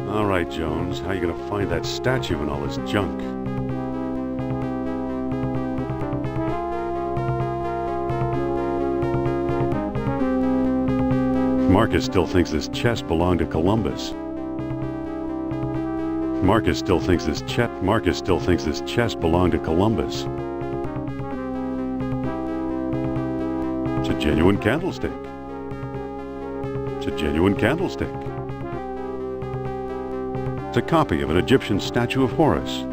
All right, Jones, how are you going to find that statue and all this junk? Marcus still thinks this chest belonged to Columbus. Marcus still thinks this chest belonged to Columbus. It's a genuine candlestick. It's a genuine candlestick. It's a copy of an Egyptian statue of Horus.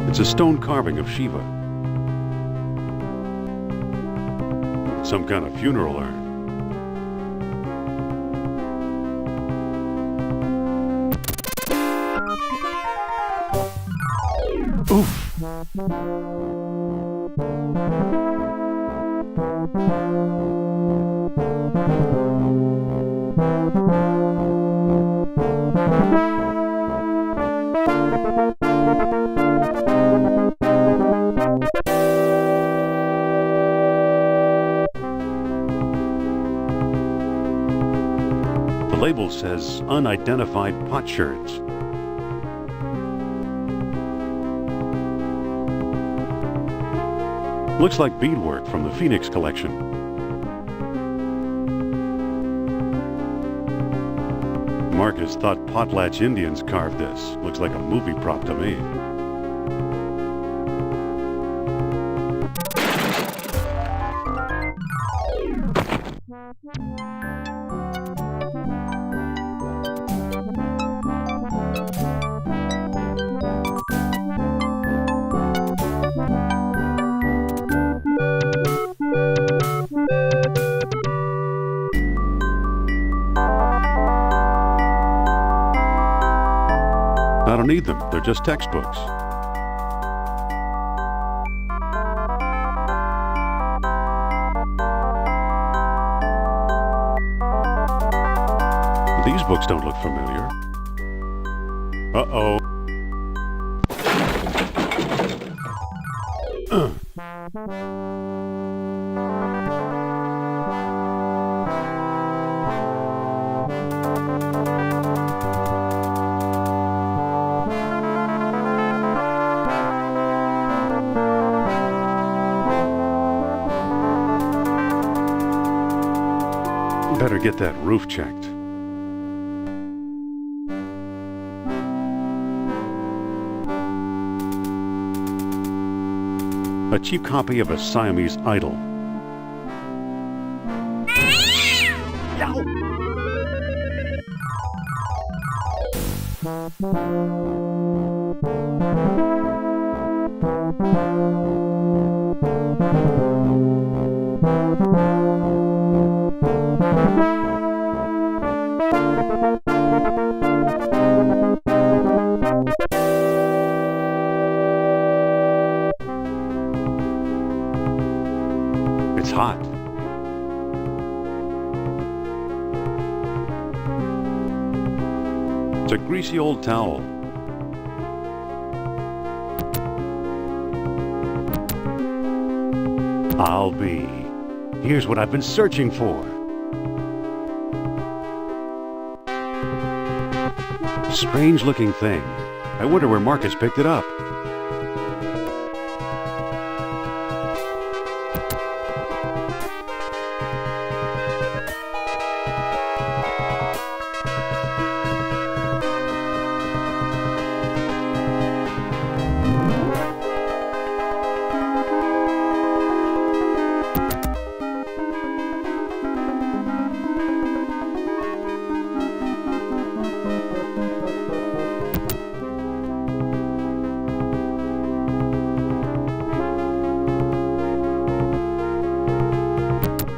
It's a stone carving of Shiva. Some kind of funeral urn. Oof! The label says unidentified potsherds. Looks like beadwork from the Phoenix collection. Marcus thought Potlatch Indians carved this. Looks like a movie prop to me. I don't need them. They're just textbooks. These books don't look familiar. Uh-oh. Better get that roof checked. A cheap copy of a Siamese idol. It's hot. It's a greasy old towel. I'll be. Here's what I've been searching for. Strange looking thing. I wonder where Marcus picked it up.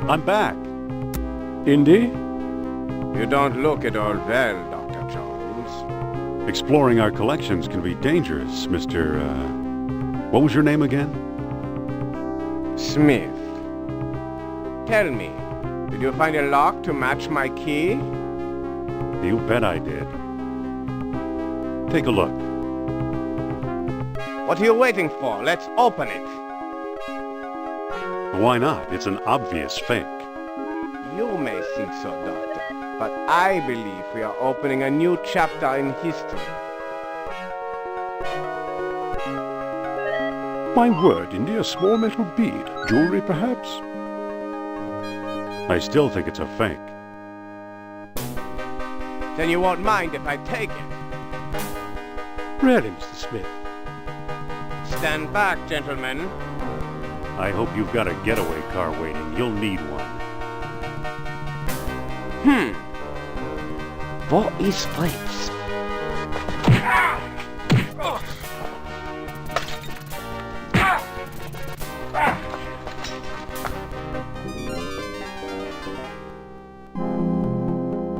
I'm back. Indy? You don't look at all well, Dr. Jones. Exploring our collections can be dangerous, Mr. What was your name again? Smith. Tell me, did you find a lock to match my key? You bet I did. Take a look. What are you waiting for? Let's open it. Why not? It's an obvious fake. You may think so, Doctor, but I believe we are opening a new chapter in history. My word, Indy, a small metal bead. Jewelry, perhaps? I still think it's a fake. Then you won't mind if I take it. Really, Mr. Smith? Stand back, gentlemen. I hope you've got a getaway car waiting. You'll need one. What is this?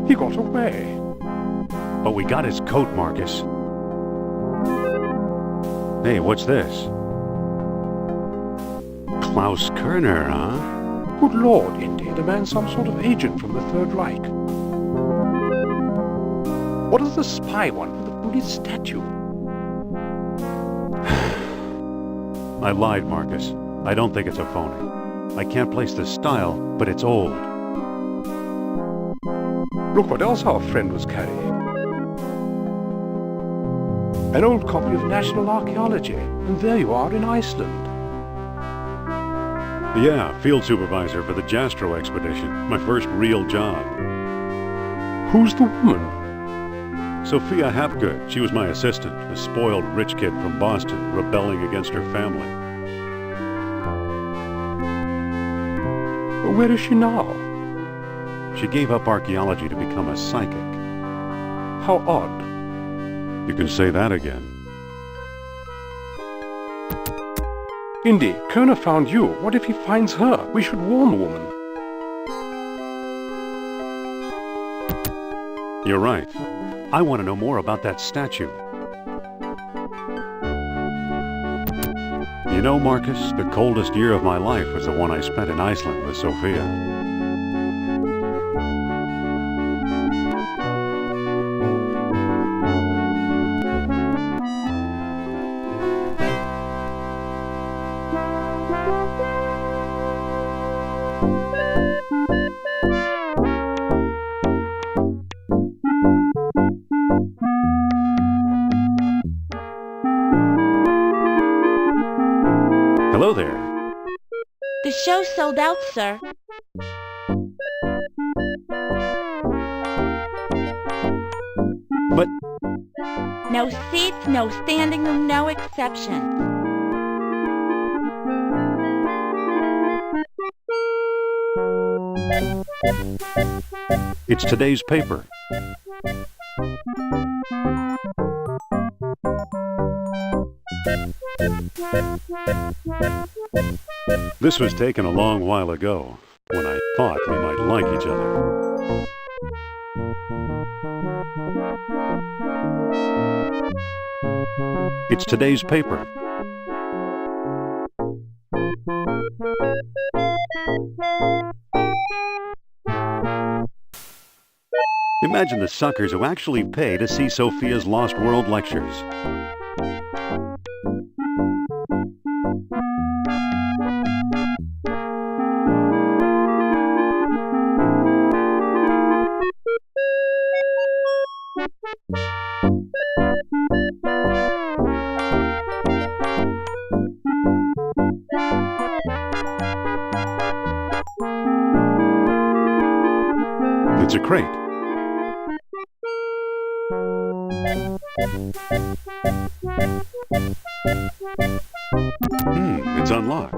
He got away. But we got his coat, Marcus. Hey, what's this? Klaus Kerner, huh? Good Lord, Indy, the man's some sort of agent from the Third Reich. What does the spy want with the Buddhist statue? I lied, Marcus. I don't think it's a phony. I can't place the style, but it's old. Look what else our friend was carrying. An old copy of National Archaeology, and there you are in Iceland. Yeah, field supervisor for the Jastro expedition. My first real job. Who's the woman? Sophia Hapgood. She was my assistant, a spoiled rich kid from Boston, rebelling against her family. Where is she now? She gave up archaeology to become a psychic. How odd. You can say that again. Indy, Kerner found you. What if he finds her? We should warn the woman. You're right. I want to know more about that statue. You know, Marcus, the coldest year of my life was the one I spent in Iceland with Sophia. Hello there. The show's sold out, sir. But No seats, no standing room, no exceptions. it's today's paper. This was taken a long while ago, when I thought we might like each other. It's today's paper. Imagine the suckers who actually pay to see Sophia's Lost World lectures. It's a crate. It's unlocked.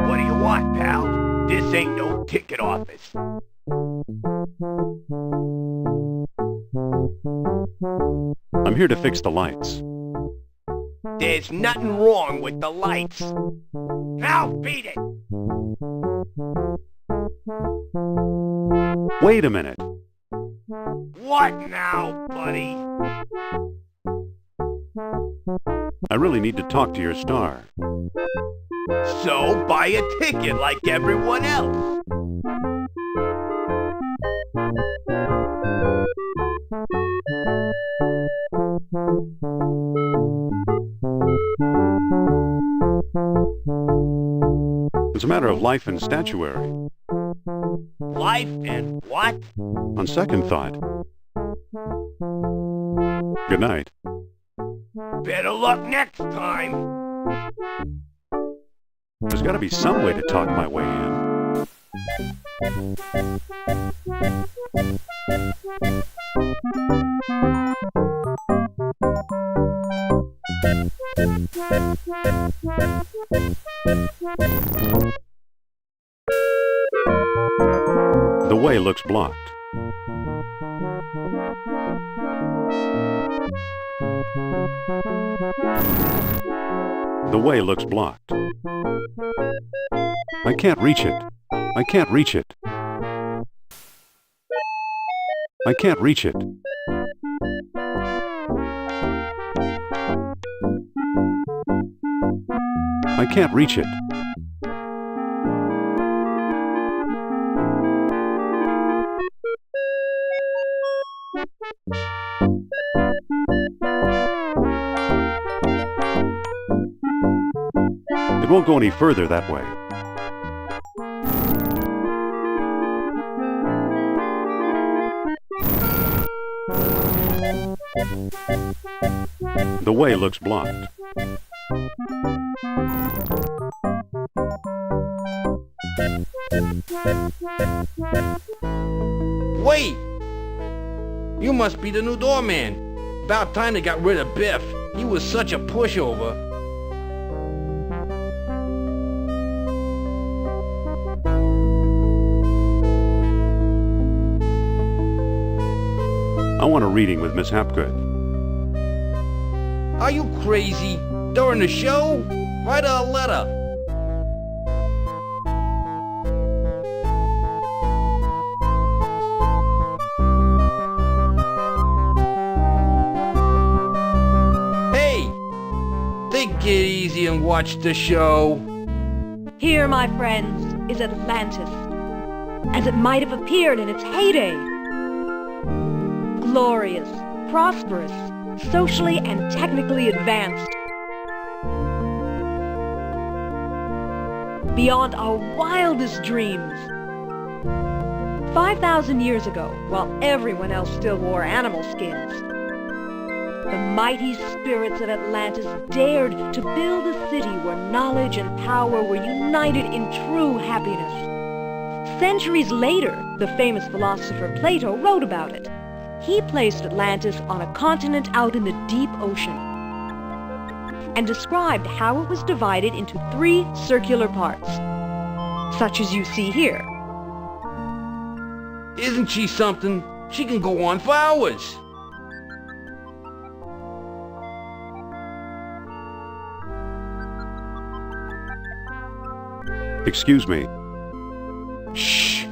What do you want, pal? This ain't no ticket office. I'm here to fix the lights. There's nothing wrong with the lights. Now beat it! Wait a minute. What now, buddy? I really need to talk to your star. So buy a ticket like everyone else. It's a matter of life and statuary. Life and what? On second thought. Good night. Better luck next time. There's got to be some way to talk my way in. The way looks blocked. The way looks blocked. I can't reach it. I can't reach it. I can't reach it. I can't reach it. It won't go any further that way. The way looks blocked. Wait! You must be the new doorman. About time they got rid of Biff. He was such a pushover. I want a reading with Miss Hapgood. Are you crazy? During the show? Write her a letter. Hey! Take it easy and watch the show. Here, my friends, is Atlantis, as it might have appeared in its heyday. Glorious, prosperous, socially and technically advanced. Beyond our wildest dreams. 5,000 years ago, while everyone else still wore animal skins, the mighty spirits of Atlantis dared to build a city where knowledge and power were united in true happiness. Centuries later, the famous philosopher Plato wrote about it. He placed Atlantis on a continent out in the deep ocean and described how it was divided into 3 circular parts, such as you see here. Isn't she something? She can go on for hours. Excuse me. Shh!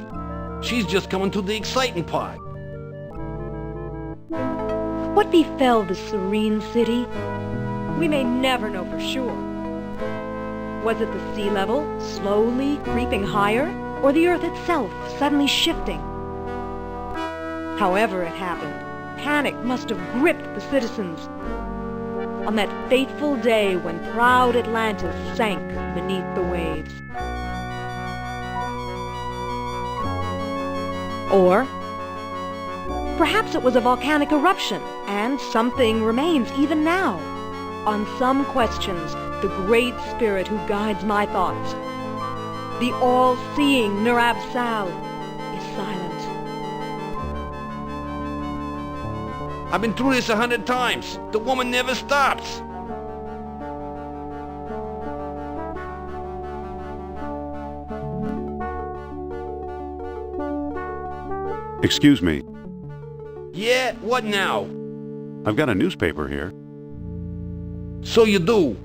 She's just coming to the exciting part. What befell this serene city? We may never know for sure. Was it the sea level slowly creeping higher, or the earth itself suddenly shifting? However it happened, panic must have gripped the citizens on that fateful day when proud Atlantis sank beneath the waves. Or perhaps it was a volcanic eruption, and something remains even now. On some questions, the great spirit who guides my thoughts, the all-seeing Nurab Sal, is silent. I've been through this 100 times. The woman never stops. Excuse me. Yeah, what now? I've got a newspaper here. So you do.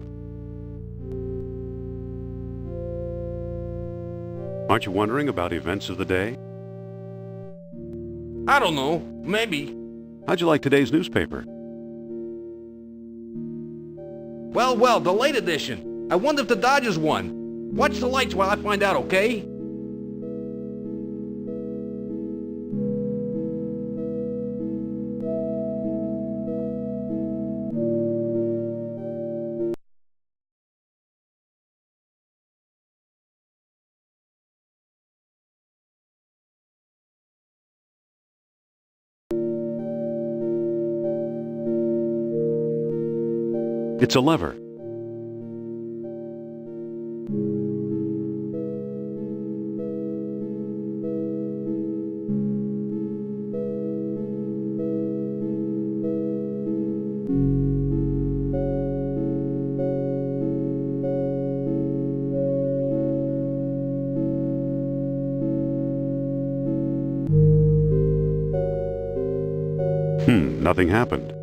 Aren't you wondering about events of the day? I don't know. Maybe. How'd you like today's newspaper? Well, the late edition. I wonder if the Dodgers won. Watch the lights while I find out, okay? It's a lever. Nothing happened.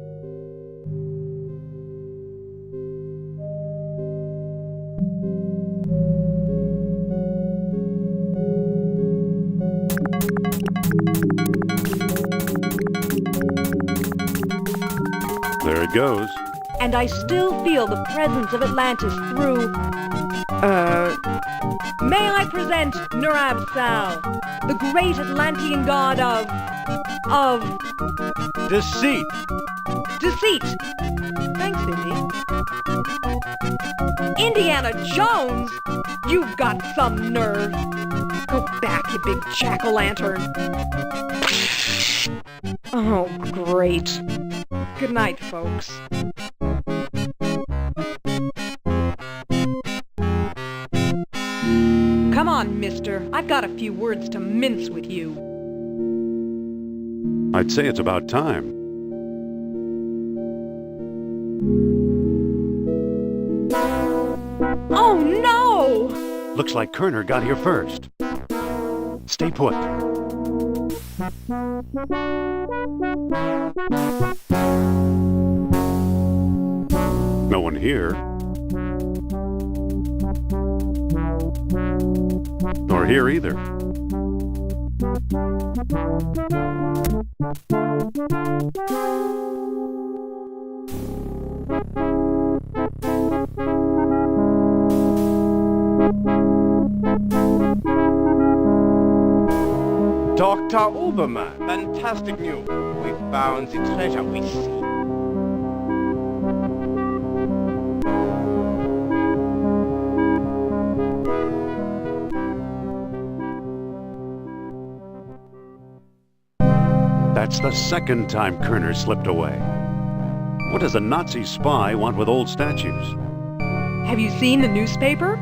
There it goes. And I still feel the presence of Atlantis through... May I present Nurab-Sal, the great Atlantean god of Deceit! deceit. Thanks, Indy. Indiana Jones? You've got some nerve. Go back, you big jack-o'-lantern. Oh, great. Good night, folks. Come on, mister. I've got a few words to mince with you. I'd say it's about time. Oh, no! Looks like Kerner got here first. Stay put. No one here. Nor here either. Dr. Uberman, fantastic news. We found the treasure we seek. That's the second time Kerner slipped away. What does a Nazi spy want with old statues? Have you seen the newspaper?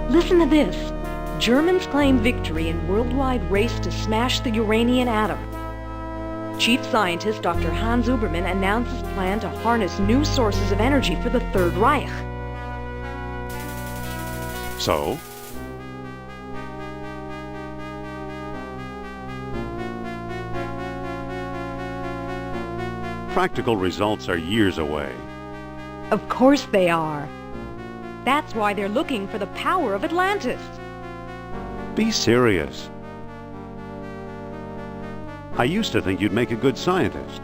Listen to this. Germans claim victory in worldwide race to smash the uranium atom. Chief scientist Dr. Hans Uberman announces plan to harness new sources of energy for the Third Reich. So? Practical results are years away. Of course they are. That's why they're looking for the power of Atlantis. Be serious. I used to think you'd make a good scientist.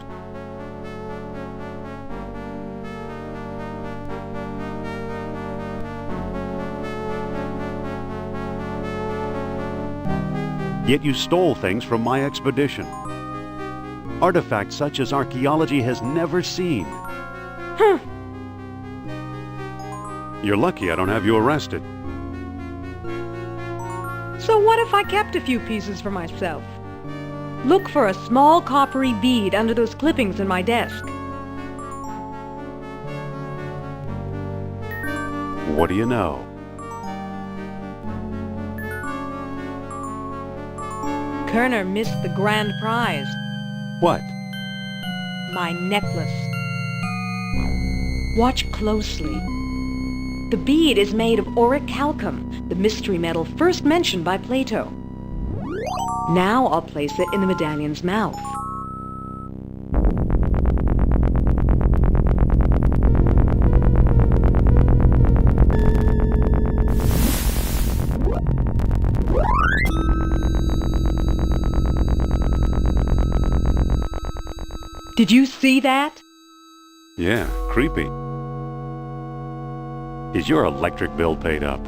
Yet you stole things from my expedition. Artifacts such as archaeology has never seen. Huh. You're lucky I don't have you arrested. So what if I kept a few pieces for myself? Look for a small coppery bead under those clippings in my desk. What do you know? Kerner missed the grand prize. What? My necklace. Watch closely. The bead is made of orichalcum, the mystery metal first mentioned by Plato. Now I'll place it in the medallion's mouth. Did you see that? Yeah, creepy. Is your electric bill paid up?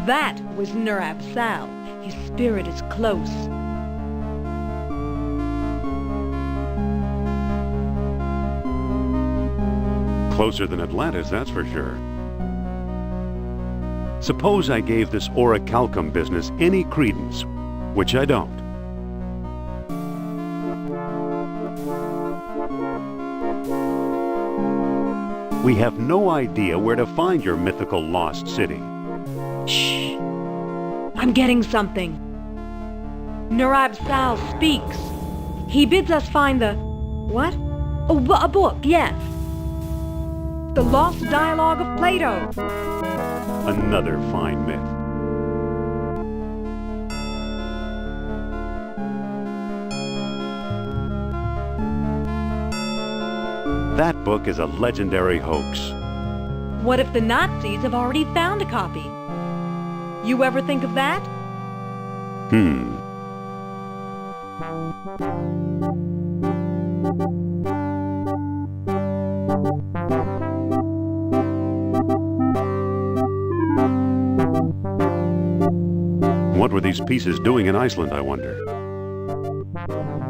That was Nurab Sal. His spirit is close. Closer than Atlantis, that's for sure. Suppose I gave this orichalcum business any credence, which I don't. We have no idea where to find your mythical lost city. Shh! I'm getting something. Nurab Sal speaks. He bids us find the... what? Oh, a book, yes. The Lost Dialogue of Plato. Another fine myth. That book is a legendary hoax. What if the Nazis have already found a copy? You ever think of that? What were these pieces doing in Iceland, I wonder?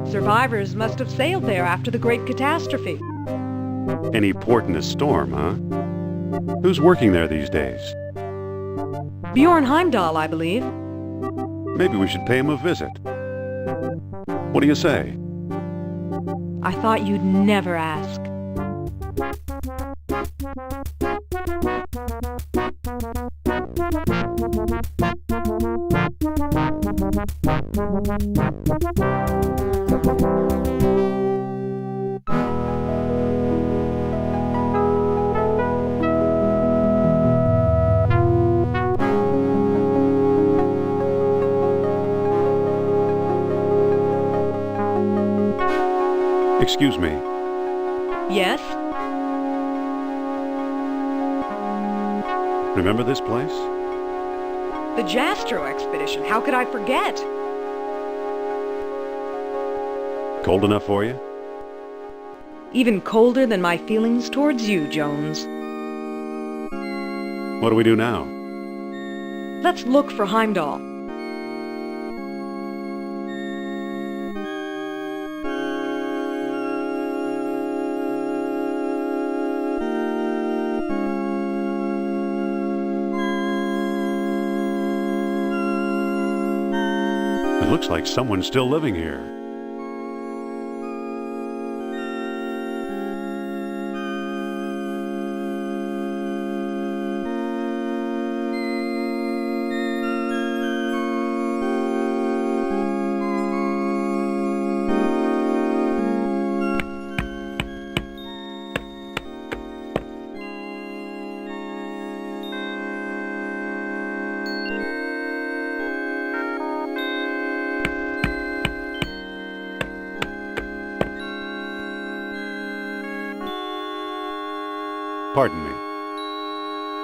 Survivors must have sailed there after the Great Catastrophe. Any port in a storm, huh? Who's working there these days? Bjorn Heimdall, I believe. Maybe we should pay him a visit. What do you say? I thought you'd never ask. Excuse me. Yes? Remember this place? The Jastro expedition. How could I forget? Cold enough for you? Even colder than my feelings towards you, Jones. What do we do now? Let's look for Heimdall. It looks like someone's still living here. Pardon me.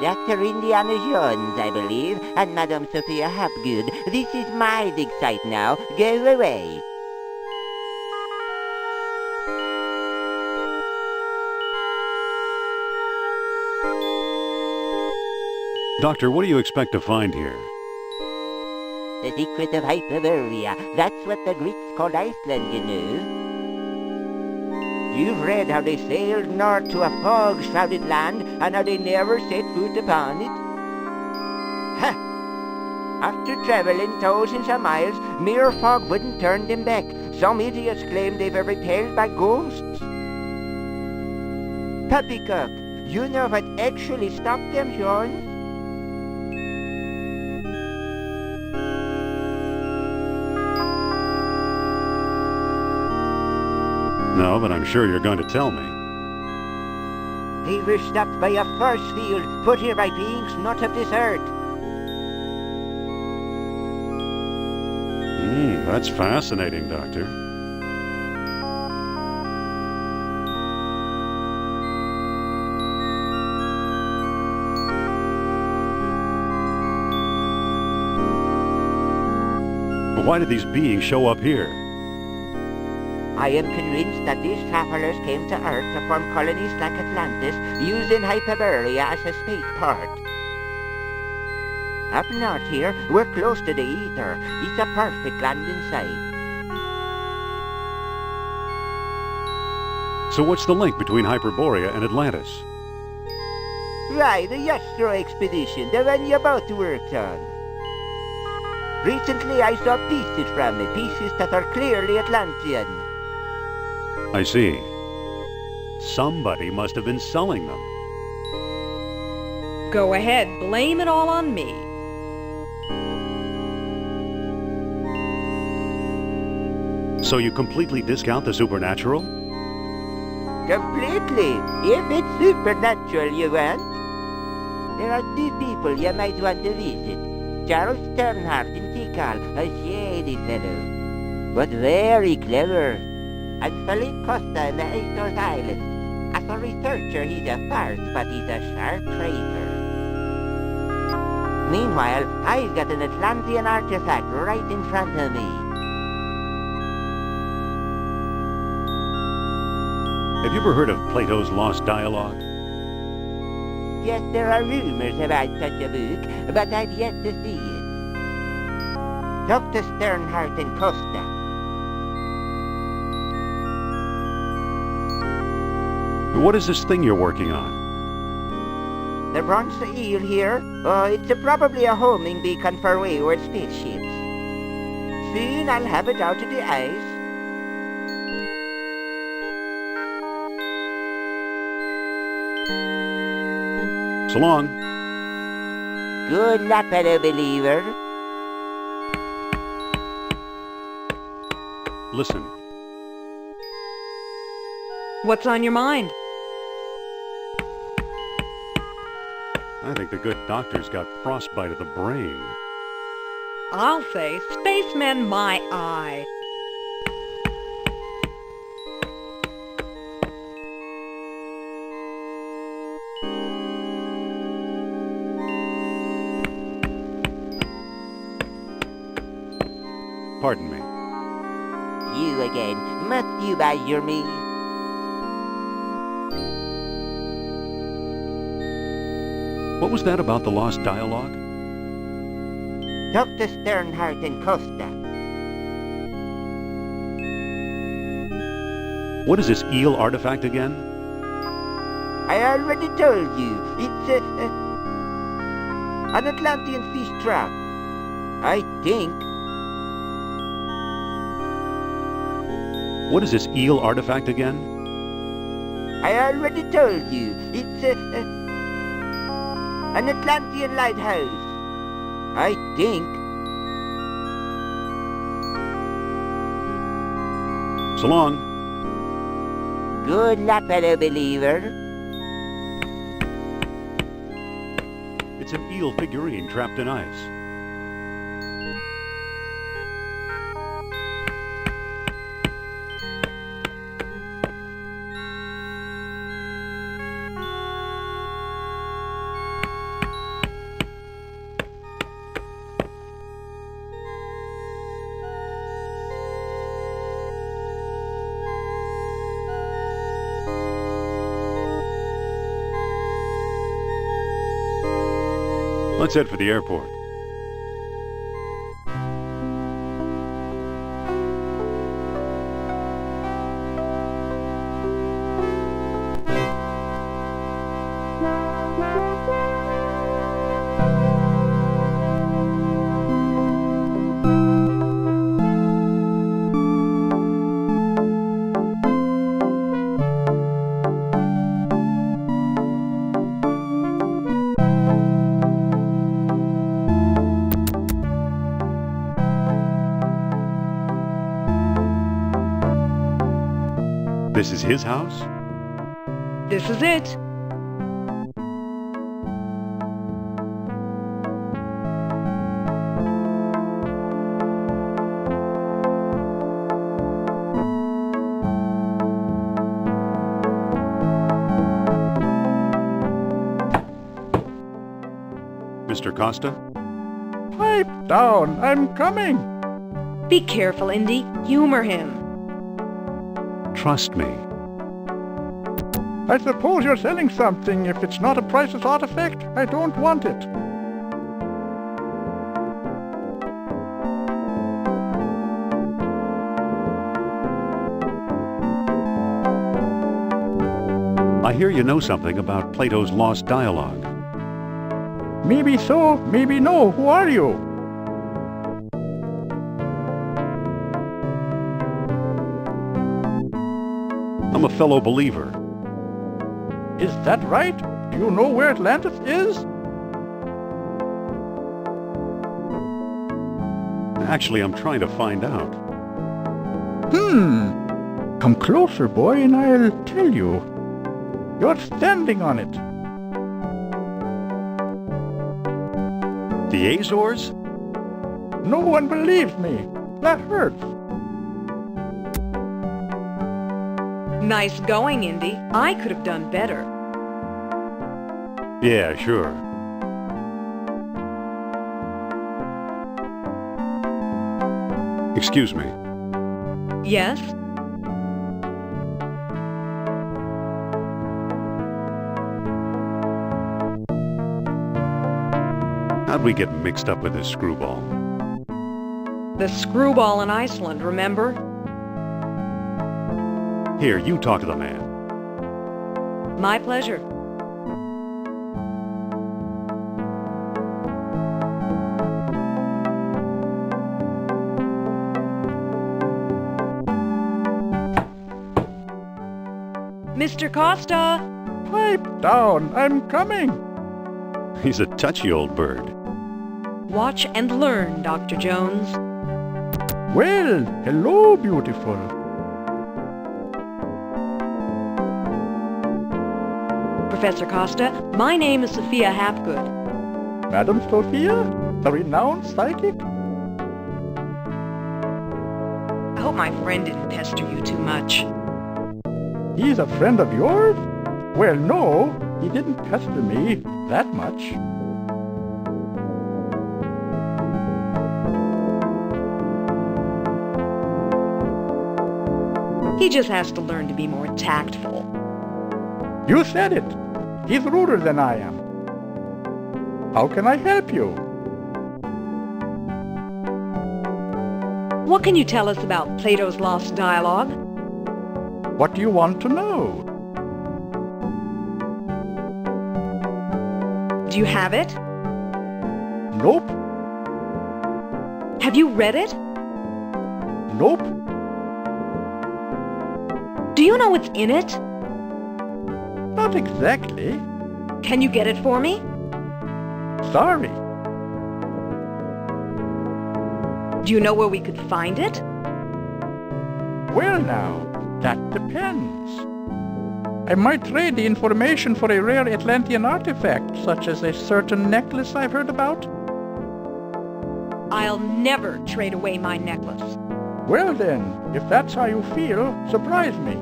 Dr. Indiana Jones, I believe, and Madame Sophia Hapgood. This is my dig site now. Go away. Doctor, what do you expect to find here? The secret of Hyperborea. That's what the Greeks called Iceland, you know. You've read how they sailed north to a fog-shrouded land, and how they never set foot upon it? Ha! After traveling thousands of miles, mere fog wouldn't turn them back. Some idiots claim they were repelled by ghosts. Poppycock, you know what actually stopped them, John? No, but I'm sure you're going to tell me. They were stopped by a force field put here by beings not of this earth. That's fascinating, Doctor. But why did these beings show up here? I am convinced that these travelers came to Earth to form colonies like Atlantis, using Hyperborea as a spaceport. Up north here, we're close to the ether. It's a perfect landing site. So what's the link between Hyperborea and Atlantis? Right, the Astro expedition, the one you both worked on. Recently I saw pieces from it, pieces that are clearly Atlantean. I see. Somebody must have been selling them. Go ahead, blame it all on me. So you completely discount the supernatural? Completely. If it's supernatural you want. There are two people you might want to visit. Charles Sternhardt in Tikal, a shady fellow, but very clever. And Philip Costa in the Azores Islands. As a researcher, he's a farce, but he's a sharp trader. Meanwhile, I've got an Atlantean artifact right in front of me. Have you ever heard of Plato's Lost Dialogue? Yes, there are rumors about such a book, but I've yet to see it. Dr. Sternhardt and Costa. What is this thing you're working on? The bronze eel here? It's probably a homing beacon for wayward spaceships. Soon I'll have it out of the ice. So long. Good luck, fellow believer. Listen, What's on your mind? I think the good doctor's got frostbite of the brain. I'll say, spacemen my eye. Pardon me. You again. Must you badger me? What was that about the Lost Dialogue? Dr. Sternhardt and Costa. What is this eel artifact again? I already told you. It's an Atlantean fish trap. I think. What is this eel artifact again? I already told you. It's an Atlantean lighthouse. I think. So long. Good luck, fellow believer. It's an eel figurine trapped in ice. Let's head for the airport. This is his house? This is it. Mr. Costa? Pipe down, I'm coming. Be careful, Indy. Humor him. trust me. I suppose you're selling something. If it's not a priceless artifact, I don't want it. I hear you know something about Plato's lost dialogue. Maybe so, maybe no. Who are you? I'm a fellow believer. Is that right? Do you know where Atlantis is? Actually, I'm trying to find out. Come closer, boy, and I'll tell you. You're standing on it. The Azores? No one believes me. That hurts. Nice going, Indy. I could have done better. Yeah, sure. Excuse me. Yes? How'd we get mixed up with this screwball? The screwball in Iceland, remember? Here, you talk to the man. My pleasure. Mr. Costa! Pipe down. I'm coming. He's a touchy old bird. Watch and learn, Dr. Jones. Well, hello, beautiful. Professor Costa, my name is Sophia Hapgood. Madam Sophia, the renowned psychic? I hope my friend didn't pester you too much. He's a friend of yours? Well, no, he didn't pester me that much. He just has to learn to be more tactful. You said it. He's ruder than I am. How can I help you? What can you tell us about Plato's lost dialogue? What do you want to know? Do you have it? Nope. Have you read it? Nope. Do you know what's in it? Not exactly. Can you get it for me? Sorry. Do you know where we could find it? Well now, that depends. I might trade the information for a rare Atlantean artifact, such as a certain necklace I've heard about. I'll never trade away my necklace. Well then, if that's how you feel, surprise me.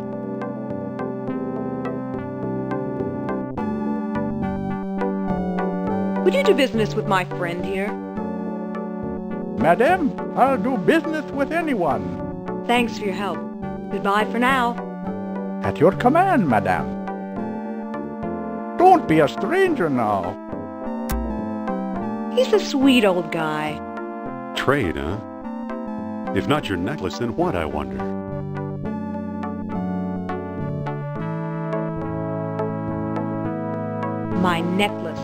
Would you do business with my friend here? Madame, I'll do business with anyone. Thanks for your help. Goodbye for now. At your command, madame. Don't be a stranger now. He's a sweet old guy. Trade, huh? If not your necklace, then what, I wonder? My necklace.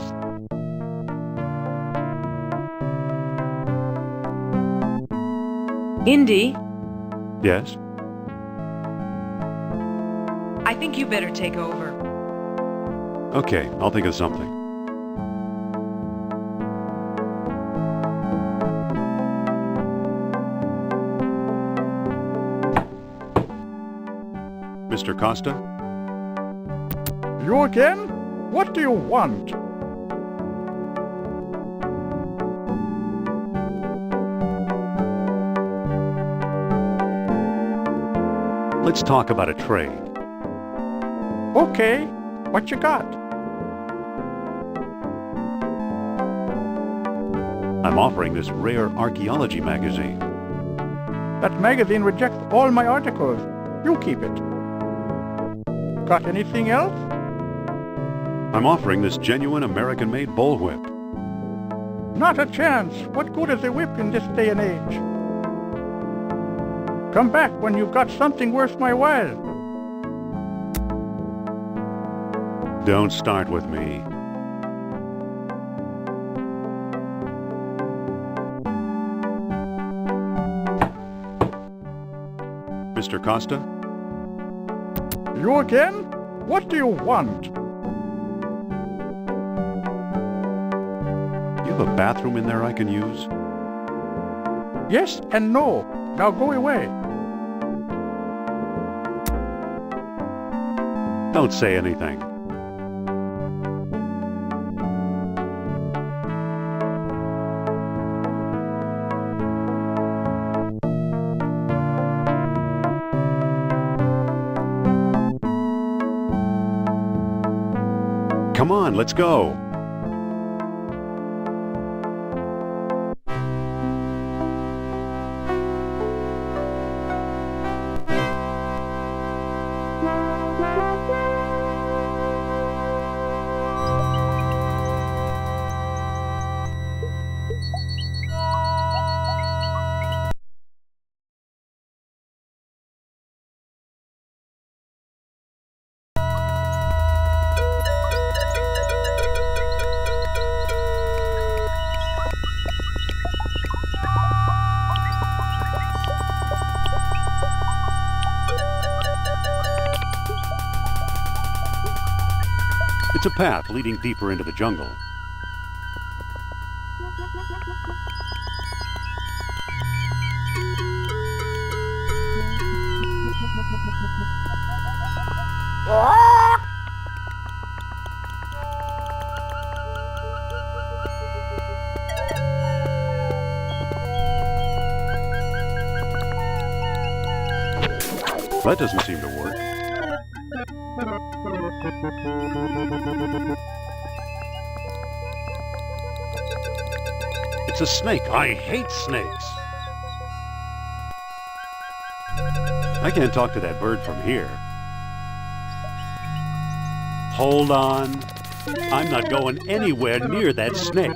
Indy, Yes? I think you better take over. Okay, I'll think of something. Mr. Costa? You again? What do you want? Let's talk about a trade. Okay, what you got? I'm offering this rare archaeology magazine. That magazine rejects all my articles. You keep it. Got anything else? I'm offering this genuine American-made bullwhip. Not a chance. What good is a whip in this day and age? Come back when you've got something worth my while. Don't start with me. Mr. Costa? You again? What do you want? You have a bathroom in there I can use? Yes and no. Now go away. Don't say anything. Come on, let's go. It's a path leading deeper into the jungle. That doesn't seem to work. It's a snake. I hate snakes. I can't talk to that bird from here. Hold on. I'm not going anywhere near that snake.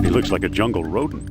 He looks like a jungle rodent.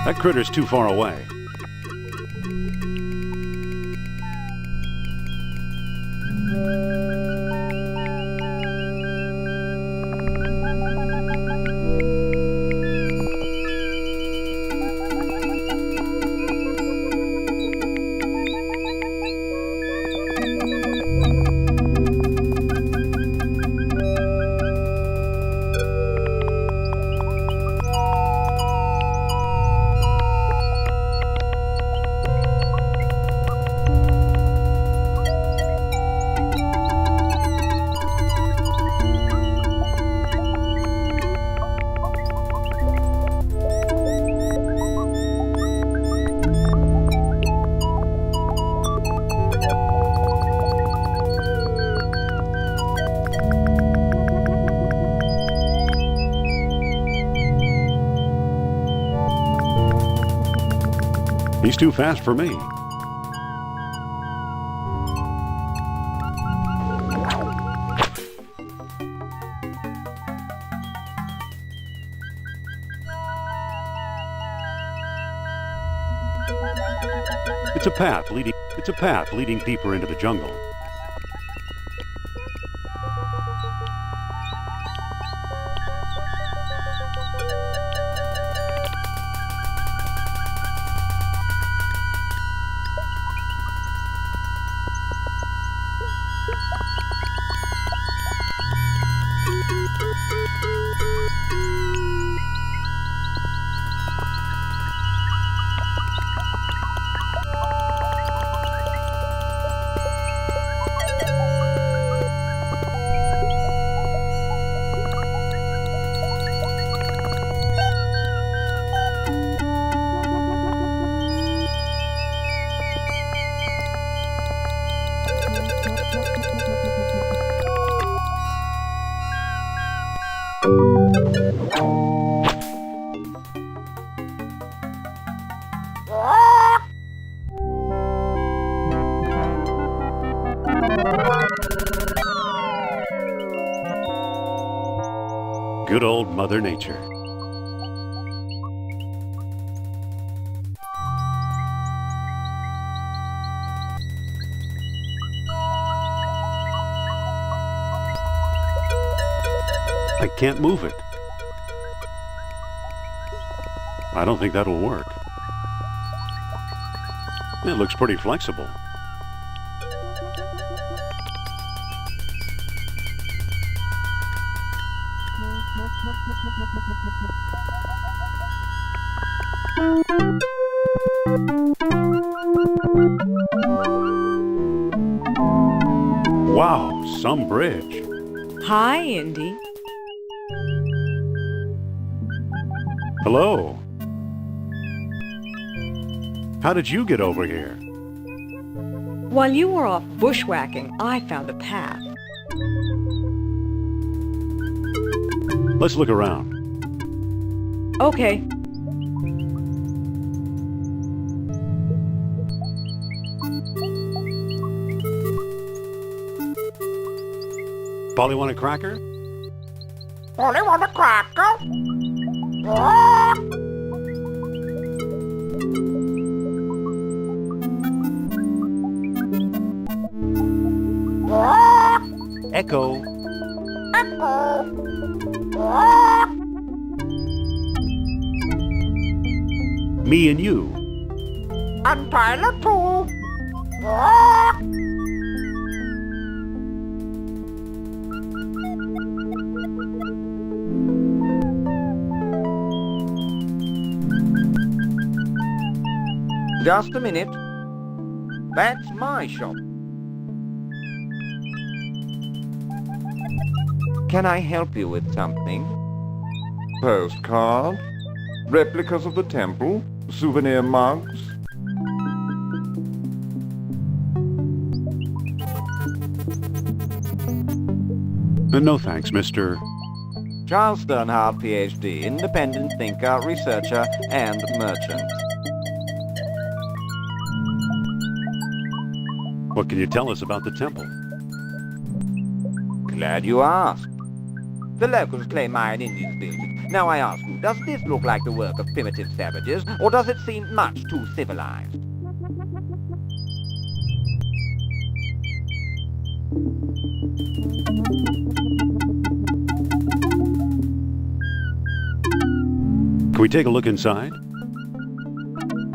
That critter's too far away. He's too fast for me. It's a path leading deeper into the jungle. Good old Mother Nature. I can't move it. I don't think that'll work. It looks pretty flexible. Wow, some bridge. Hi, Indy. Hello. How did you get over here? While you were off bushwhacking, I found a path. Let's look around. Okay. Polly want a cracker? Only want a cracker? Echo. Me and you. And Tyler too. Just a minute. That's my shop. Can I help you with something? Postcards, replicas of the temple, souvenir mugs. No thanks, Mr. Charles Sternhardt, PhD, independent thinker, researcher, and merchant. What can you tell us about the temple? Glad you asked. The locals claim I and Indians built it, Now I ask you, does this look like the work of primitive savages, or does it seem much too civilized? Can we take a look inside?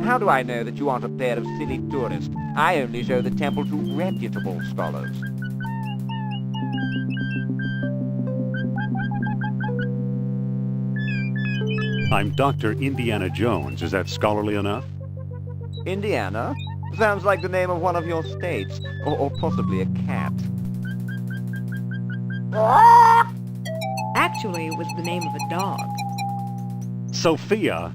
How do I know that you aren't a pair of silly tourists? I only show the temple to reputable scholars. I'm Dr. Indiana Jones. Is that scholarly enough? Indiana? Sounds like the name of one of your states, or possibly a cat. Actually, it was the name of a dog. Sophia?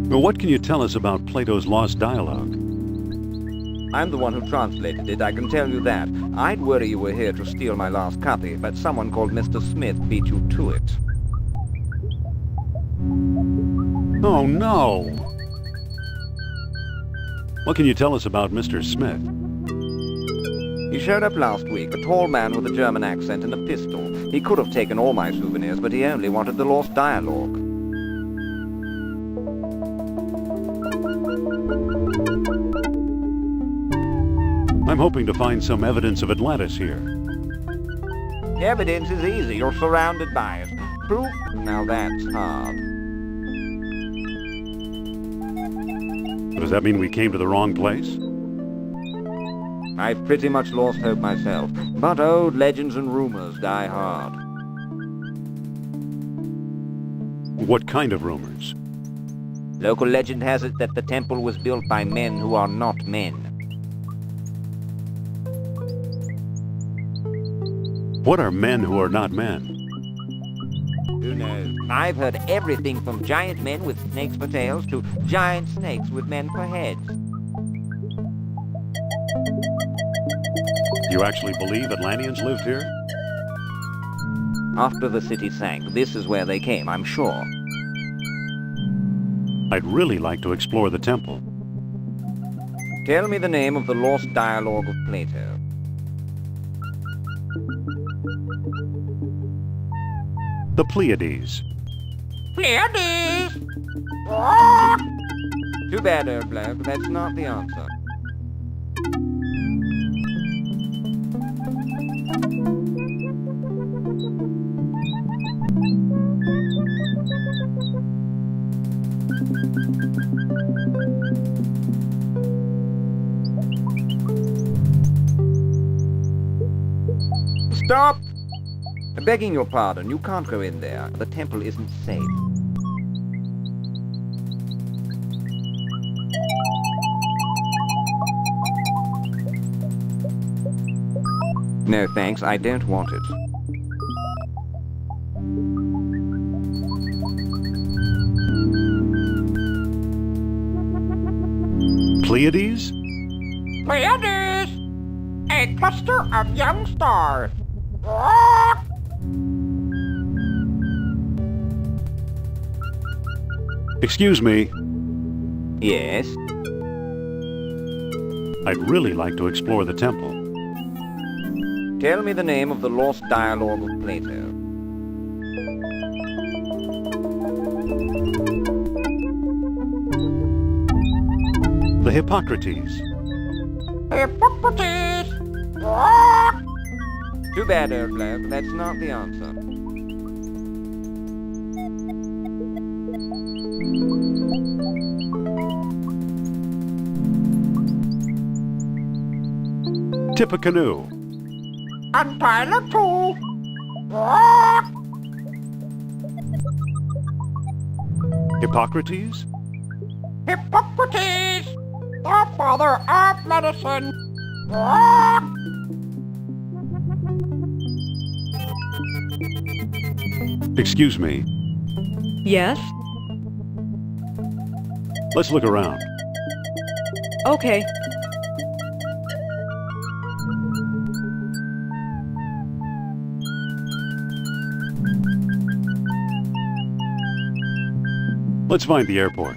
Well, what can you tell us about Plato's lost dialogue? I'm the one who translated it, I can tell you that. I'd worry you were here to steal my last copy, but someone called Mr. Smith beat you to it. Oh, no! What can you tell us about Mr. Smith? He showed up last week, a tall man with a German accent and a pistol. He could have taken all my souvenirs, but he only wanted the lost dialogue. I'm hoping to find some evidence of Atlantis here. Evidence is easy, you're surrounded by it. Proof? Now that's hard. Does that mean we came to the wrong place? I've pretty much lost hope myself, but old legends and rumors die hard. What kind of rumors? Local legend has it that the temple was built by men who are not men. What are men who are not men? Who knows? I've heard everything from giant men with snakes for tails to giant snakes with men for heads. You actually believe Atlanteans lived here? After the city sank, this is where they came, I'm sure. I'd really like to explore the temple. Tell me the name of the lost dialogue of Plato. The Pleiades. Pleiades! Too bad, old bloke, that's not the answer. Stop! Begging your pardon, you can't go in there. The temple isn't safe. No thanks, I don't want it. Pleiades? Pleiades! A cluster of young stars. Excuse me. Yes? I'd really like to explore the temple. Tell me the name of the lost dialogue of Plato. The Hippocrates. Hippocrates! Too bad, old bloke, that's not the answer. Tippecanoe. And Tyler too. Hippocrates? Hippocrates! The father of medicine. Excuse me. Yes? Let's look around. Okay. Let's find the airport.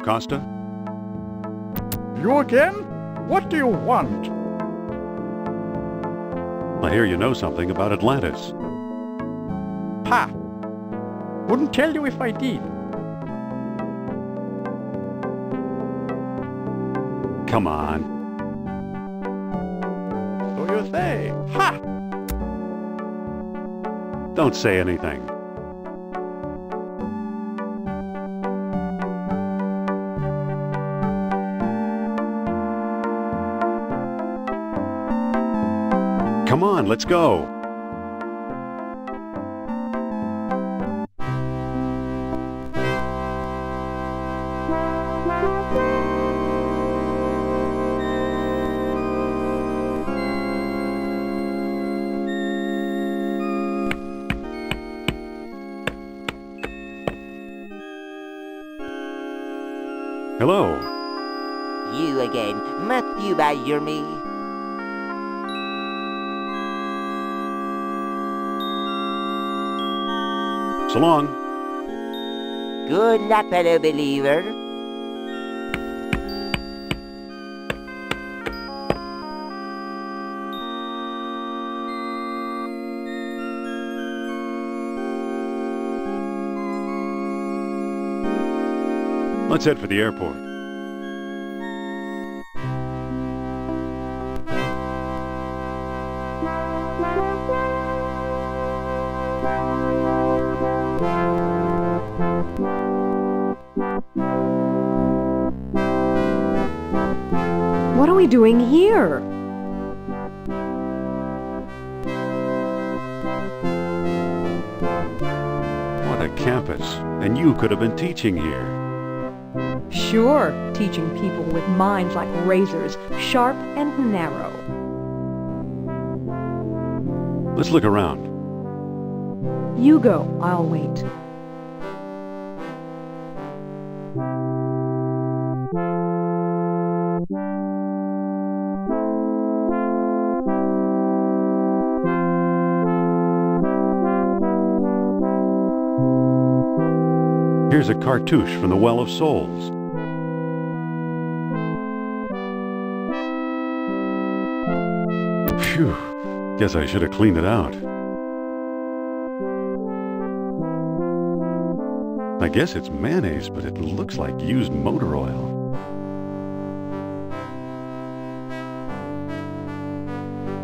Mr. Costa? You again? What do you want? I hear you know something about Atlantis. Ha! Wouldn't tell you if I did. Come on. So you say. Ha! Don't say anything. Come on, let's go. Hello. You again. Must you badger me? So long. Good luck, fellow believer. Let's head for the airport. What are we doing here? What a campus. And you could have been teaching here. Sure, teaching people with minds like razors, sharp and narrow. Let's look around. You go, I'll wait. Here's a cartouche from the Well of Souls. Phew. Guess I should have cleaned it out. I guess it's mayonnaise, but it looks like used motor oil.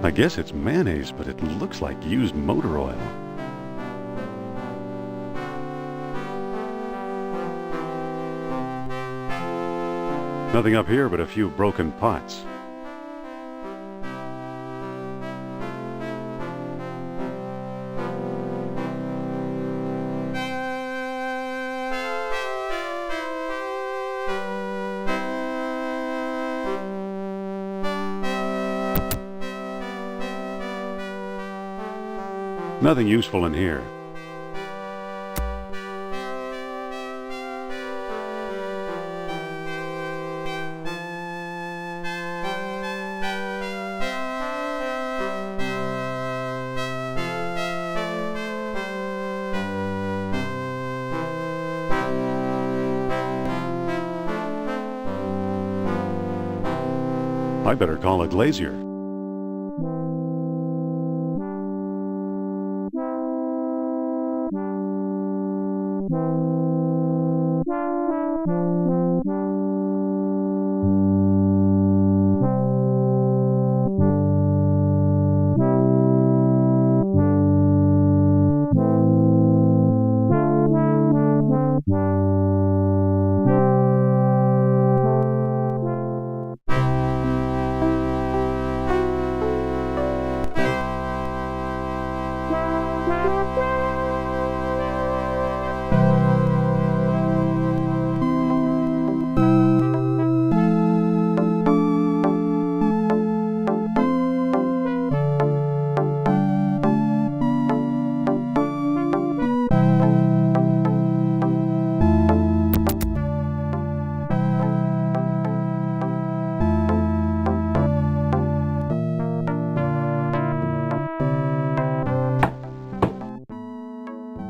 I guess it's mayonnaise, but it looks like used motor oil. Nothing up here but a few broken pots. Nothing useful in here. I better call a glazier.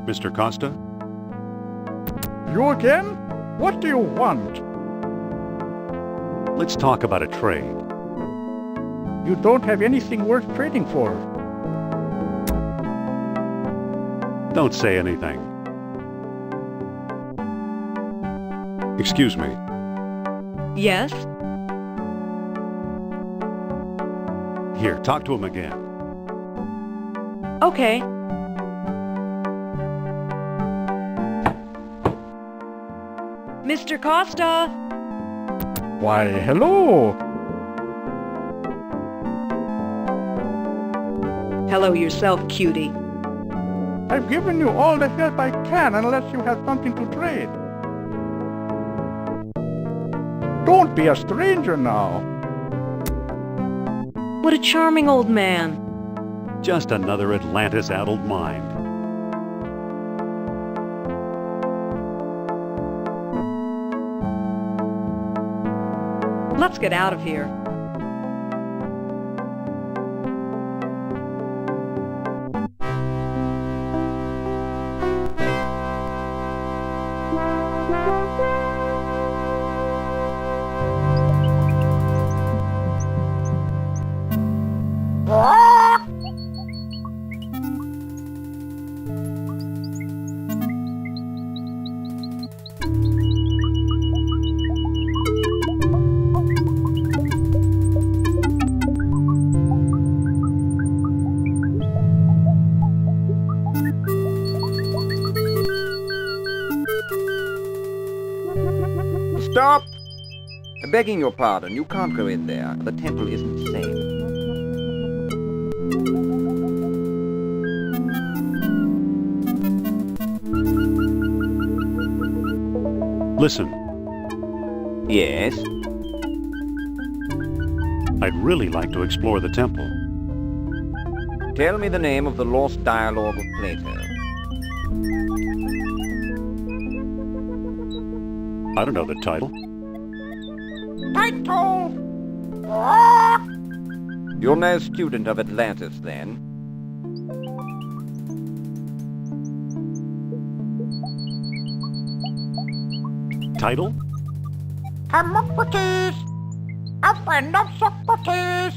Mr. Costa? You again? What do you want? Let's talk about a trade. You don't have anything worth trading for. Don't say anything. Excuse me. Yes? Here, talk to him again. Okay. Mr. Costa! Why, hello! Hello yourself, cutie. I've given you all the help I can unless you have something to trade. Don't be a stranger now. What a charming old man. Just another Atlantis-addled mind. Let's get out of here. Stop! Begging your pardon, you can't go in there. The temple isn't safe. Listen, Yes? I'd really like to explore the temple. Tell me the name of the lost dialogue of Plato. I don't know the title. You're no student of Atlantis, then? Title? Hermocrates! A friend of Socrates!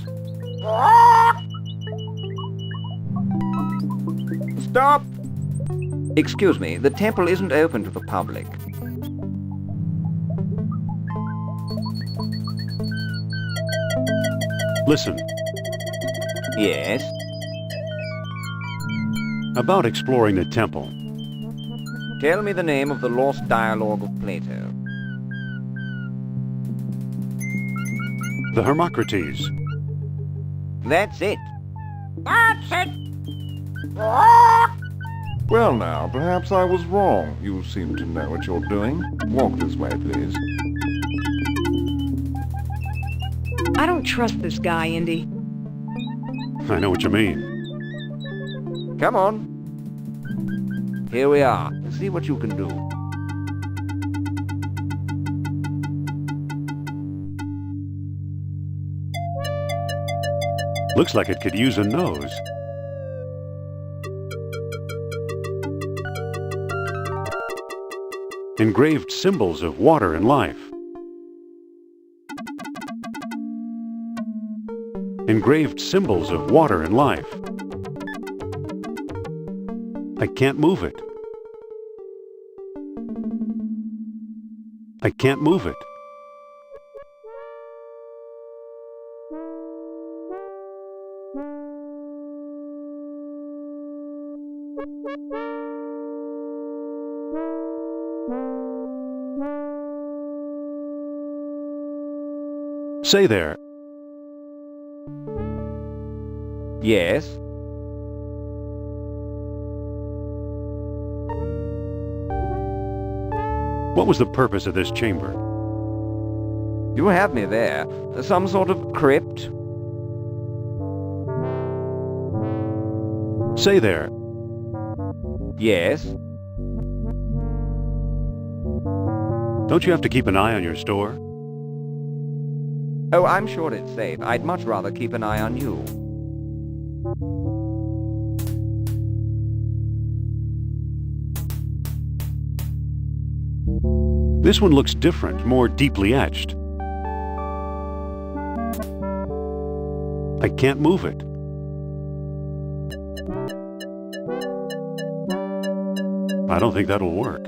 Stop! Excuse me, the temple isn't open to the public. Listen, Yes? about exploring the temple. Tell me the name of the lost dialogue of Plato. The Hermocrates. That's it. That's it! Well now, perhaps I was wrong. You seem to know what you're doing. Walk this way, please. I don't trust this guy, Indy. I know what you mean. Come on. Here we are. See what you can do. Looks like it could use a nose. Engraved symbols of water and life. Engraved symbols of water and life. I can't move it. I can't move it. Say there. Yes? What was the purpose of this chamber? You have me there. Some sort of crypt? Say there. Yes? Don't you have to keep an eye on your store? Oh, I'm sure it's safe. I'd much rather keep an eye on you. This one looks different, more deeply etched. I can't move it. I don't think that'll work.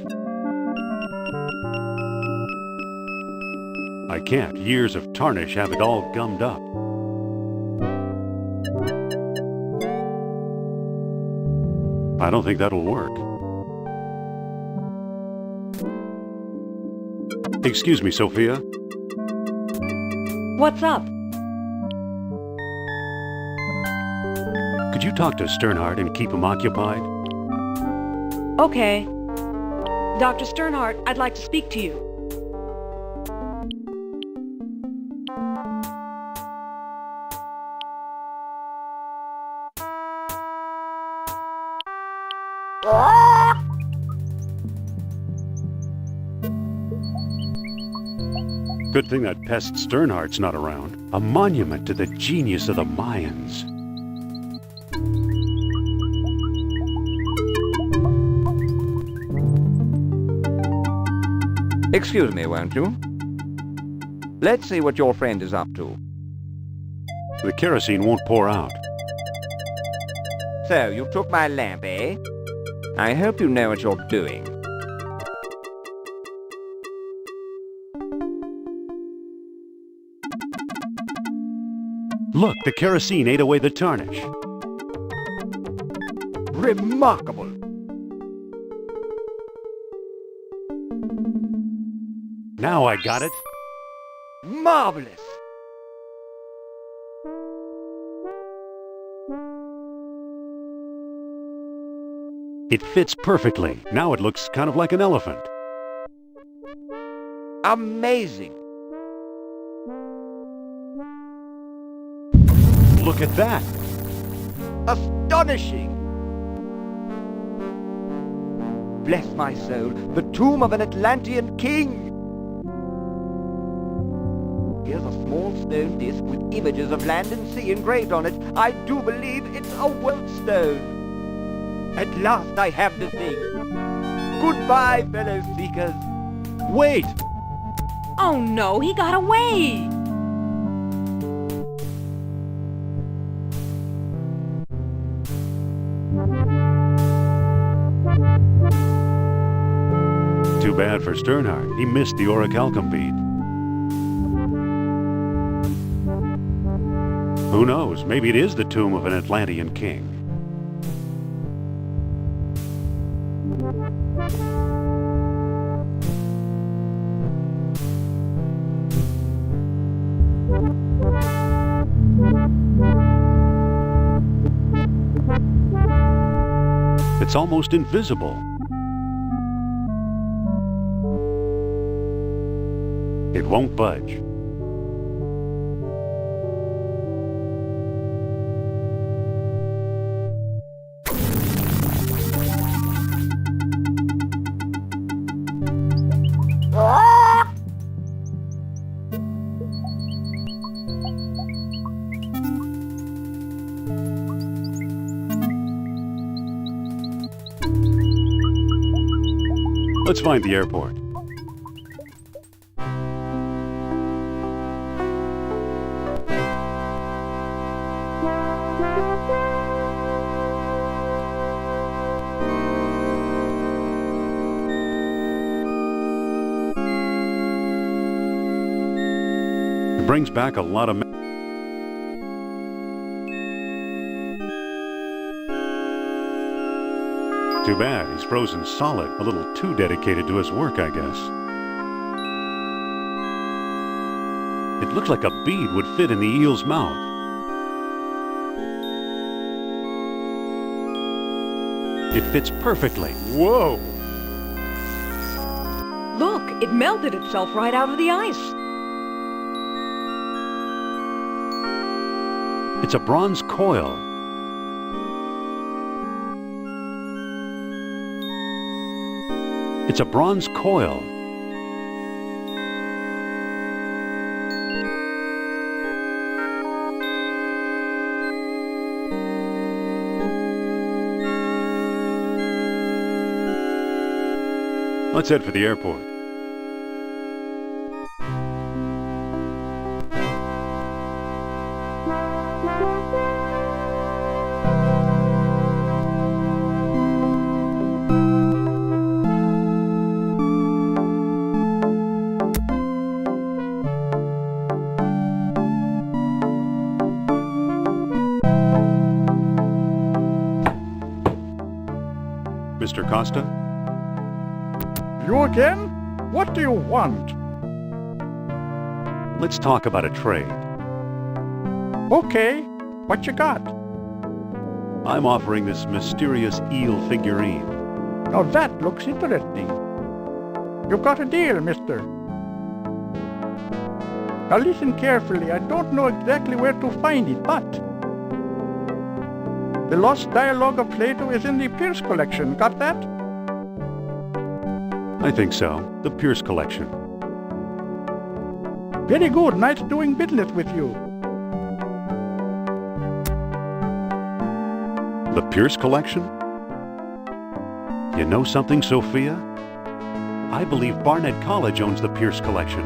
I can't. Years of tarnish have it all gummed up. I don't think that'll work. Excuse me, Sophia. What's up? Could you talk to Sternhardt and keep him occupied? Okay. Dr. Sternhardt, I'd like to speak to you. Good thing that pest Sternhardt's not around. A monument to the genius of the Mayans. Excuse me, won't you? Let's see what your friend is up to. The kerosene won't pour out. So, you took my lamp, eh? I hope you know what you're doing. Look, the kerosene ate away the tarnish. Remarkable! Now I got it. Marvelous! It fits perfectly. Now it looks kind of like an elephant. Amazing! Look at that. Astonishing! Bless my soul, the tomb of an Atlantean king! Here's a small stone disc with images of land and sea engraved on it. I do believe it's a Welt stone. At last I have the thing. Goodbye, fellow seekers. Wait! Oh no, he got away! Too bad for Sternhardt. He missed the orichalcum bead. Who knows? Maybe it is the tomb of an Atlantean king. It's almost invisible. It won't budge. Let's find the airport. It brings back a lot of Too bad, he's frozen solid, a little too dedicated to his work, I guess. It looks like a bead would fit in the eel's mouth. It fits perfectly. Whoa! Look, it melted itself right out of the ice. It's a bronze coil. It's a bronze coil. Let's head for the airport. Mr. Costa? You again? What do you want? Let's talk about a trade. Okay, what you got? I'm offering this mysterious eel figurine. Now that looks interesting. You've got a deal, mister. Now listen carefully. I don't know exactly where to find it, but the Lost Dialogue of Plato is in the Pierce collection. Got that? I think so. The Pierce collection. Very good. Nice doing business with you. The Pierce collection? You know something, Sophia? I believe Barnett College owns the Pierce collection.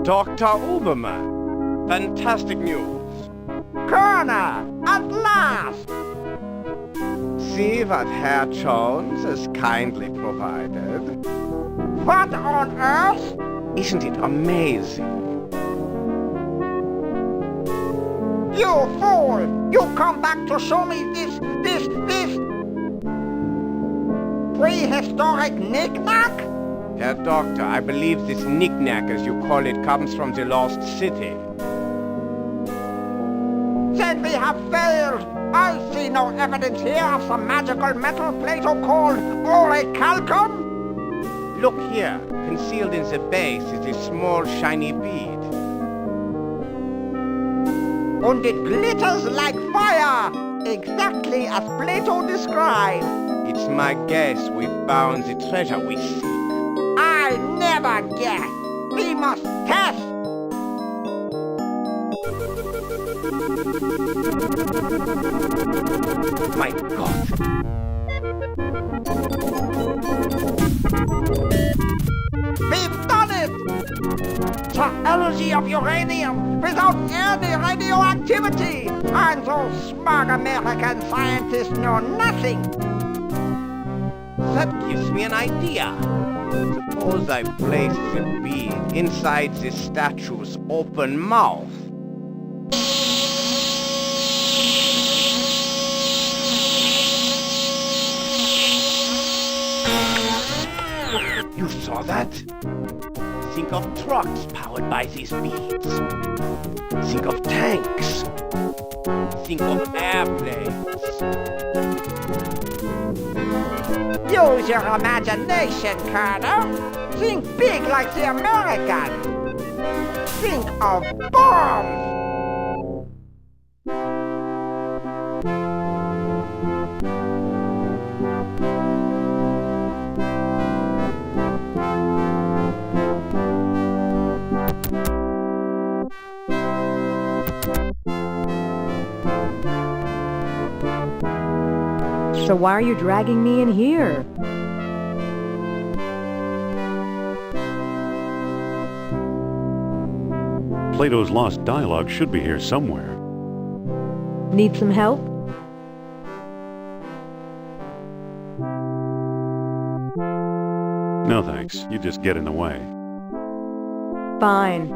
Dr. Uberman, fantastic news. Colonel, at last! See what Herr Jones has kindly provided. What on earth? Isn't it amazing? You fool! You come back to show me this prehistoric knick-knack? Herr Doctor, I believe this knick-knack, as you call it, comes from the lost city. Then we have failed. I see no evidence here of some magical metal Plato called orichalcum. Look here, concealed in the base is a small shiny bead. And it glitters like fire, exactly as Plato described. It's my guess we found the treasure we seek. I never guess. We must test. My God! We've done it! The energy of uranium without any radioactivity! And those smug American scientists know nothing! That gives me an idea. Suppose I place the bead inside the statue's open mouth. You saw that? Think of trucks powered by these beads. Think of tanks. Think of airplanes. Use your imagination, Colonel. Think big like the American. Think of bombs. So why are you dragging me in here? Plato's Lost Dialogue should be here somewhere. Need some help? No thanks, you just get in the way. Fine.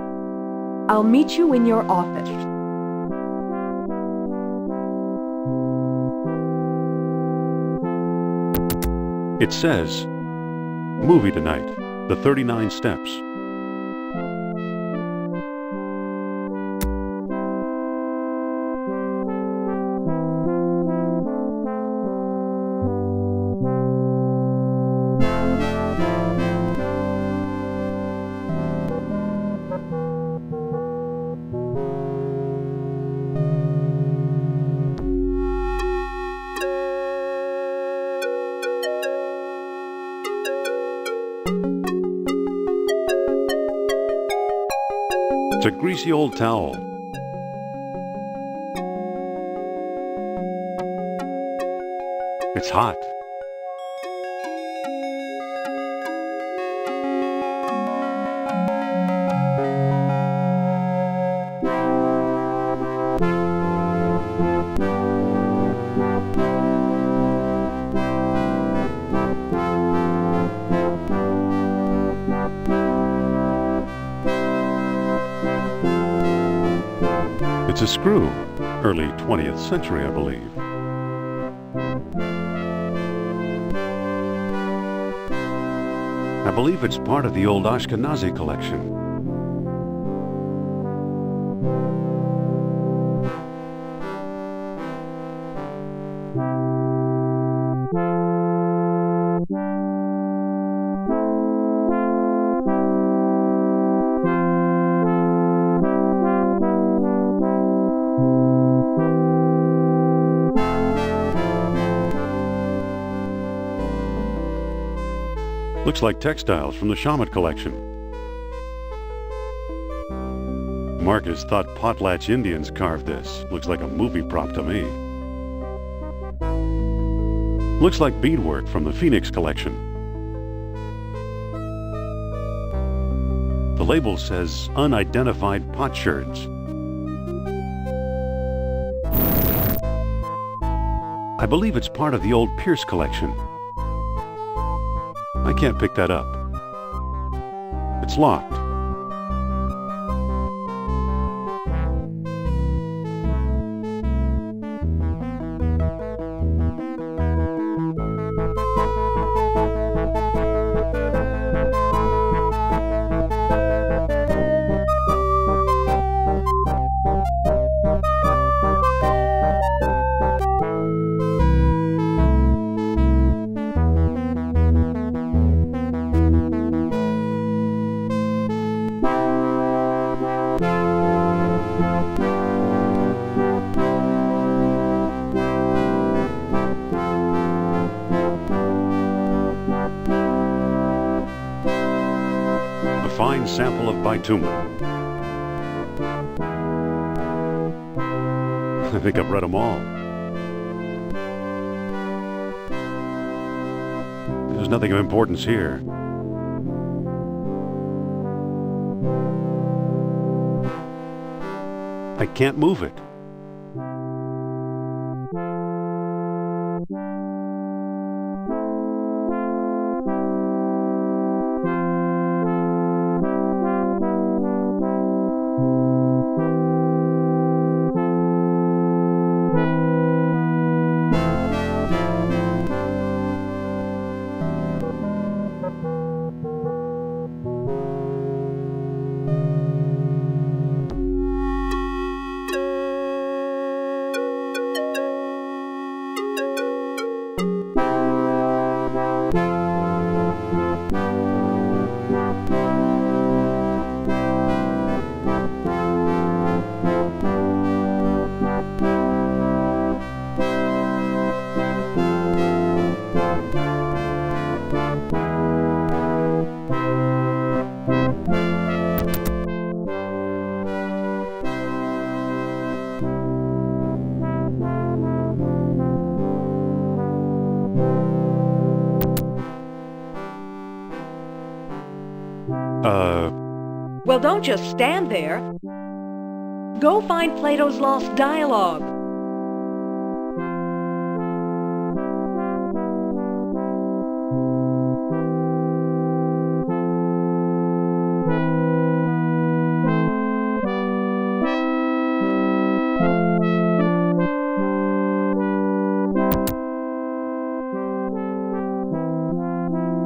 I'll meet you in your office. It says, movie tonight, The 39 Steps. It's a greasy old towel. It's hot. a screw. Early 20th century, I believe. I believe it's part of the old Ashkenazi collection. Looks like textiles from the Shaman collection. Marcus thought Potlatch Indians carved this. Looks like a movie prop to me. Looks like beadwork from the Phoenix collection. The label says unidentified potsherds. I believe it's part of the old Pierce collection. I can't pick that up. It's locked. Fine sample of bitumen. I think I've read them all. There's nothing of importance here. I can't move it. Well, don't just stand there. Go find Plato's Lost Dialogue.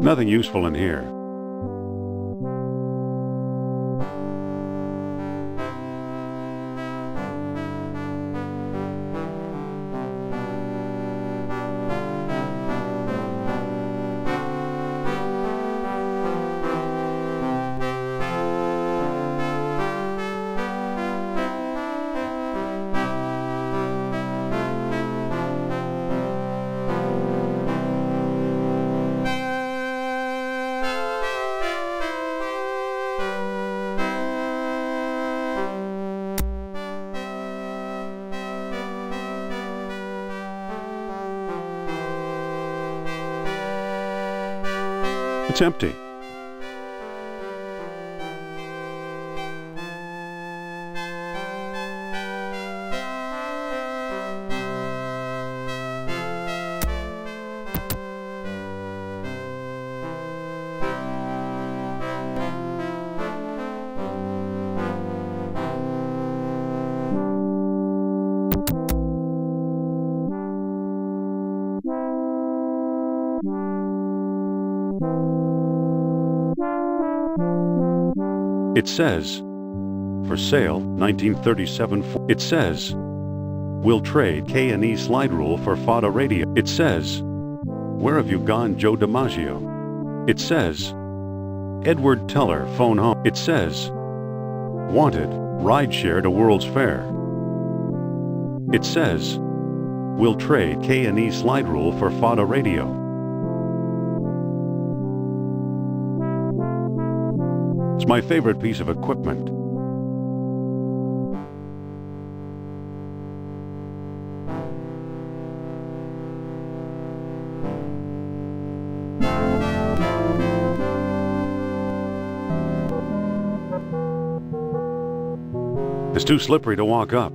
Nothing useful in here. It's empty. It says, for sale, 1937. It says, we'll trade K&E slide rule for FADA radio. It says, where have you gone, Joe DiMaggio? It says, Edward Teller, phone home. It says, wanted, rideshare to World's Fair. It says, we'll trade K&E slide rule for FADA radio. It's my favorite piece of equipment. It's too slippery to walk up.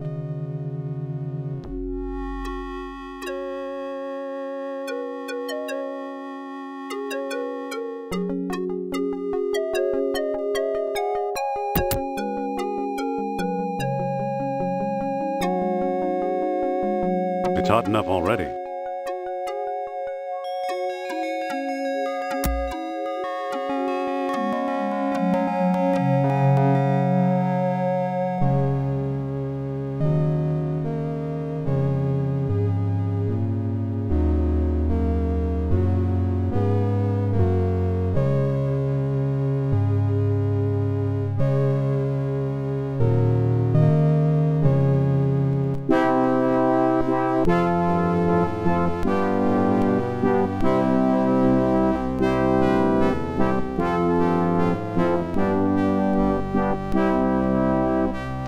It's hot enough already.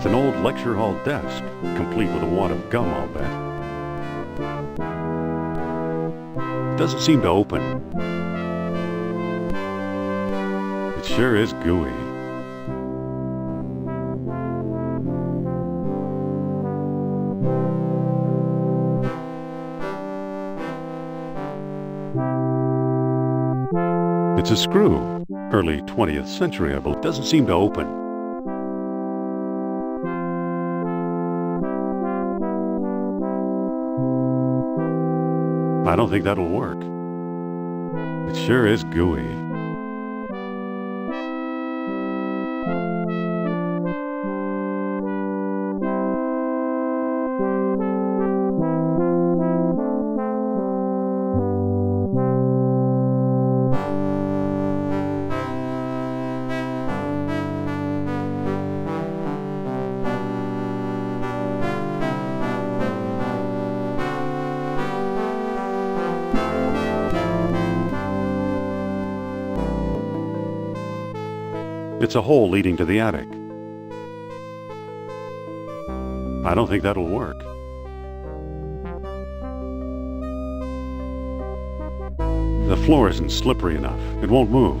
An old lecture hall desk, complete with a wad of gum, I'll bet. Doesn't seem to open. It sure is gooey. It's a screw. Early 20th century, I believe. Doesn't seem to open. I don't think that'll work. It sure is gooey. It's a hole leading to the attic. I don't think that'll work. The floor isn't slippery enough. It won't move.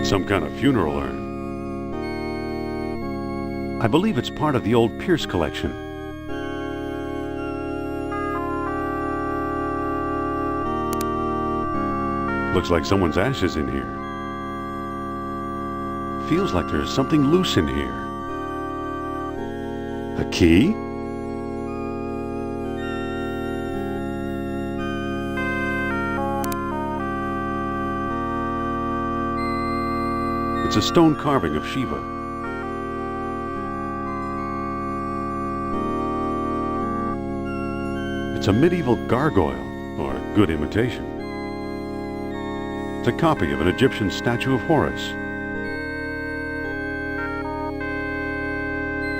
Some kind of funeral urn. I believe it's part of the old Pierce collection. Looks like someone's ashes in here. Feels like there's something loose in here. A key? It's a stone carving of Shiva. It's a medieval gargoyle, or a good imitation. It's a copy of an Egyptian statue of Horus.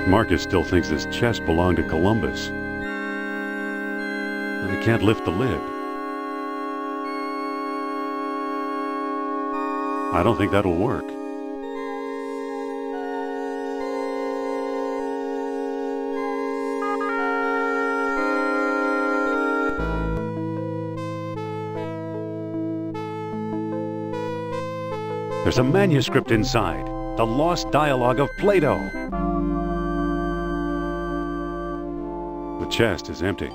Marcus still thinks this chest belonged to Columbus. I can't lift the lid. I don't think that'll work. There's a manuscript inside, the lost dialogue of Plato. The chest is empty.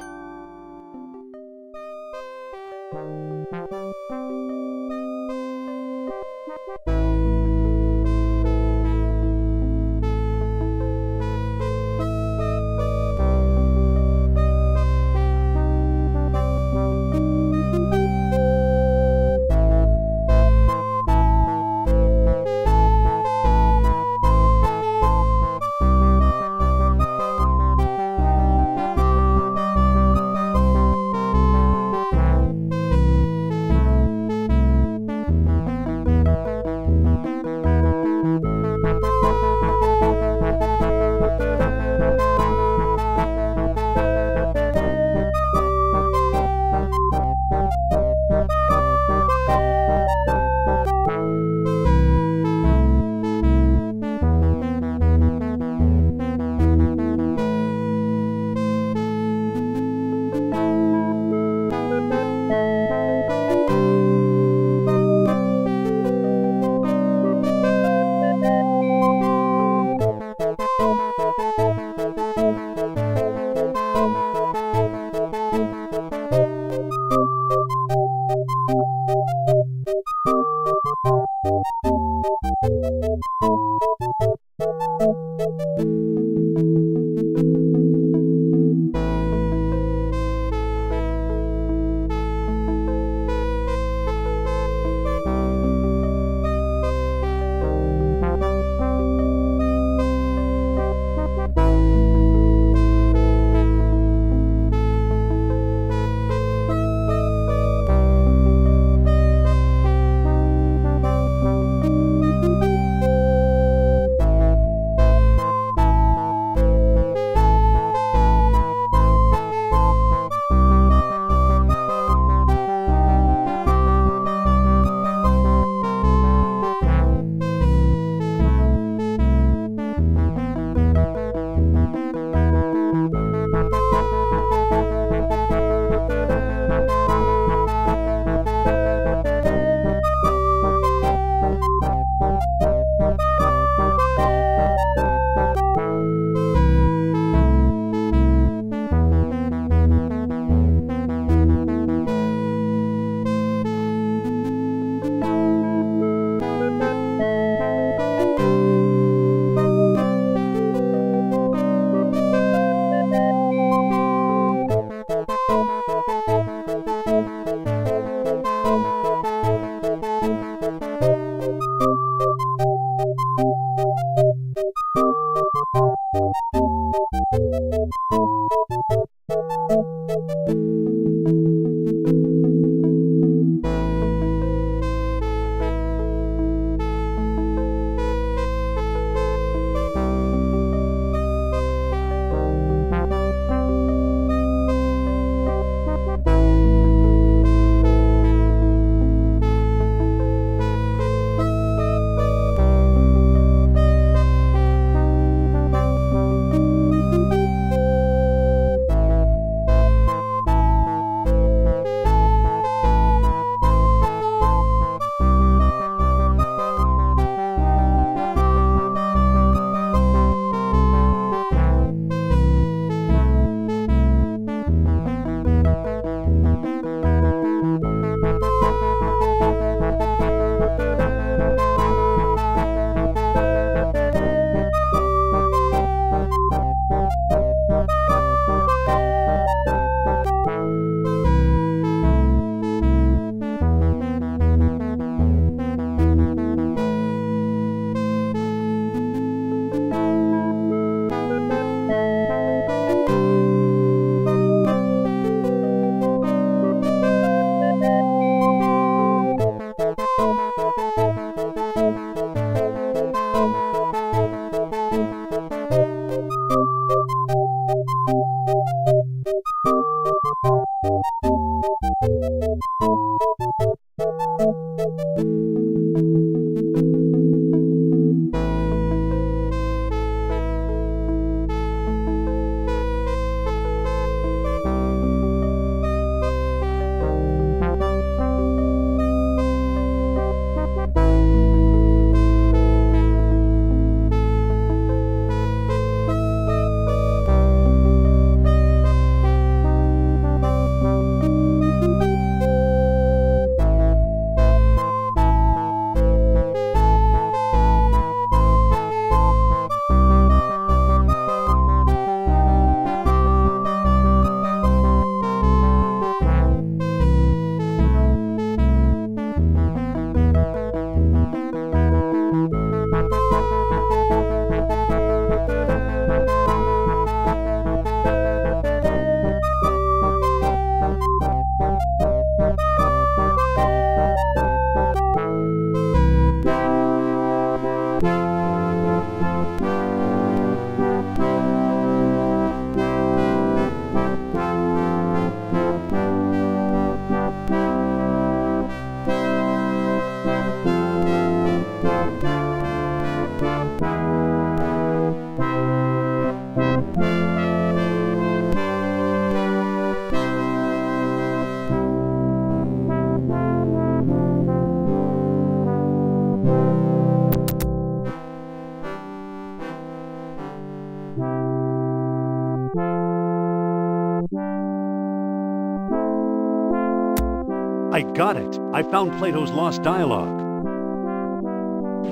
I got it. I found Plato's lost dialogue.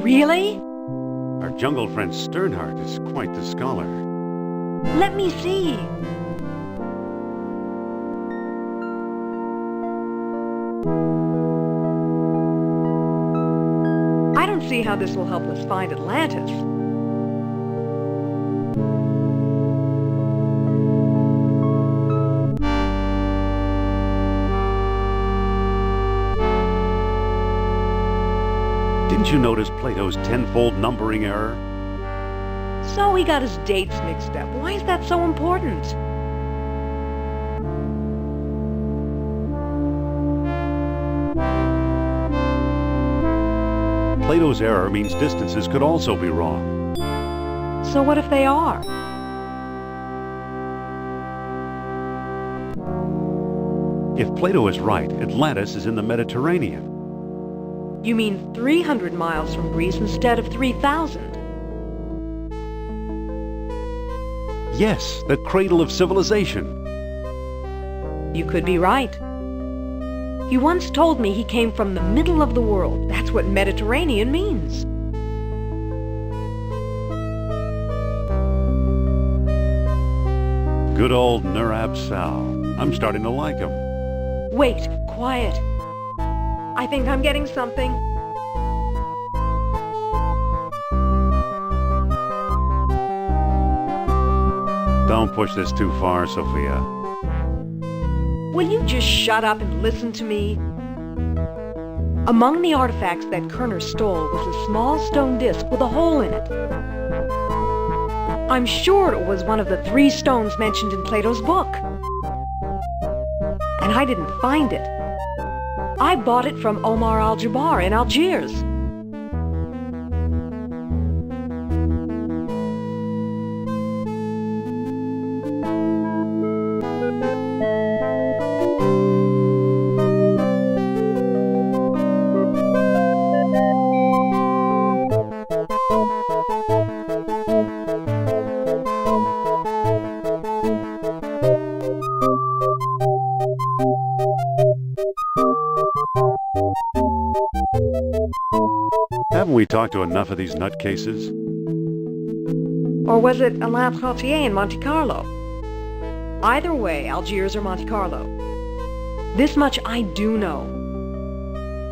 Really? Our jungle friend Sternhardt is quite the scholar. Let me see. I don't see how this will help us find Atlantis. Didn't you notice Plato's tenfold numbering error? So he got his dates mixed up. Why is that so important? Plato's error means distances could also be wrong. So what if they are? If Plato is right, Atlantis is in the Mediterranean. You mean 300 miles from Greece instead of 3,000? Yes, the cradle of civilization. You could be right. He once told me he came from the middle of the world. That's what Mediterranean means. Good old Nurab Sal. I'm starting to like him. Wait, quiet. I think I'm getting something. Don't push this too far, Sophia. Will you just shut up and listen to me? Among the artifacts that Kerner stole was a small stone disc with a hole in it. I'm sure it was one of the 3 stones mentioned in Plato's book. And I didn't find it. I bought it from Omar al-Jabbar in Algiers. Haven't we talked to enough of these nutcases? Or was it Alain Trottier in Monte Carlo? Either way, Algiers or Monte Carlo. This much I do know.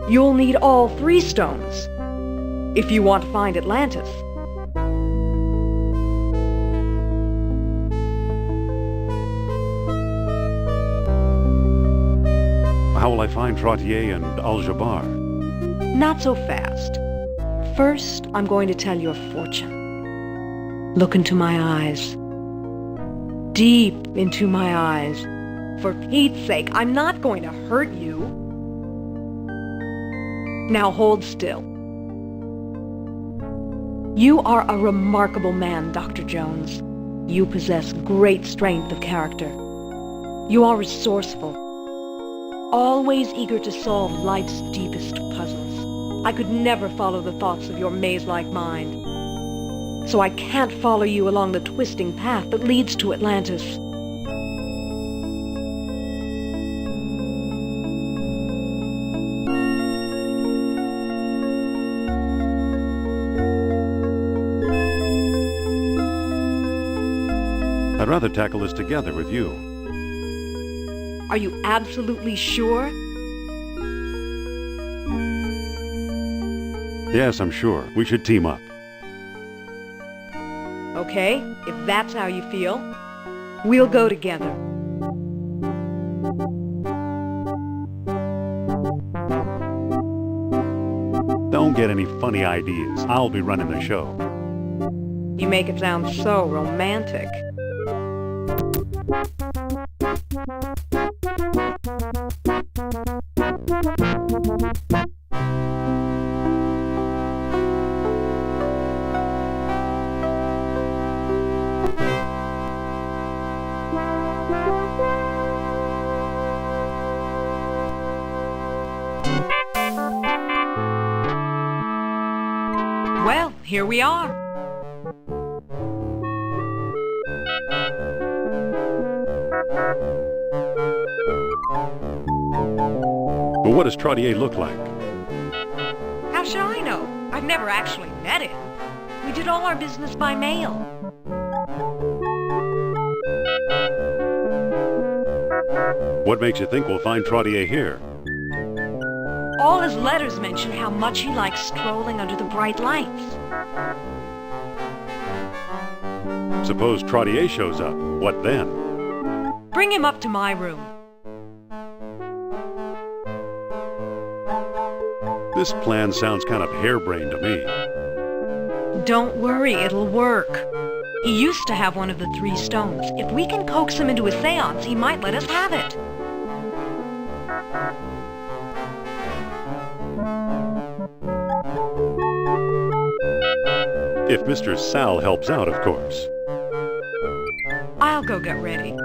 You'll need all 3 stones if you want to find Atlantis. How will I find Trottier and Al-Jabbar? Not so fast. First, I'm going to tell your fortune. Look into my eyes. Deep into my eyes. For Pete's sake, I'm not going to hurt you. Now hold still. You are a remarkable man, Dr. Jones. You possess great strength of character. You are resourceful, always eager to solve life's deepest puzzles. I could never follow the thoughts of your maze-like mind. So I can't follow you along the twisting path that leads to Atlantis. I'd rather tackle this together with you. Are you absolutely sure? Yes, I'm sure. We should team up. Okay, if that's how you feel, we'll go together. Don't get any funny ideas. I'll be running the show. You make it sound so romantic. Well, here we are. But what does Trottier look like? How should I know? I've never actually met him. We did all our business by mail. What makes you think we'll find Trottier here? All his letters mention how much he likes strolling under the bright lights. Suppose Trottier shows up. What then? Bring him up to my room. This plan sounds kind of harebrained to me. Don't worry, it'll work. He used to have one of the 3 stones. If we can coax him into a seance, he might let us have it. If Mr. Sal helps out, of course. I'll go get ready.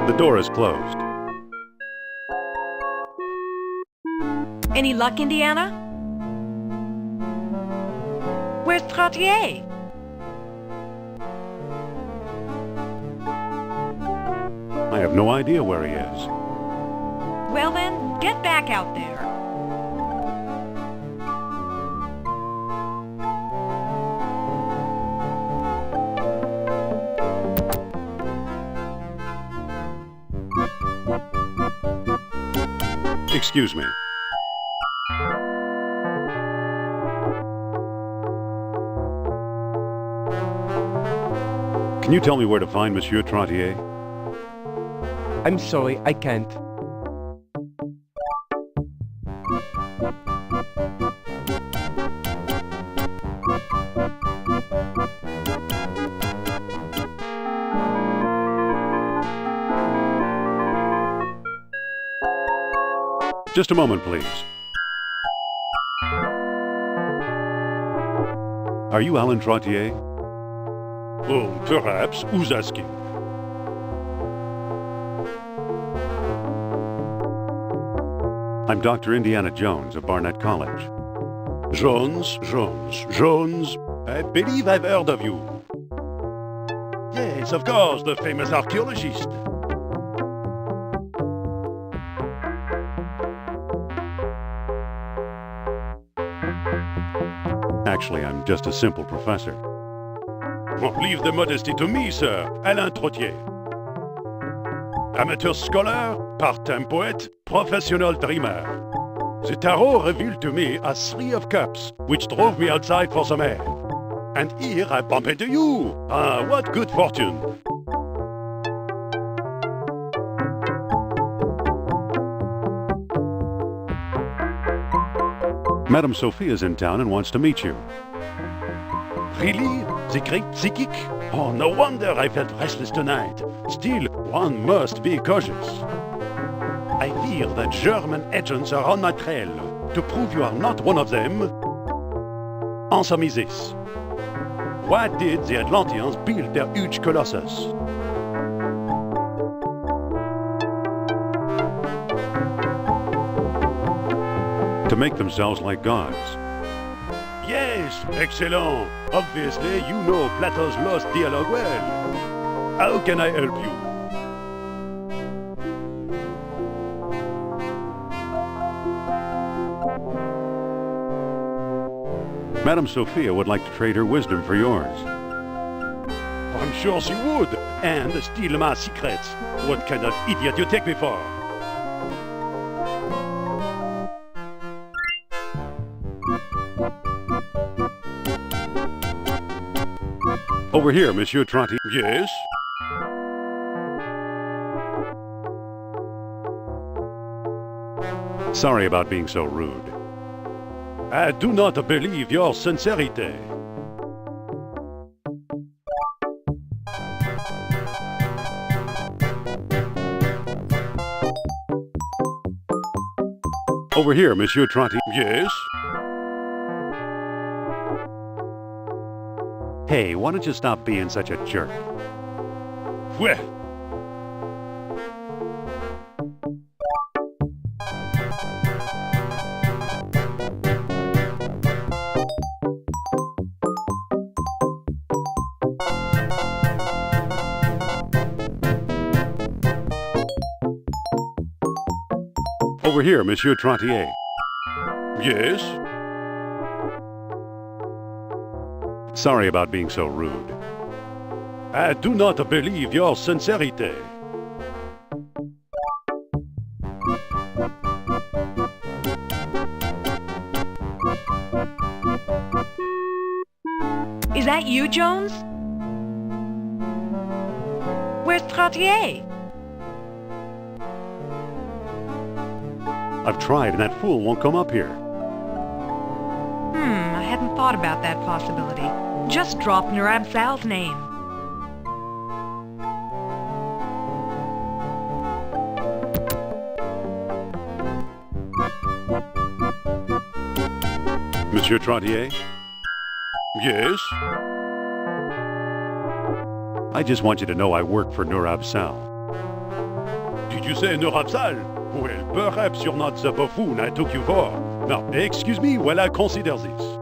The door is closed. Any luck, Indiana? Where's Trottier? I have no idea where he is. Well then, get back out there. Excuse me. Can you tell me where to find Monsieur Trottier? I'm sorry, I can't. Just a moment, please. Are you Alan Trottier? Oh, perhaps. Who's asking? I'm Dr. Indiana Jones of Barnett College. Jones. I believe I've heard of you. Yes, of course, the famous archaeologist. Actually, I'm just a simple professor. Oh, leave the modesty to me, sir. Alain Trottier. Amateur scholar, part-time poet, professional dreamer. The tarot revealed to me a 3 of cups, which drove me outside for some air. And here I bump into you. Ah, what good fortune. Madame Sophia's in town and wants to meet you. Really? The great psychic? Oh, no wonder I felt restless tonight. Still, one must be cautious. I fear that German agents are on my trail. To prove you are not one of them, answer me this. Why did the Atlanteans build their huge colossus? To make themselves like gods. Yes, excellent. Obviously, you know Plato's lost dialogue well. How can I help you? Madame Sophia would like to trade her wisdom for yours. I'm sure she would. And steal my secrets. What kind of idiot you take me for? Over here, Monsieur Tronti. Yes? Sorry about being so rude. I do not believe your sincerity. Over here, Monsieur Tronti. Yes? Hey, why don't you stop being such a jerk? Well. Over here, Monsieur Trontier. Yes? Sorry about being so rude. I do not believe your sincerity. Is that you, Jones? Where's Trottier? I've tried and that fool won't come up here. I hadn't thought about that possibility. Just drop Nurab Sal's name. Monsieur Trottier? Yes? I just want you to know I work for Nurab Sal. Did you say Nurab Sal? Well, perhaps you're not the buffoon I took you for. Now, excuse me while I consider this.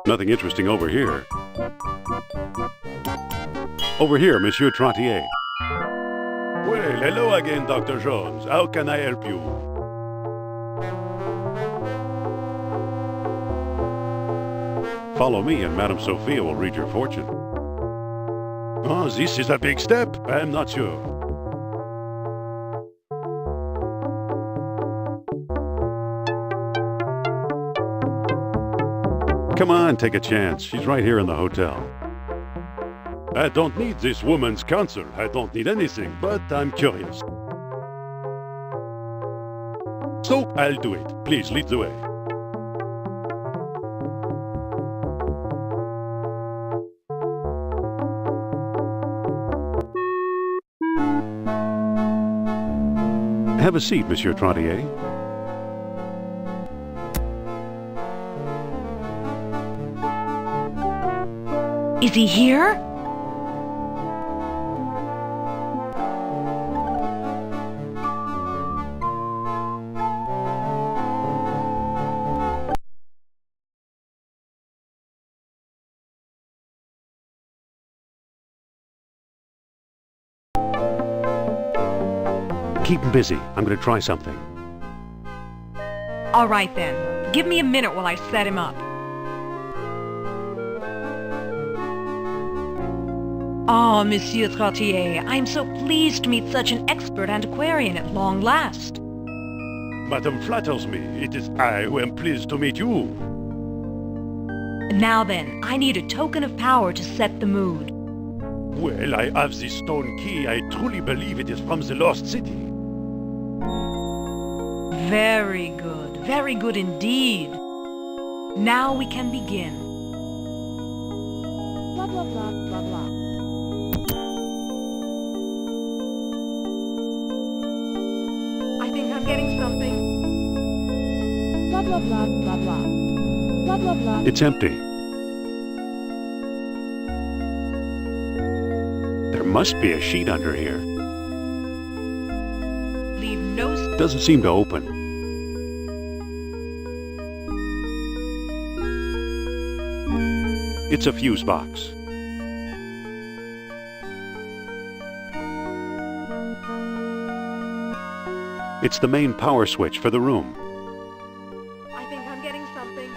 Nothing interesting over here. Over here, Monsieur Trottier. Well, hello again, Dr. Jones. How can I help you? Follow me and Madame Sophia will read your fortune. Oh, this is a big step. I'm not sure. Come on, take a chance. She's right here in the hotel. I don't need this woman's counsel. I don't need anything, but I'm curious. So, I'll do it. Please lead the way. Have a seat, Monsieur Trottier. Is he here? Keep him busy. I'm going to try something. All right then. Give me a minute while I set him up. Ah, Monsieur Trottier, I am so pleased to meet such an expert antiquarian at long last. Madame flatters me. It is I who am pleased to meet you. Now then, I need a token of power to set the mood. Well, I have the stone key. I truly believe it is from the lost city. Very good indeed. Now we can begin. Blah, blah, blah, blah, blah. I think I'm getting something. Blah, blah, blah, blah, blah. Blah, blah, blah. It's empty. There must be a sheet under here. Leave no... Doesn't seem to open. It's a fuse box. It's the main power switch for the room. I think I'm getting something.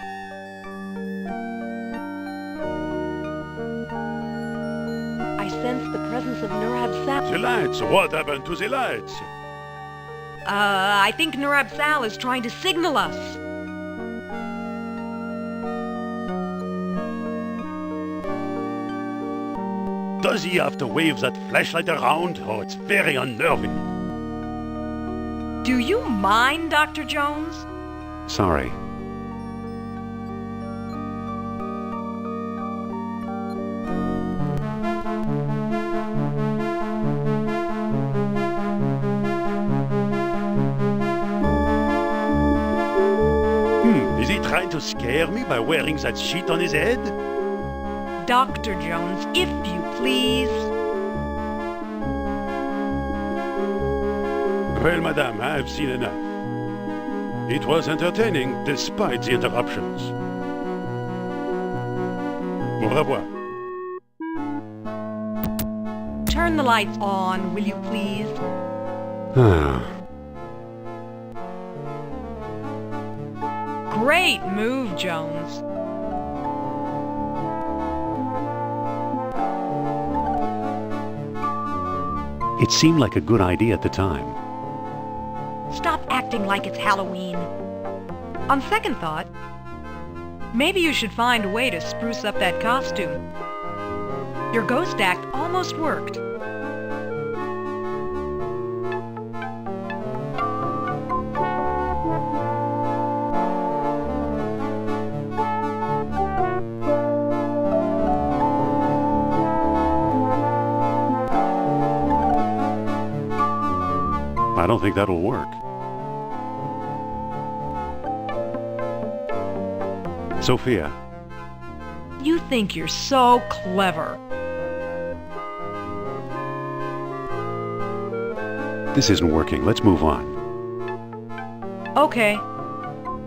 I sense the presence of Nurab Sal. The lights! What happened to the lights? I think Nurab Sal is trying to signal us. Does he have to wave that flashlight around? Oh, it's very unnerving. Do you mind, Dr. Jones? Sorry. Is he trying to scare me by wearing that sheet on his head? Dr. Jones, if you please. Well, madame, I've seen enough. It was entertaining despite the interruptions. Au revoir. Turn the lights on, will you please? Great move, Jones. It seemed like a good idea at the time. Stop acting like it's Halloween. On second thought, maybe you should find a way to spruce up that costume. Your ghost act almost worked. I don't think that'll work. Sophia. You think you're so clever. This isn't working. Let's move on. Okay.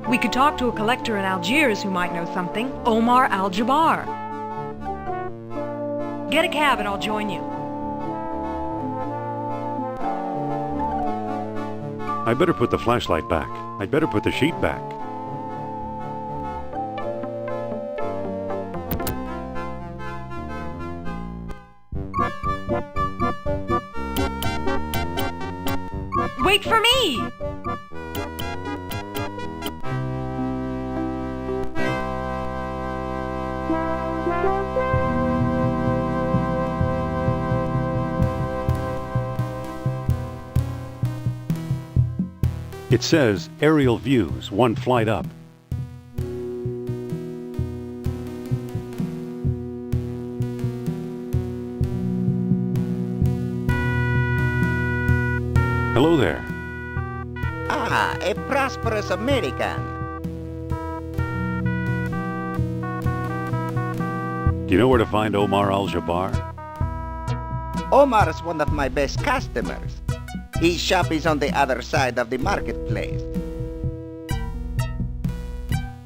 We could talk to a collector in Algiers who might know something. Omar Al-Jabbar. Get a cab and I'll join you. I better put the flashlight back. I'd better put the sheet back. Wait for me! It says aerial views, one flight up. Hello there. Ah, a prosperous American. Do you know where to find Omar Al-Jabbar? Omar is one of my best customers. His shop is on the other side of the marketplace.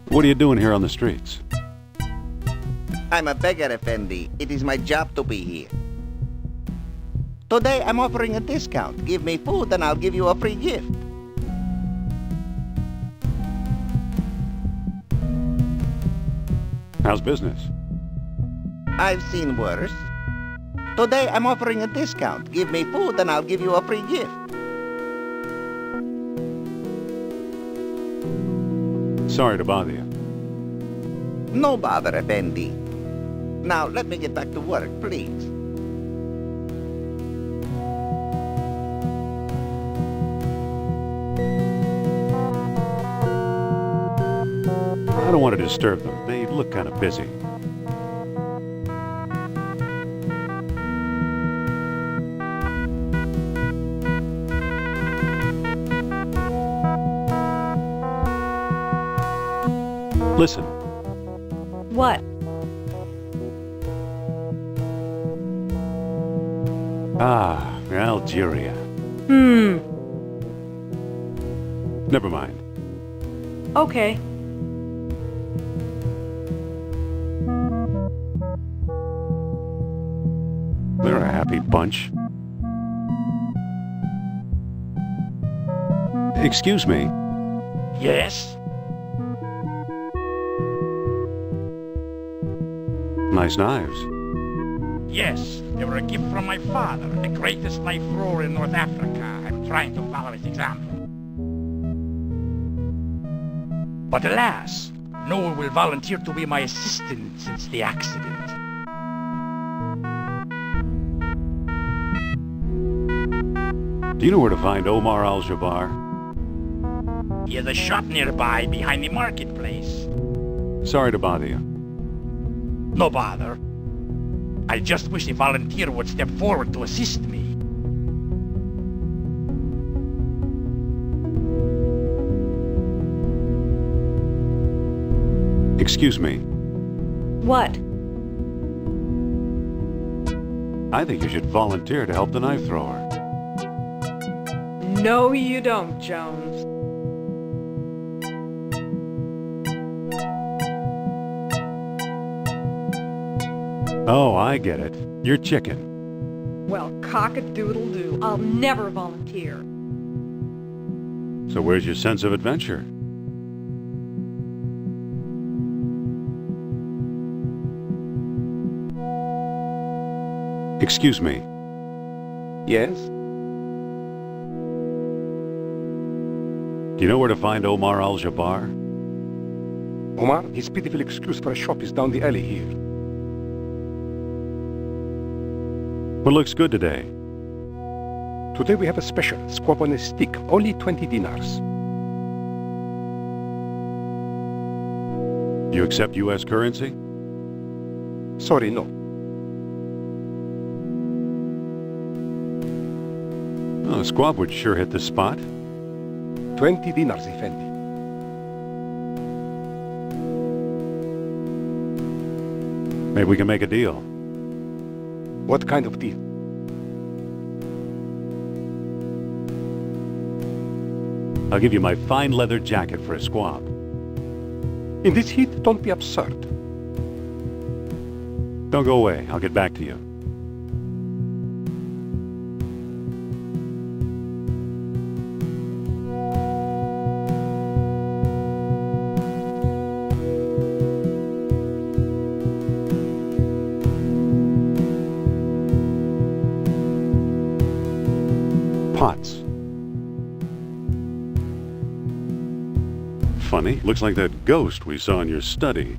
What are you doing here on the streets? I'm a beggar, Effendi. It is my job to be here. Today I'm offering a discount. Give me food and I'll give you a free gift. How's business? I've seen worse. Today I'm offering a discount. Give me food and I'll give you a free gift. Sorry to bother you. No bother, Effendi. Now let me get back to work, please. I don't want to disturb them. They look kind of busy. Listen, What? Algeria. Never mind. Okay. They're a happy bunch. Excuse me. Yes? Nice knives. Yes, they were a gift from my father, the greatest knife thrower in North Africa. I'm trying to follow his example. But alas, no one will volunteer to be my assistant since the accident. Do you know where to find Omar Al-Jabbar? He has a shop nearby behind the marketplace. Sorry to bother you. No bother. I just wish a volunteer would step forward to assist me. Excuse me. What? I think you should volunteer to help the knife thrower. No, you don't, Jones. Oh, I get it. You're chicken. Well, cock-a-doodle-doo. I'll never volunteer. So where's your sense of adventure? Excuse me. Yes? Do you know where to find Omar Al-Jabbar? Omar, his pitiful excuse for a shop is down the alley here. What looks good today? Today we have a special, squab on a stick, only 20 dinars. Do you accept U.S. currency? Sorry, no. Oh, squab would sure hit the spot. 20 dinars, Effendi. Maybe we can make a deal. What kind of deal? I'll give you my fine leather jacket for a squab. In this heat, don't be absurd. Don't go away. I'll get back to you. Pots. Funny. Looks like that ghost we saw in your study.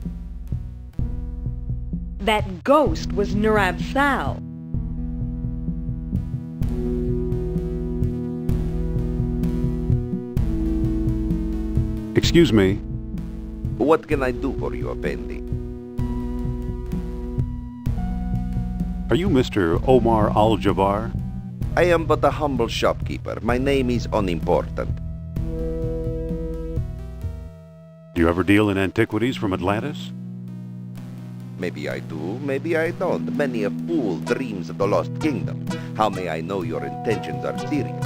That ghost was Nurab Sal. Excuse me. What can I do for you, Effendi? Are you Mr. Omar Al-Jabbar? I am but a humble shopkeeper. My name is unimportant. Do you ever deal in antiquities from Atlantis? Maybe I do, maybe I don't. Many a fool dreams of the lost kingdom. How may I know your intentions are serious?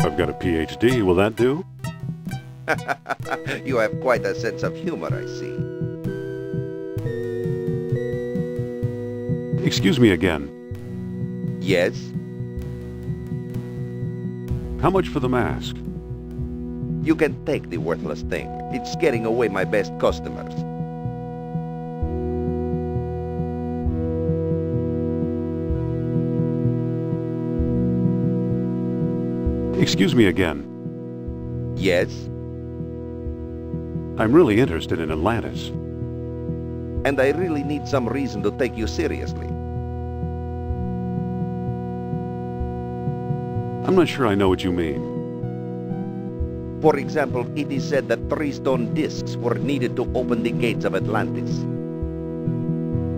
I've got a PhD. Will that do? You have quite a sense of humor, I see. Excuse me again. Yes? How much for the mask? You can take the worthless thing. It's scaring away my best customers. Excuse me again. Yes? I'm really interested in Atlantis. And I really need some reason to take you seriously. I'm not sure I know what you mean. For example, it is said that 3 stone discs were needed to open the gates of Atlantis.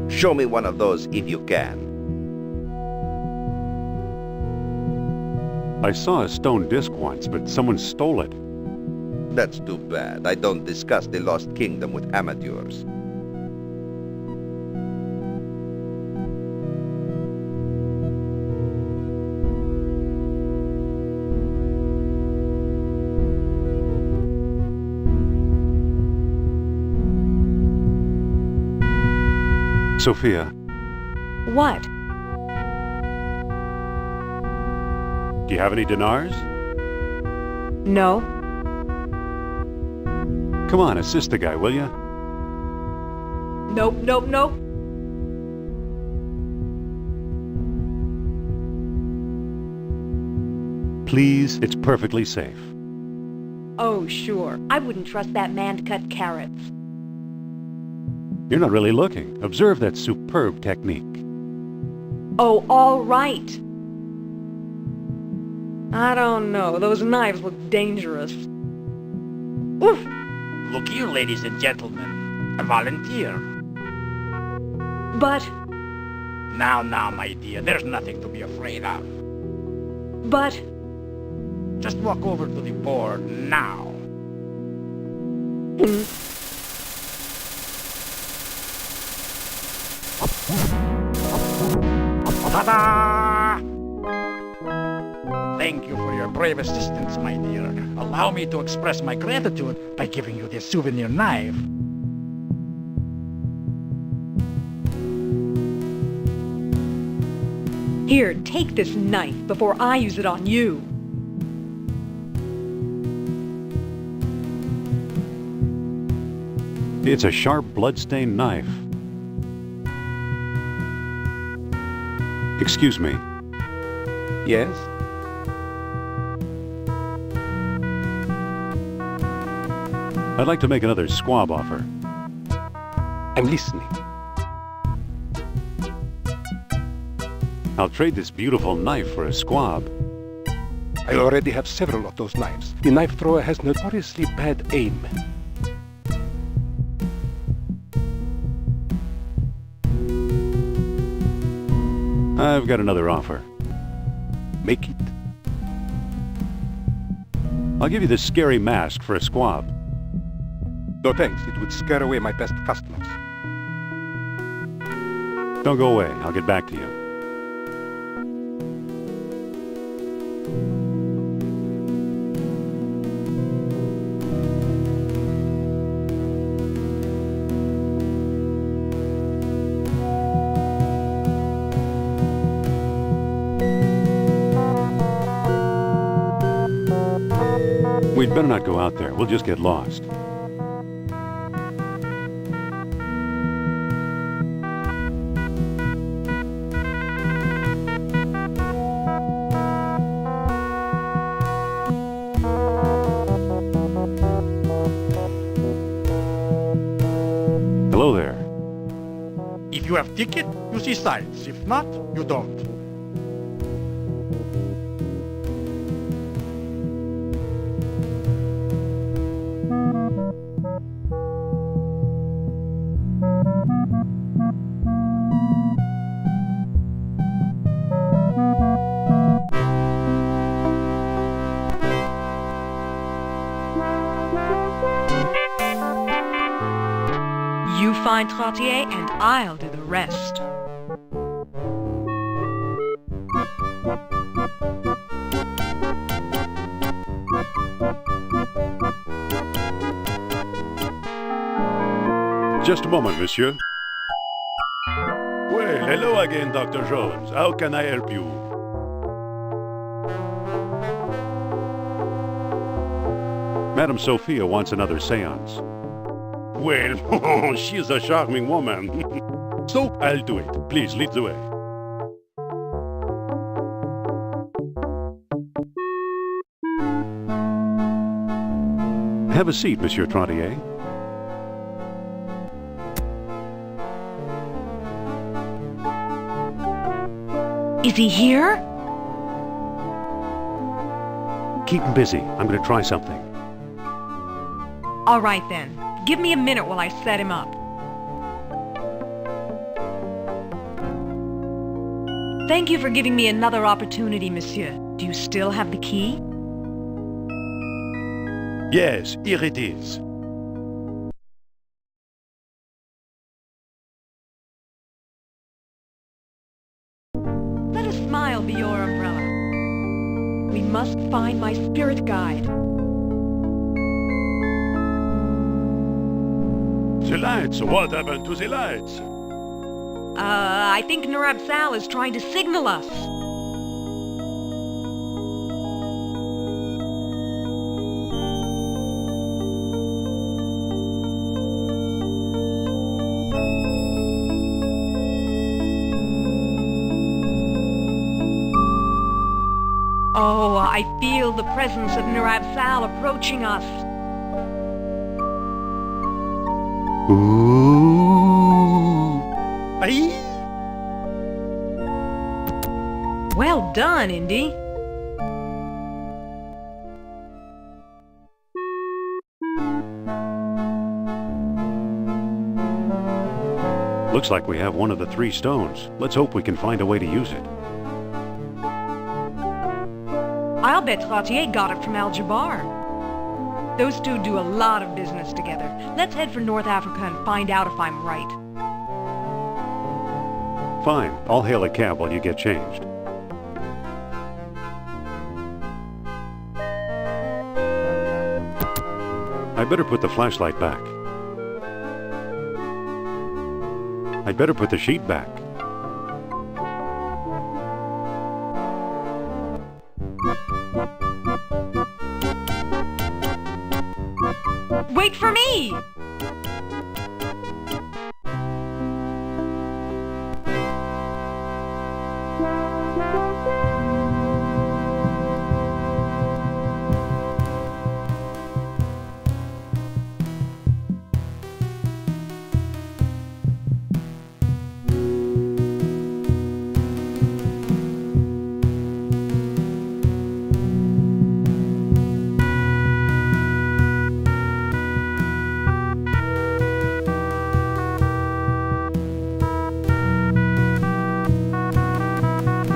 Show me one of those if you can. I saw a stone disc once, but someone stole it. That's too bad. I don't discuss the Lost Kingdom with amateurs. Sophia, What? do you have any dinars? No? Come on, assist the guy, will you? Nope, nope, nope. Please, it's perfectly safe. Oh, sure. I wouldn't trust that man to cut carrots. You're not really looking. Observe that superb technique. Oh, all right. I don't know. Those knives look dangerous. Oof! Look here, ladies and gentlemen. A volunteer. But... Now, my dear, there's nothing to be afraid of. But... Just walk over to the board now. Ta-da! Thank you for your brave assistance, my dear. Allow me to express my gratitude by giving you this souvenir knife. Here, take this knife before I use it on you. It's a sharp, blood-stained knife. Excuse me. Yes? I'd like to make another squab offer. I'm listening. I'll trade this beautiful knife for a squab. I already have several of those knives. The knife thrower has notoriously bad aim. I've got another offer. Make it. I'll give you this scary mask for a squab. No thanks, it would scare away my best customers. Don't go away. I'll get back to you. We'd better not go out there. We'll just get lost. Hello there. If you have ticket, you see signs. If not, you don't. You find Trottier and I'll do the rest. Just a moment, monsieur. Well, hello again, Dr. Jones. How can I help you? Madame Sophia wants another seance. Well, she's a charming woman. So I'll do it. Please lead the way. Have a seat, Monsieur Trontier. Is he here? Keep him busy. I'm going to try something. All right then. Give me a minute while I set him up. Thank you for giving me another opportunity, monsieur. Do you still have the key? Yes, here it is. Let a smile be your umbrella. We must find my spirit guide. The lights! What happened to the lights? I think Narab Sal is trying to signal us. Oh, I feel the presence of Narab Sal approaching us. Ooh. Aye. Well done, Indy. Looks like we have one of the 3 stones. Let's hope we can find a way to use it. I'll bet Trottier got it from Al-Jabbar. Those two do a lot of business together. Let's head for North Africa and find out if I'm right. Fine. I'll hail a cab while you get changed. I better put the flashlight back. I'd better put the sheet back. Wait for me!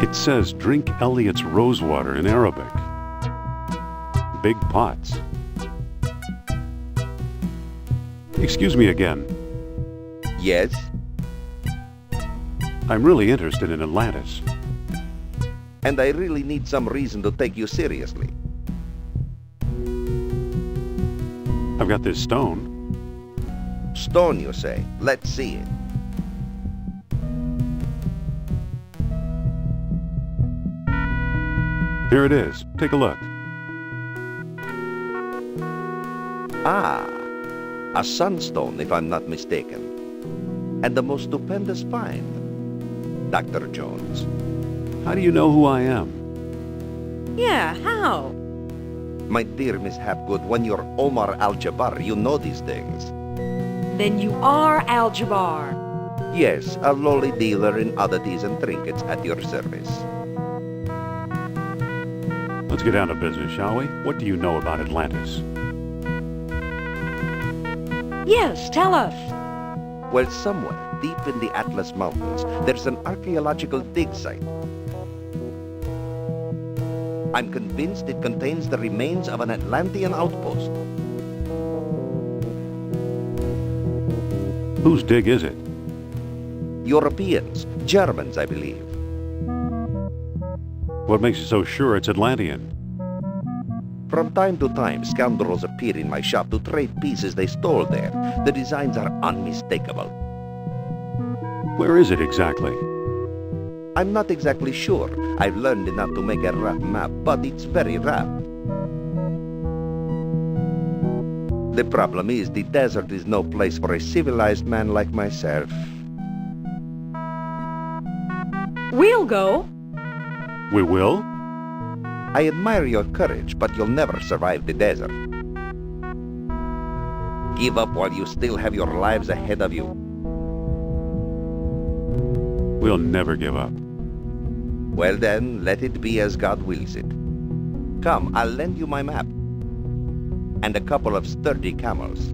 It says drink Elliot's rosewater in Arabic. Big pots. Excuse me again. Yes? I'm really interested in Atlantis. And I really need some reason to take you seriously. I've got this stone. Stone, you say? Let's see it. Here it is. Take a look. Ah, a sunstone, if I'm not mistaken. And the most stupendous find, Dr. Jones. How do you know who I am? Yeah, how? My dear Miss Hapgood, when you're Omar Al-Jabbar, you know these things. Then you are Al-Jabbar. Yes, a lowly dealer in oddities and trinkets at your service. Let's get down to business, shall we? What do you know about Atlantis? Yes, tell us. Well, somewhere deep in the Atlas Mountains, there's an archaeological dig site. I'm convinced it contains the remains of an Atlantean outpost. Whose dig is it? Europeans, Germans, I believe. What makes you so sure it's Atlantean? From time to time, scoundrels appear in my shop to trade pieces they stole there. The designs are unmistakable. Where is it exactly? I'm not exactly sure. I've learned enough to make a rough map, but it's very rough. The problem is the desert is no place for a civilized man like myself. We'll go. We will? I admire your courage, but you'll never survive the desert. Give up while you still have your lives ahead of you. We'll never give up. Well then, let it be as God wills it. Come, I'll lend you my map. And a couple of sturdy camels.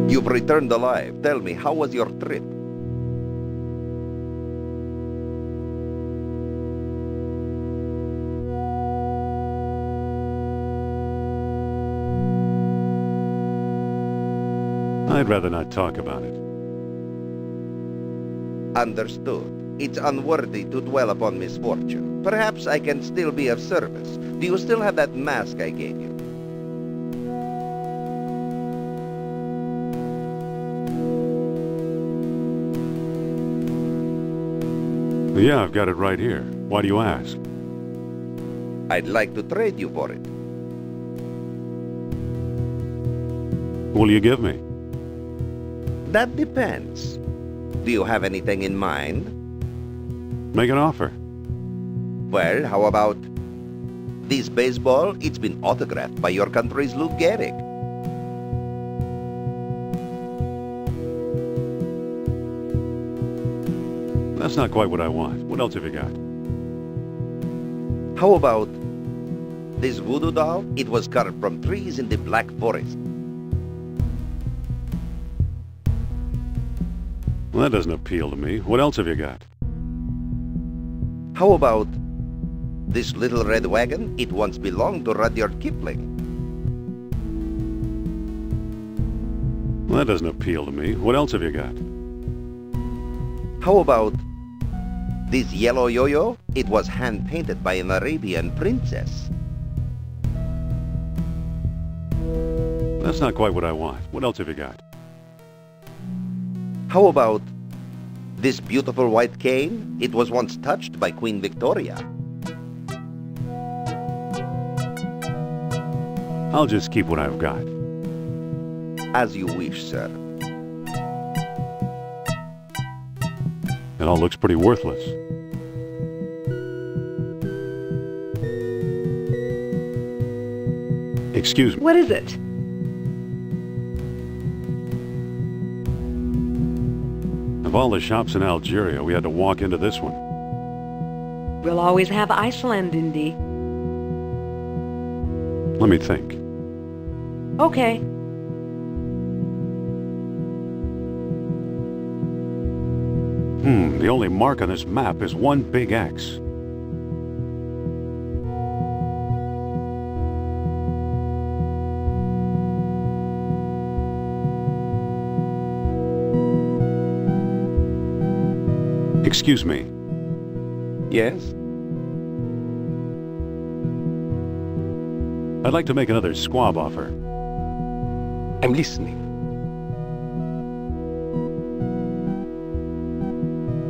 You've returned alive. Tell me, how was your trip? I'd rather not talk about it. Understood. It's unworthy to dwell upon misfortune. Perhaps I can still be of service. Do you still have that mask I gave you? Yeah, I've got it right here. Why do you ask? I'd like to trade you for it. Will you give me? That depends. Do you have anything in mind? Make an offer. Well, how about this baseball? It's been autographed by your country's Lou Gehrig. That's not quite what I want. What else have you got? How about this voodoo doll? It was carved from trees in the Black Forest. Well, that doesn't appeal to me. What else have you got? How about this little red wagon? It once belonged to Rudyard Kipling. Well, that doesn't appeal to me. What else have you got? How about this yellow yo-yo? It was hand-painted by an Arabian princess. That's not quite what I want. What else have you got? How about this beautiful white cane? It was once touched by Queen Victoria. I'll just keep what I've got. As you wish, sir. It all looks pretty worthless. Excuse me. What is it? Of all the shops in Algeria, we had to walk into this one. We'll always have Iceland, Indy. Let me think. Okay. The only mark on this map is one big X. Excuse me. Yes? I'd like to make another squab offer. I'm listening.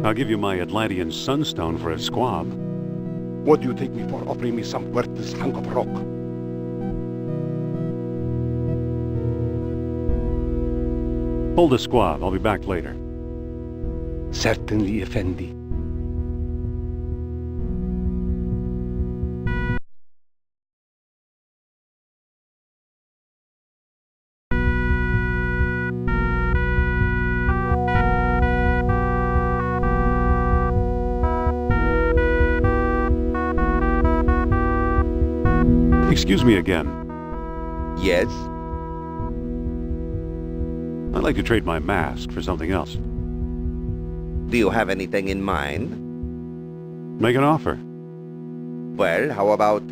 I'll give you my Atlantean sunstone for a squab. What do you take me for offering me some worthless hunk of rock? Hold the squab. I'll be back later. Certainly, Effendi. Excuse me again. Yes? I'd like to trade my mask for something else. Do you have anything in mind? Make an offer. Well, how about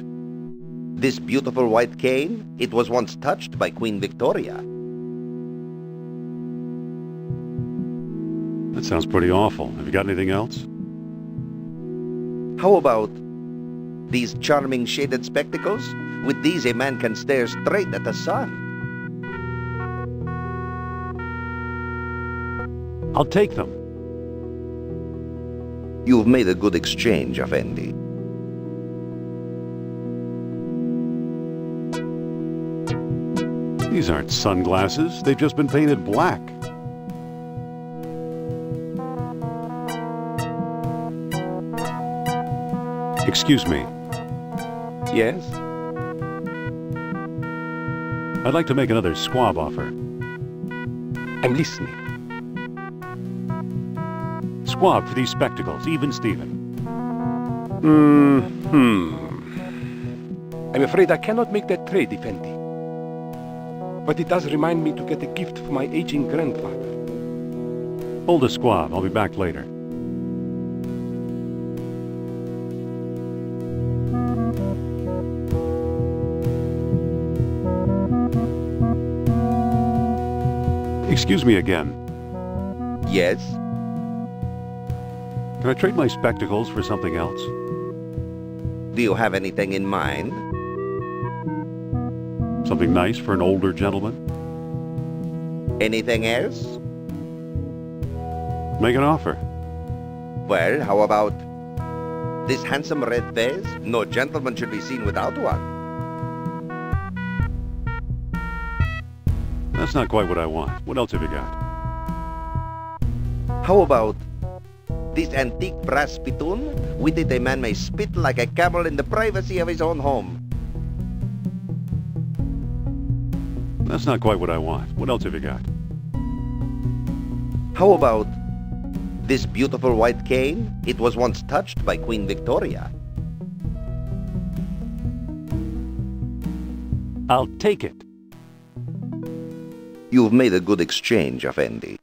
this beautiful white cane? It was once touched by Queen Victoria. That sounds pretty awful. Have you got anything else? How about these charming shaded spectacles? With these, a man can stare straight at the sun. I'll take them. You've made a good exchange, Effendi. These aren't sunglasses. They've just been painted black. Excuse me. Yes? I'd like to make another squab offer. I'm listening. Squab for these spectacles, even Steven. I'm afraid I cannot make that trade, Effendi. But it does remind me to get a gift for my aging grandfather. Hold a squab. I'll be back later. Excuse me again. Yes? Can I trade my spectacles for something else? Do you have anything in mind? Something nice for an older gentleman? Anything else? Make an offer. Well, how about this handsome red vase? No gentleman should be seen without one. That's not quite what I want. What else have you got? How about this antique brass spittoon? With it, a man may spit like a camel in the privacy of his own home. That's not quite what I want. What else have you got? How about this beautiful white cane? It was once touched by Queen Victoria. I'll take it. You've made a good exchange, Effendi.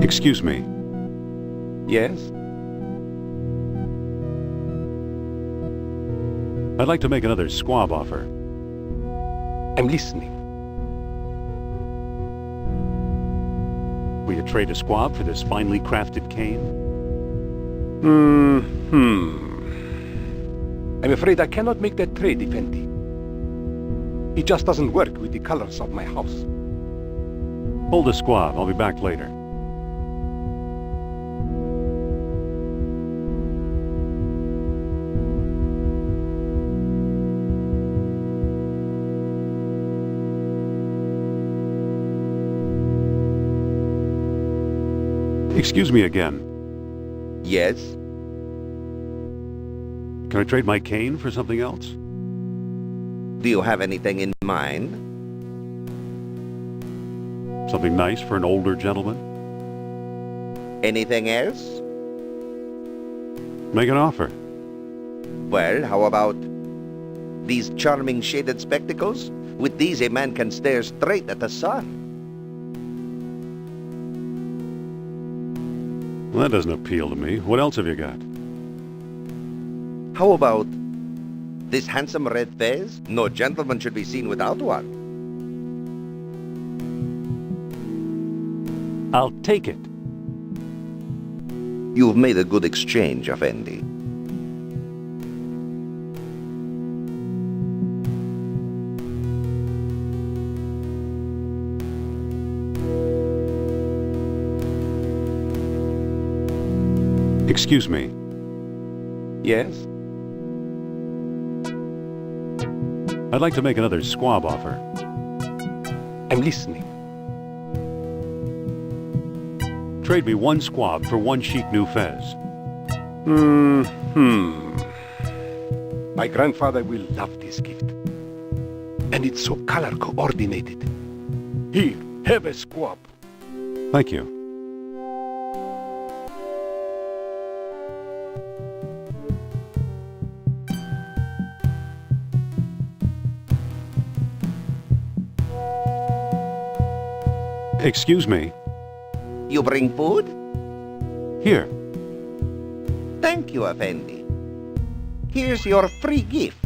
Excuse me. Yes? I'd like to make another squab offer. I'm listening. Will you trade a squab for this finely crafted cane? I'm afraid I cannot make that trade, Effendi. It just doesn't work with the colors of my house. Hold a squab. I'll be back later. Excuse me again. Yes? Can I trade my cane for something else? Do you have anything in mind? Something nice for an older gentleman? Anything else? Make an offer. Well, how about these charming shaded spectacles? With these, a man can stare straight at the sun. Well, that doesn't appeal to me. What else have you got? How about this handsome red fez? No gentleman should be seen without one. I'll take it. You've made a good exchange, Effendi. Excuse me. Yes? I'd like to make another squab offer. I'm listening. Trade me one squab for one chic new fez. My grandfather will love this gift. And it's so color coordinated. Here, have a squab. Thank you. Excuse me. You bring food? Here. Thank you, Effendi. Here's your free gift.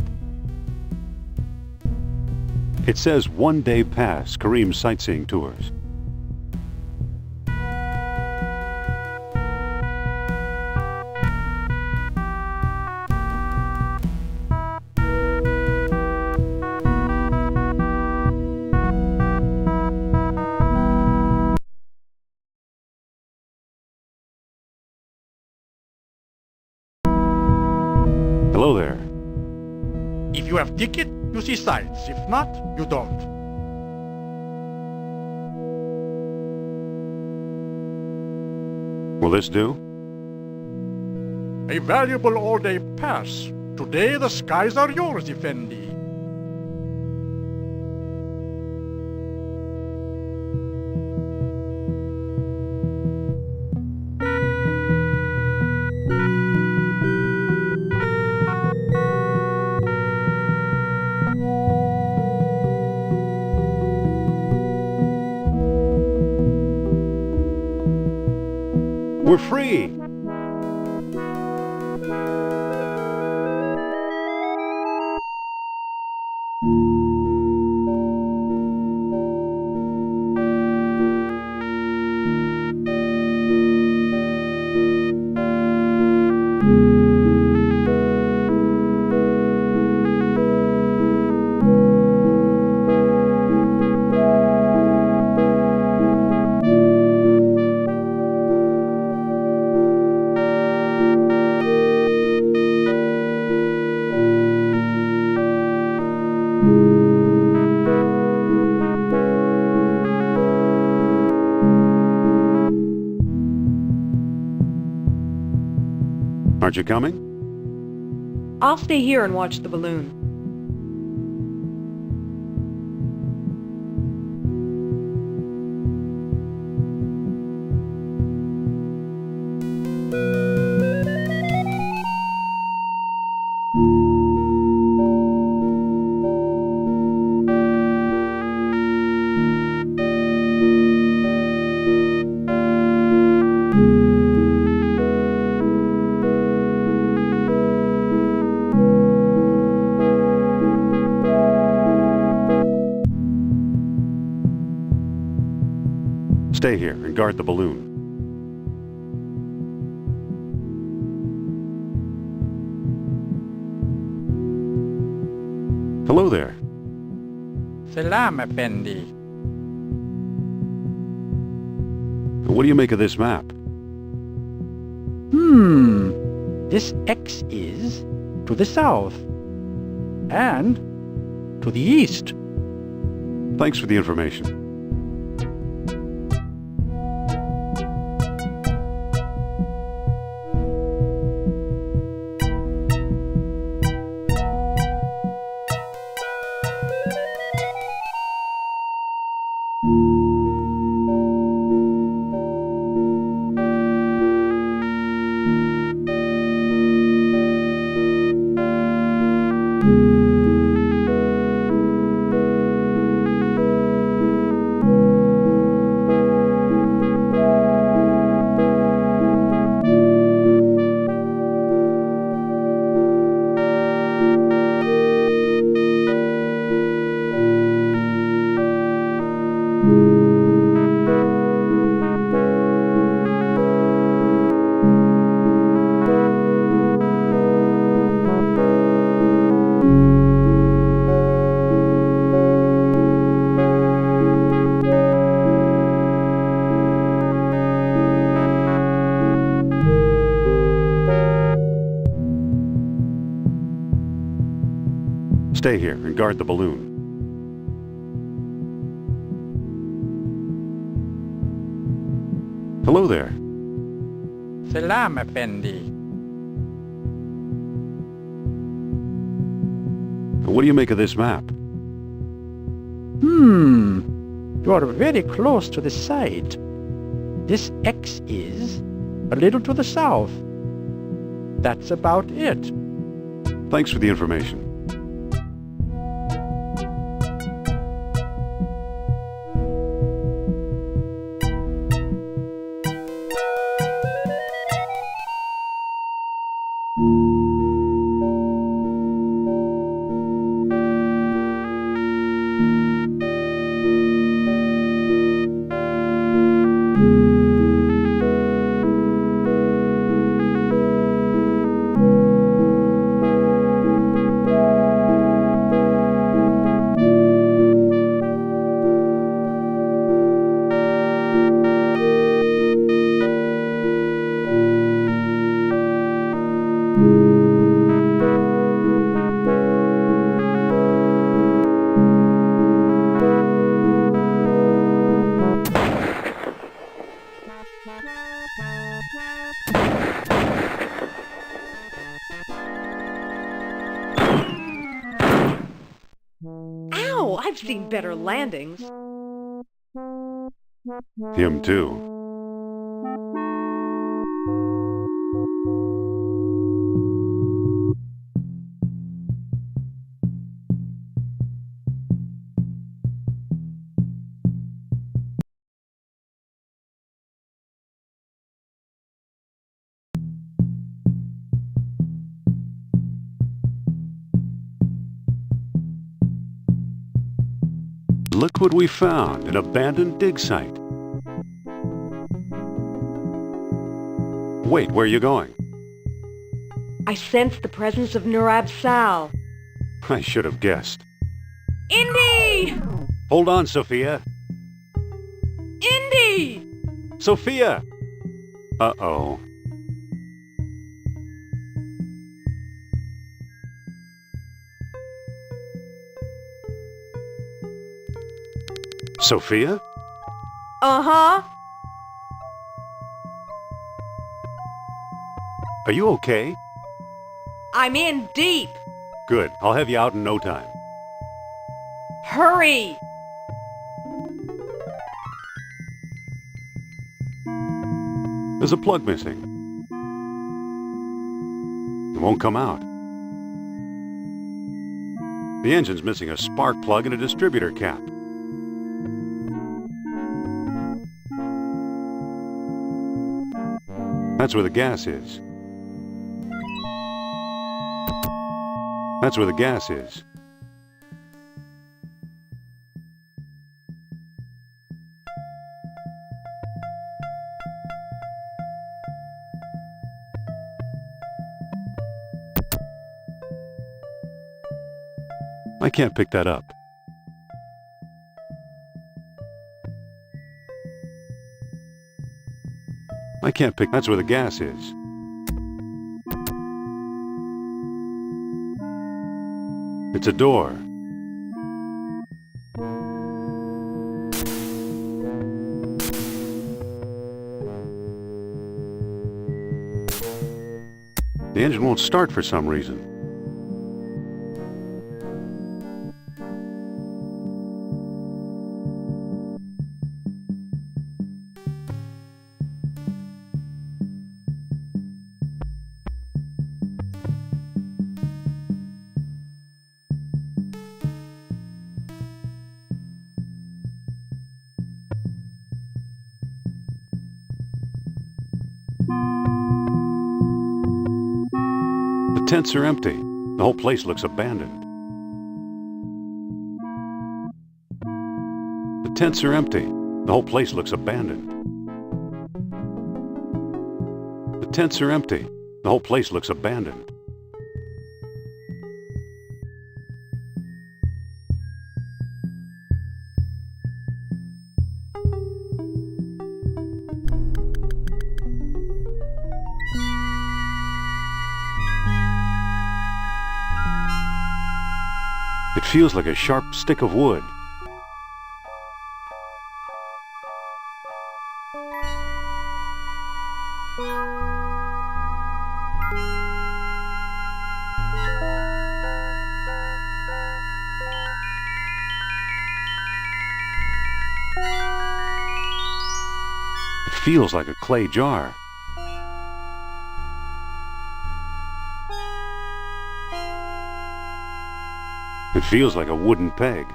It says one-day pass Kareem sightseeing tours. Hello there. If you have ticket, you see sights. If not, you don't. Will this do? A valuable all-day pass. Today the skies are yours, Effendi. We're free! Aren't you coming? I'll stay here and watch the balloon. Stay here and guard the balloon. Hello there. Salam, Effendi. What do you make of this map? This X is to the south and to the east. Thanks for the information. Stay here and guard the balloon. Hello there. Selam, Effendi. What do you make of this map? You are very close to the site. This X is a little to the south. That's about it. Thanks for the information. Ow! I've seen better landings. Him too. Look what we found, an abandoned dig site. Wait, where are you going? I sense the presence of Nurab Sal. I should have guessed. Indy! Hold on, Sophia. Indy! Sophia! Uh-oh. Sophia? Uh-huh. Are you okay? I'm in deep. Good. I'll have you out in no time. Hurry! There's a plug missing. It won't come out. The engine's missing a spark plug and a distributor cap. That's where the gas is. That's where the gas is. I can't pick that up. I can't pick. That's where the gas is. It's a door. The engine won't start for some reason. The tents are empty. The whole place looks abandoned. The tents are empty. The whole place looks abandoned. The tents are empty. The whole place looks abandoned. It feels like a sharp stick of wood. It feels like a clay jar. It feels like a wooden peg.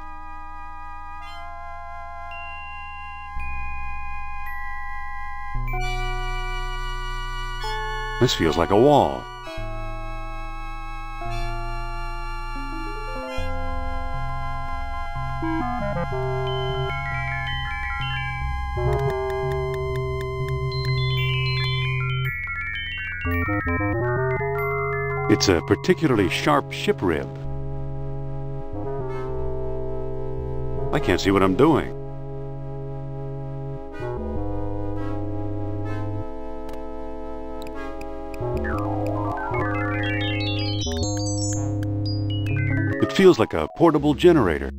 This feels like a wall. It's a particularly sharp ship rib. I can't see what I'm doing. It feels like a portable generator.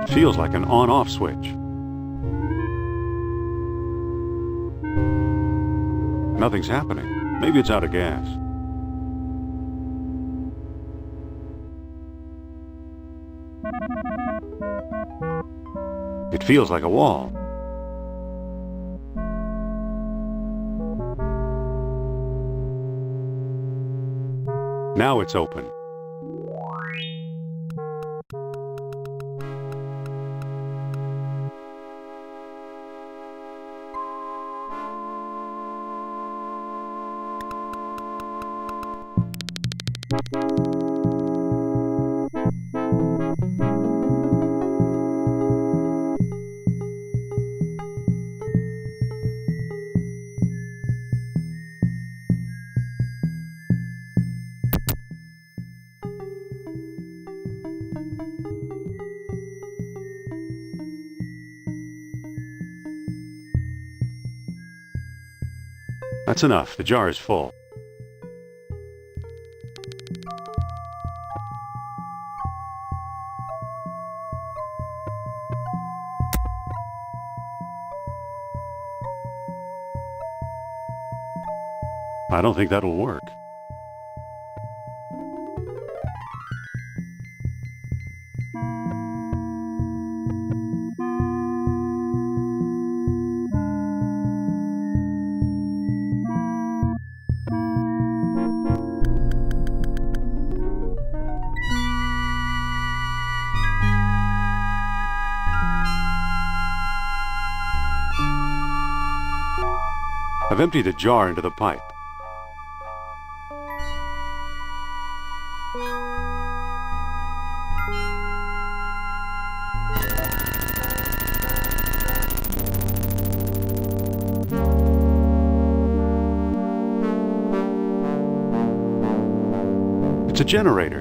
It feels like an on-off switch. Nothing's happening. Maybe it's out of gas. It feels like a wall. Now it's open. That's enough. The jar is full. I don't think that'll work. I've emptied the jar into the pipe. It's a generator.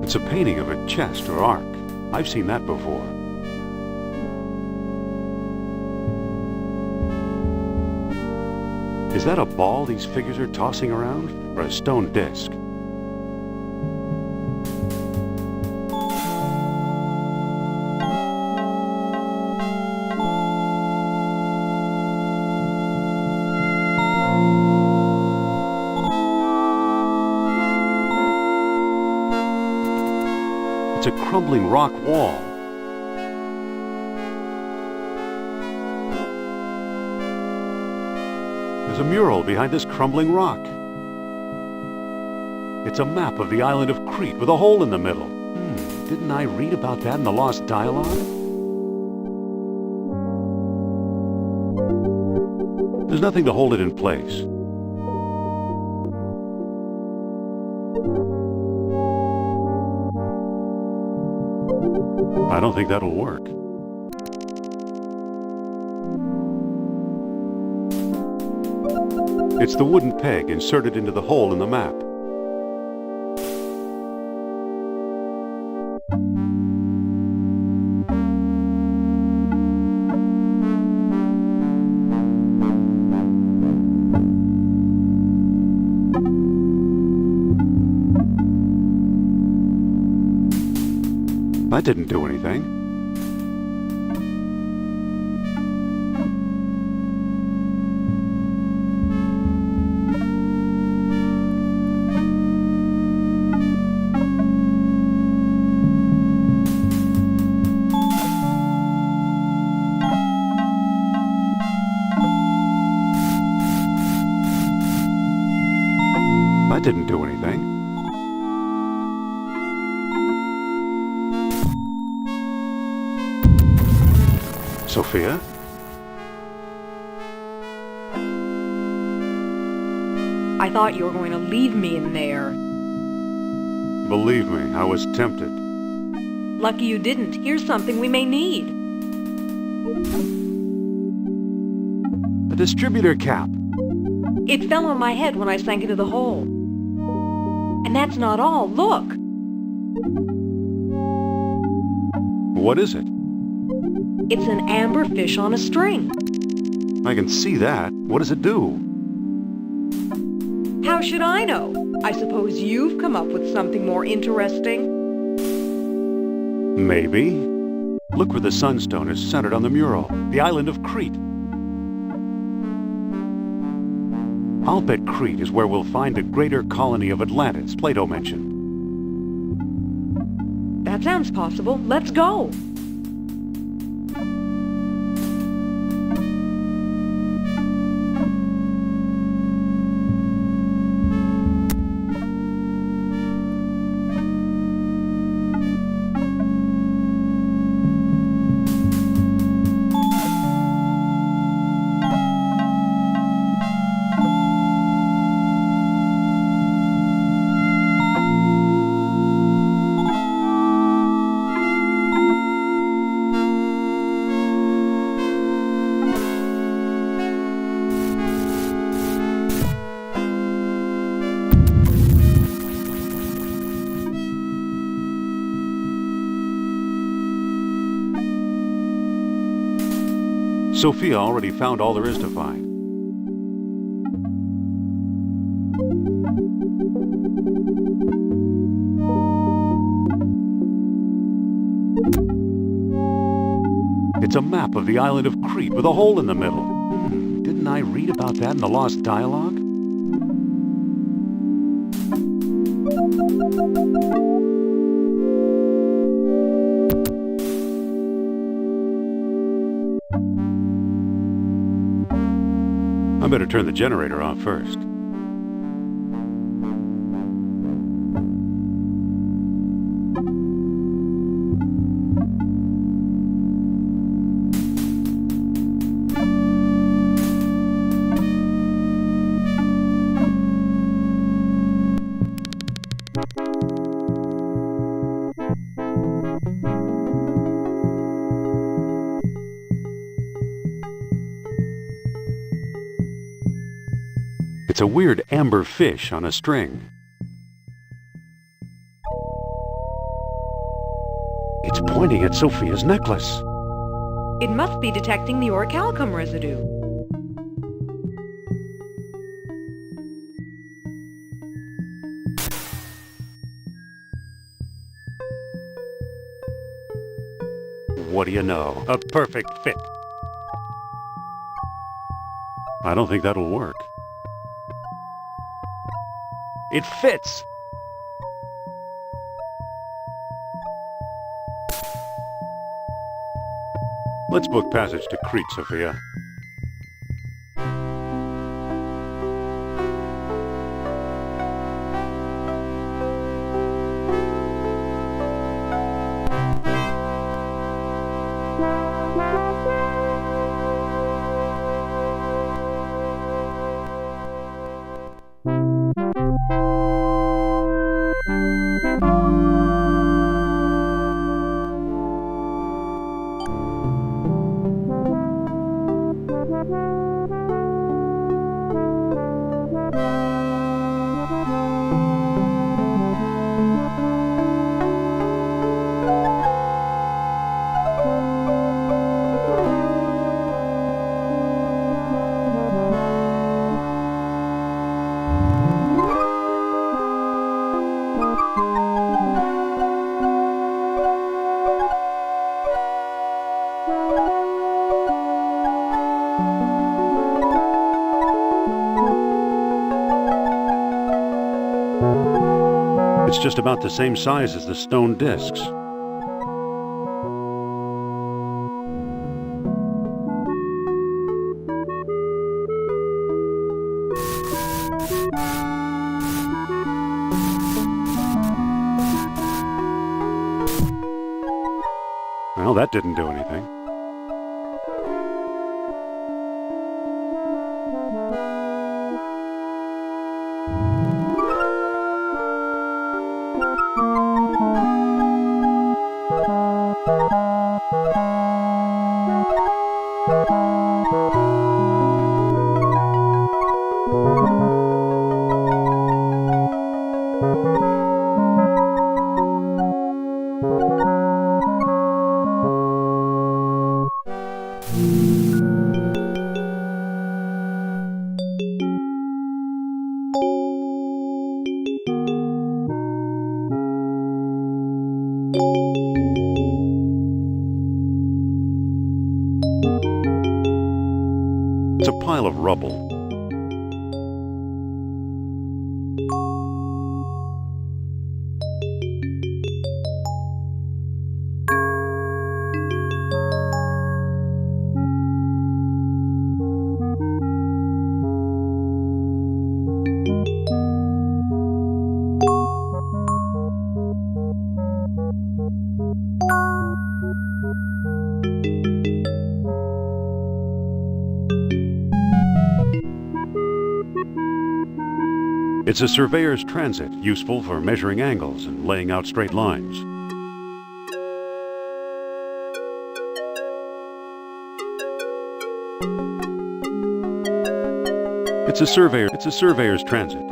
It's a painting of a chest or ark. I've seen that before. Is that a ball these figures are tossing around, or a stone disc? It's a crumbling rock wall. There's a mural behind this crumbling rock. It's a map of the island of Crete with a hole in the middle. Didn't I read about that in the Lost Dialogue? There's nothing to hold it in place. I don't think that'll work. It's the wooden peg inserted into the hole in the map. That didn't do anything. That didn't do anything. Sophia? I thought you were going to leave me in there. Believe me, I was tempted. Lucky you didn't. Here's something we may need. A distributor cap. It fell on my head when I sank into the hole. And that's not all. Look! What is it? It's an amber fish on a string. I can see that. What does it do? How should I know? I suppose you've come up with something more interesting. Maybe. Look where the sunstone is centered on the mural. The island of Crete. I'll bet Crete is where we'll find the greater colony of Atlantis Plato mentioned. That sounds possible. Let's go. Sophia already found all there is to find. It's a map of the island of Crete with a hole in the middle. Didn't I read about that in the Lost Dialogue? I better turn the generator off first. It's a weird amber fish on a string. It's pointing at Sophia's necklace. It must be detecting the orichalcum residue. What do you know? A perfect fit. I don't think that'll work. It fits! Let's book passage to Crete, Sophia. It's just about the same size as the stone discs. Well, that didn't do anything. It's a pile of rubble. It's a surveyor's transit, useful for measuring angles and laying out straight lines. It's a surveyor's transit.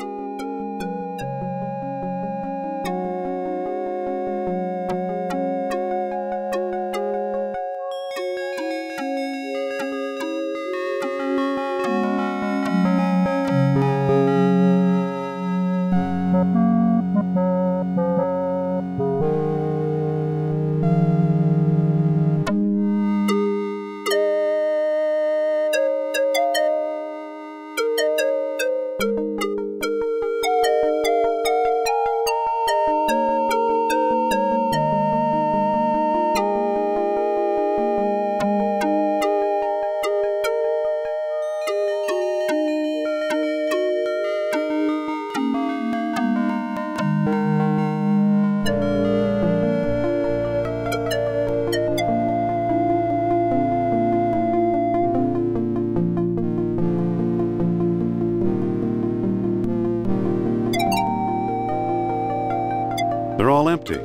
They're all empty.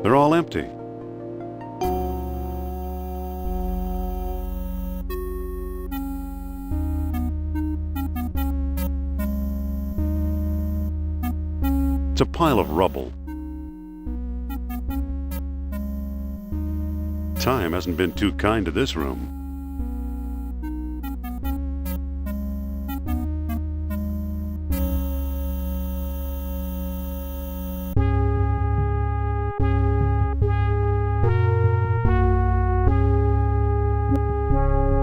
They're all empty. It's a pile of rubble. Time hasn't been too kind to this room.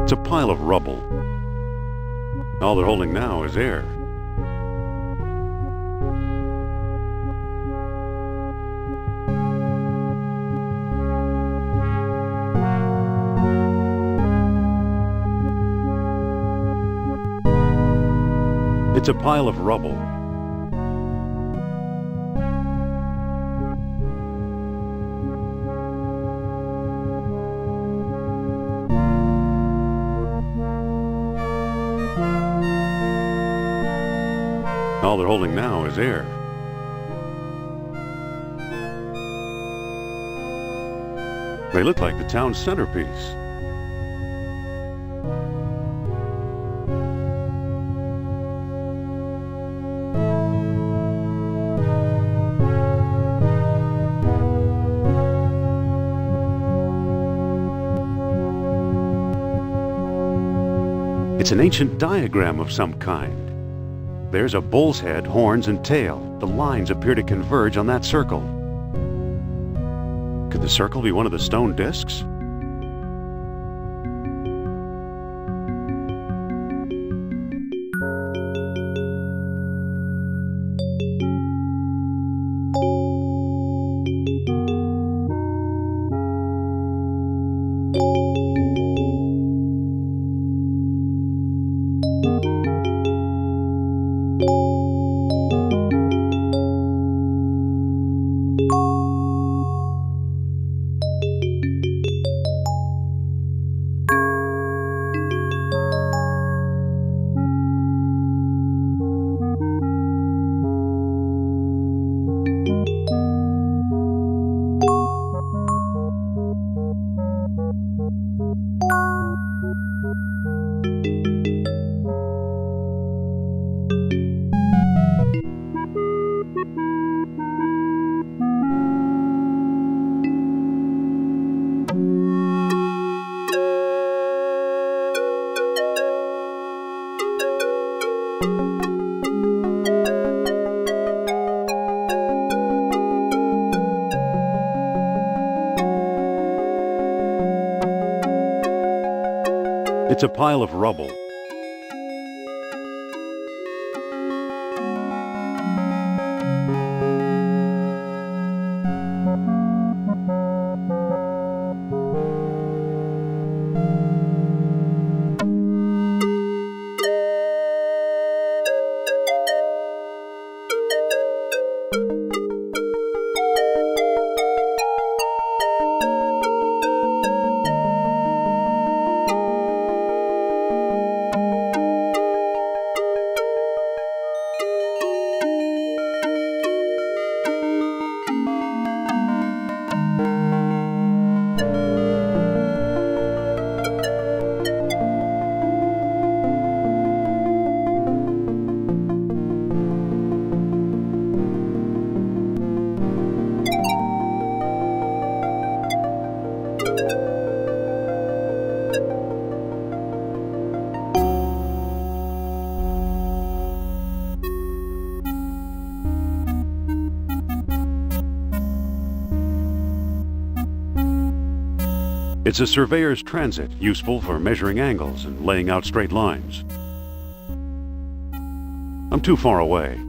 It's a pile of rubble. All they're holding now is air. It's a pile of rubble. All they're holding now is air. They look like the town's centerpiece. It's an ancient diagram of some kind. There's a bull's head, horns, and tail. The lines appear to converge on that circle. Could the circle be one of the stone discs? It's a pile of rubble. It's a surveyor's transit, useful for measuring angles and laying out straight lines. I'm too far away.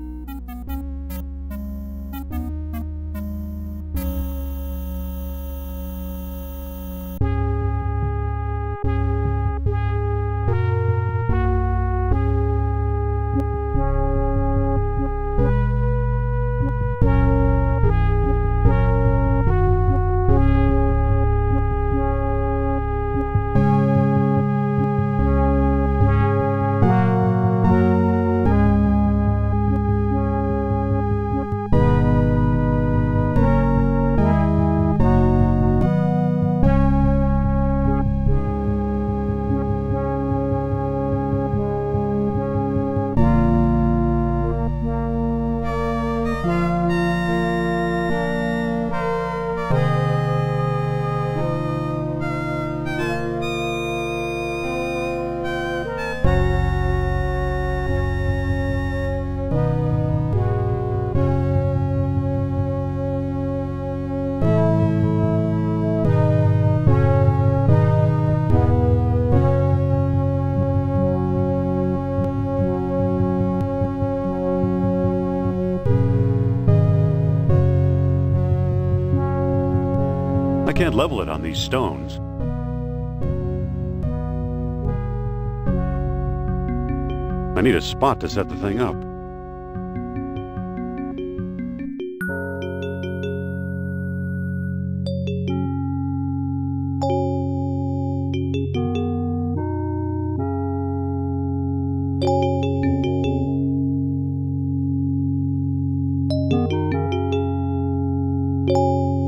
I can't level it on these stones. I need a spot to set the thing up.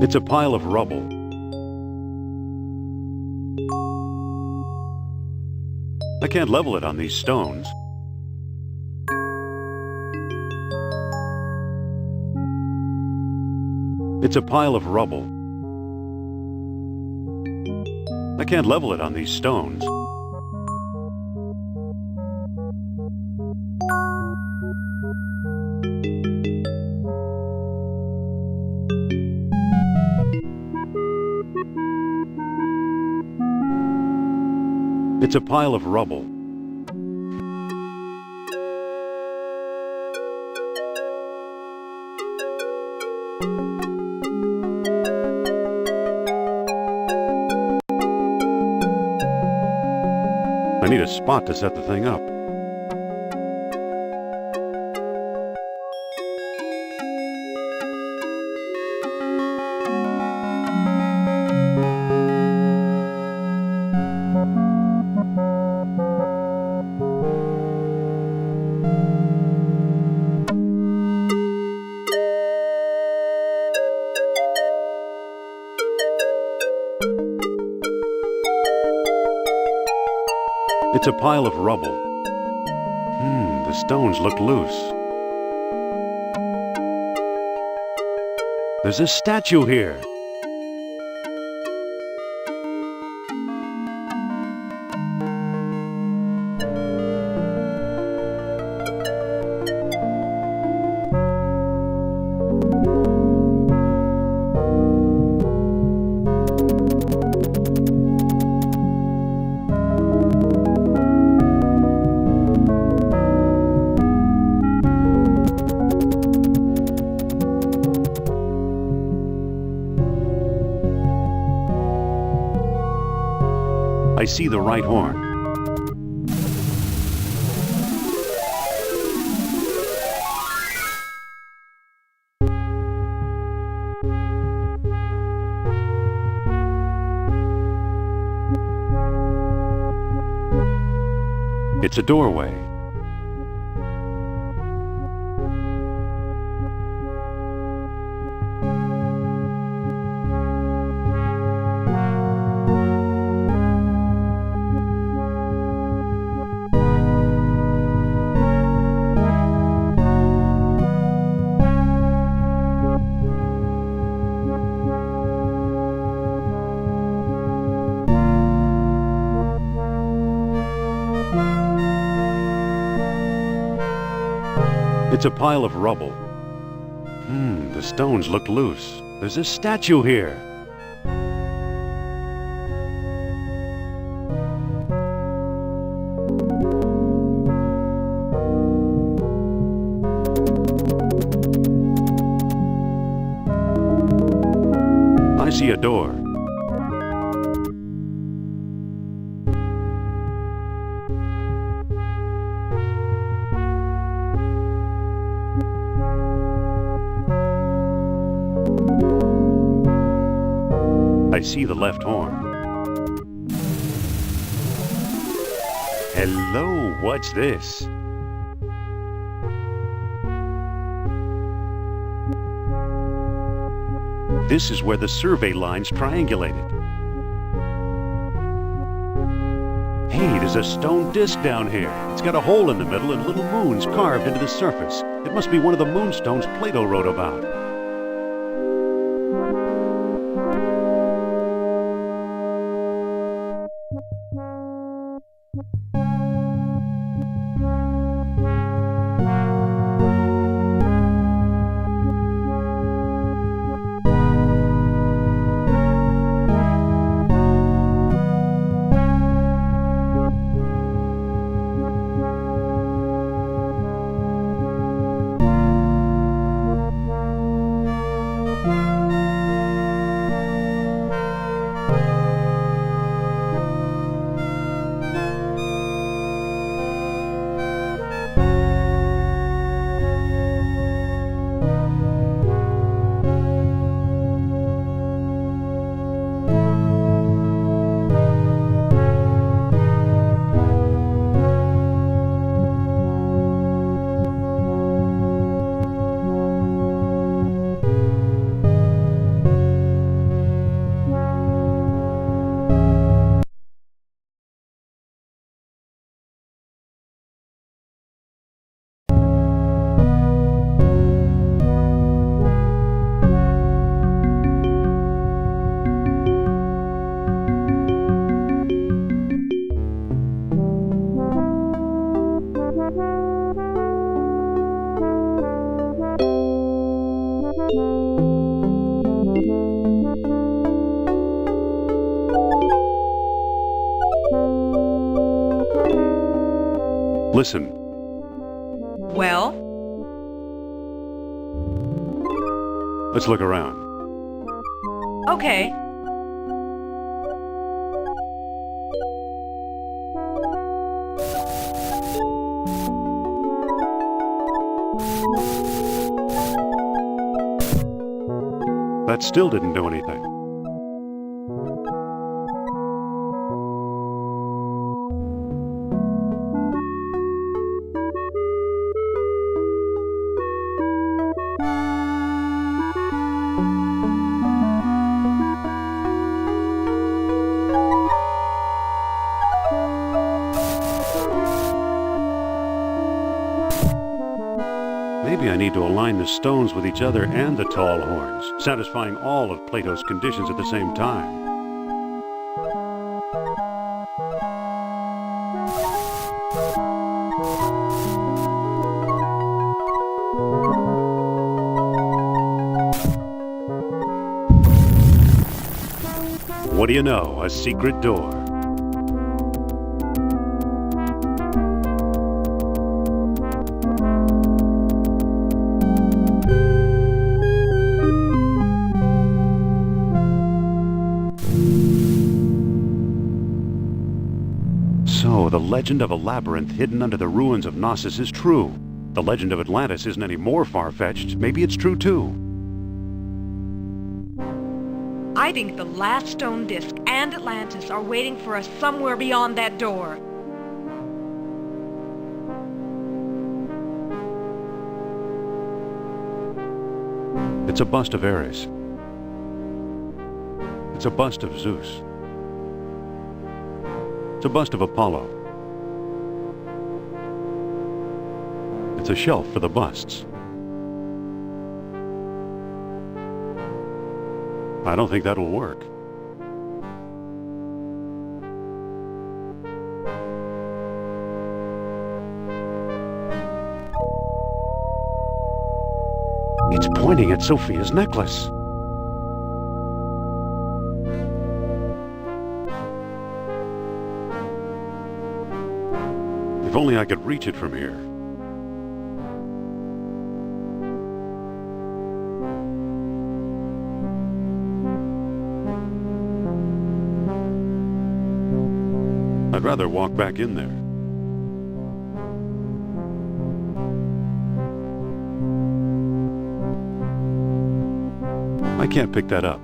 It's a pile of rubble. I can't level it on these stones. It's a pile of rubble. I can't level it on these stones. It's a pile of rubble. I need a spot to set the thing up. It's a pile of rubble. The stones look loose. There's a statue here. see the right horn. It's a doorway. It's a pile of rubble. The stones look loose. There's a statue here. I see a door. I see the left horn. Hello, what's this? This is where the survey lines triangulated. Hey, there's a stone disc down here. It's got a hole in the middle and little moons carved into the surface. It must be one of the moonstones Plato wrote about. Listen. Well? Let's look around. Okay. That still didn't do anything. Maybe I need to align the stones with each other and the tall horns, satisfying all of Plato's conditions at the same time. What do you know? A secret door. legend of a labyrinth hidden under the ruins of Knossos is true. The legend of Atlantis isn't any more far-fetched. Maybe it's true too. I think the last stone disc and Atlantis are waiting for us somewhere beyond that door. It's a bust of Ares. It's a bust of Zeus. It's a bust of Apollo. It's a shelf for the busts. I don't think that'll work. It's pointing at Sophia's necklace. If only I could reach it from here. I'd rather walk back in there. I can't pick that up.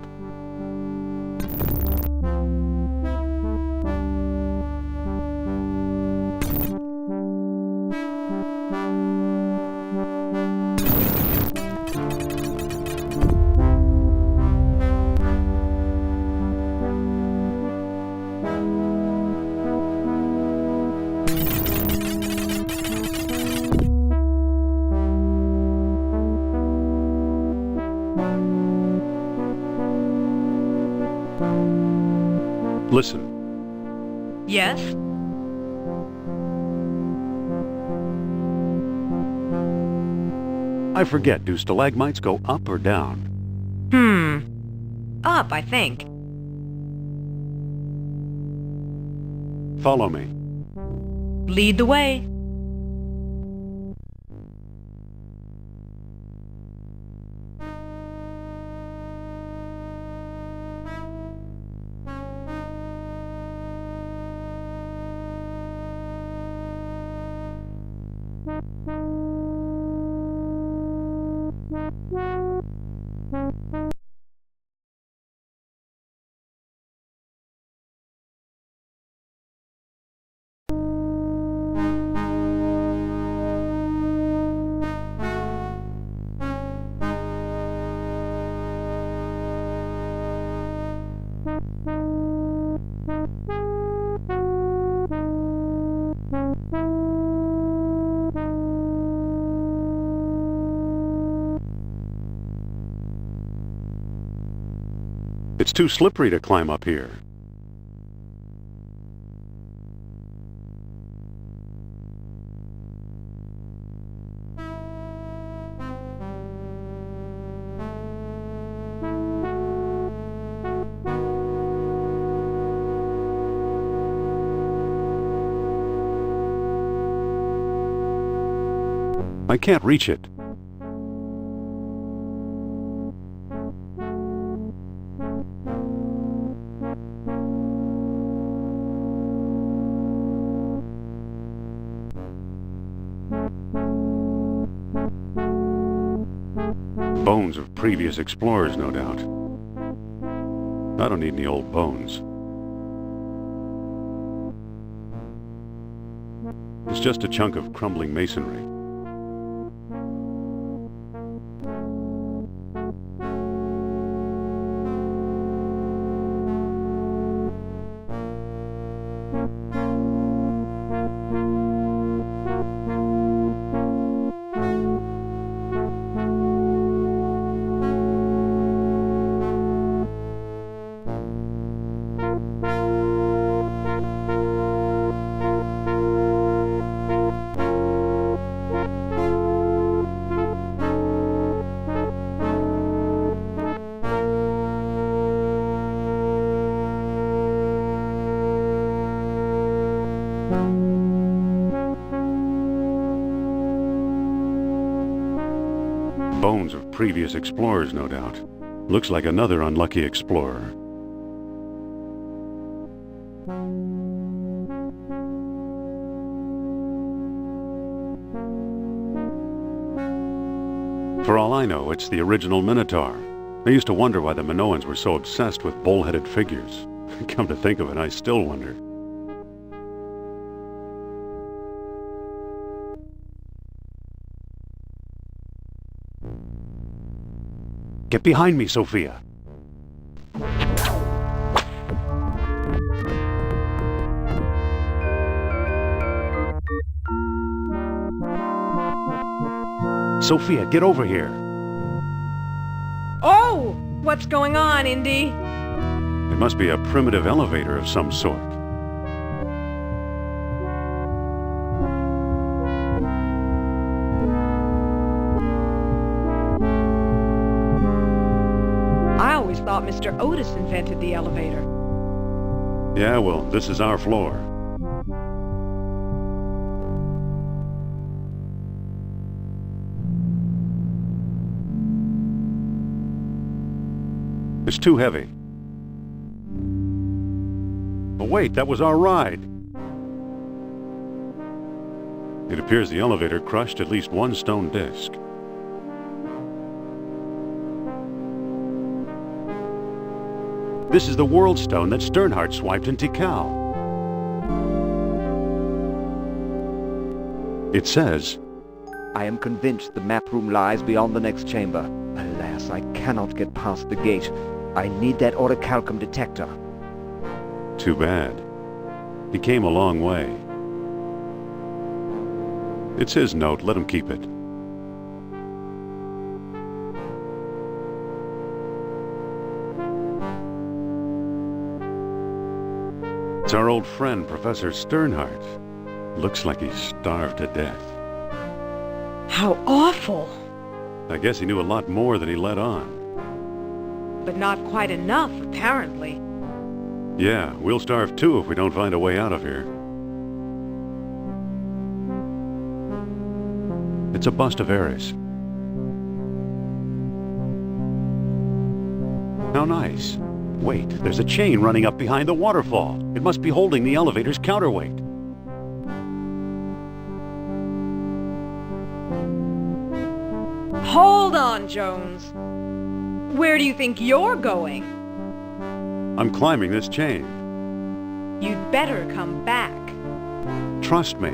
Listen. Yes? I forget, do stalagmites go up or down? Up, I think. Follow me. Lead the way. It's too slippery to climb up here. I can't reach it. Bones of previous explorers, no doubt. I don't need any old bones. It's just a chunk of crumbling masonry. Bones of previous explorers, no doubt. Looks like another unlucky explorer. For all I know, it's the original Minotaur. I used to wonder why the Minoans were so obsessed with bull-headed figures. Come to think of it, I still wonder. Get behind me, Sophia. Sophia, get over here. Oh! What's going on, Indy? It must be a primitive elevator of some sort. I always thought Mr. Otis invented the elevator. Yeah, well, this is our floor. It's too heavy. But wait, that was our ride. It appears the elevator crushed at least one stone disc. This is the world stone that Sternhardt swiped in Tikal. It says, I am convinced the map room lies beyond the next chamber. Alas, I cannot get past the gate. I need that orichalcum detector. too bad. He came a long way. It's his note, let him keep it. It's our old friend, Professor Sternhardt. Looks like he's starved to death. How awful! I guess he knew a lot more than he let on. But not quite enough, apparently. Yeah, we'll starve too if we don't find a way out of here. It's a bust of Eris. How nice. Wait, there's a chain running up behind the waterfall. It must be holding the elevator's counterweight. Hold on, Jones. Where do you think you're going? I'm climbing this chain. You'd better come back. Trust me.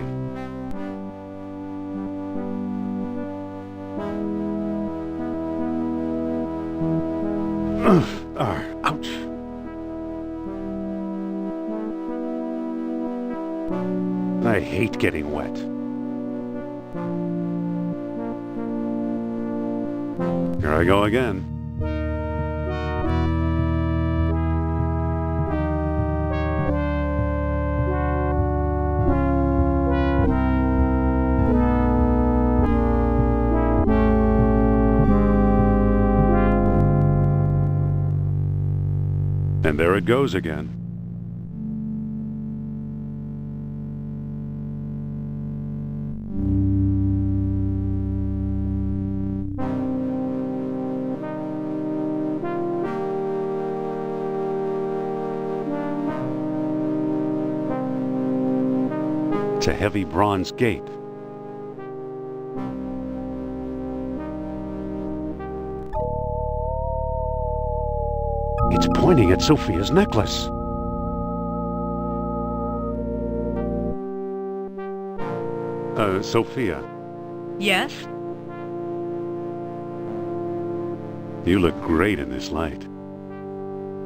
Ouch. I hate getting wet. Here I go again. And there it goes again. It's a heavy bronze gate. It's pointing at Sophia's necklace. Sophia, Yes? you look great in this light.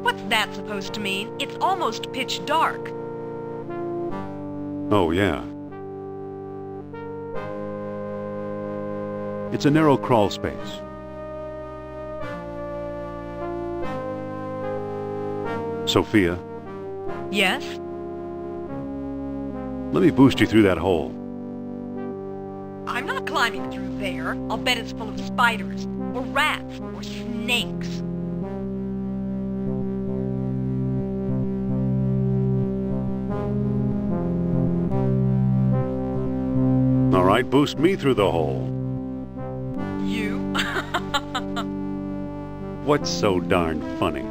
What's that supposed to mean? It's almost pitch dark. Oh, yeah. It's a narrow crawl space. Sophia, Yes? let me boost you through that hole. I'm not climbing through there. I'll bet it's full of spiders, or rats, or snakes. All right, boost me through the hole. You? What's so darn funny?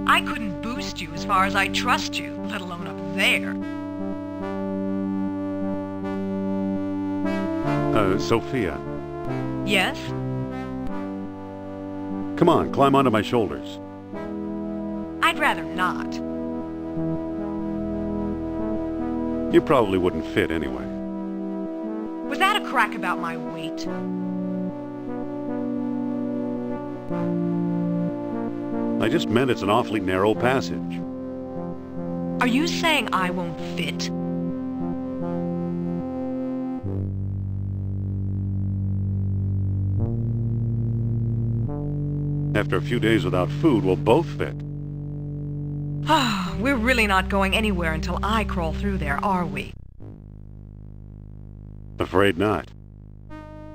I couldn't boost you as far as I trust you, let alone up there. Sophia, Yes? Come on, climb onto my shoulders. I'd rather not. You probably wouldn't fit anyway. Was that a crack about my weight? I just meant it's an awfully narrow passage. Are you saying I won't fit? After a few days without food, we'll both fit. We're really not going anywhere until I crawl through there, are we? Afraid not.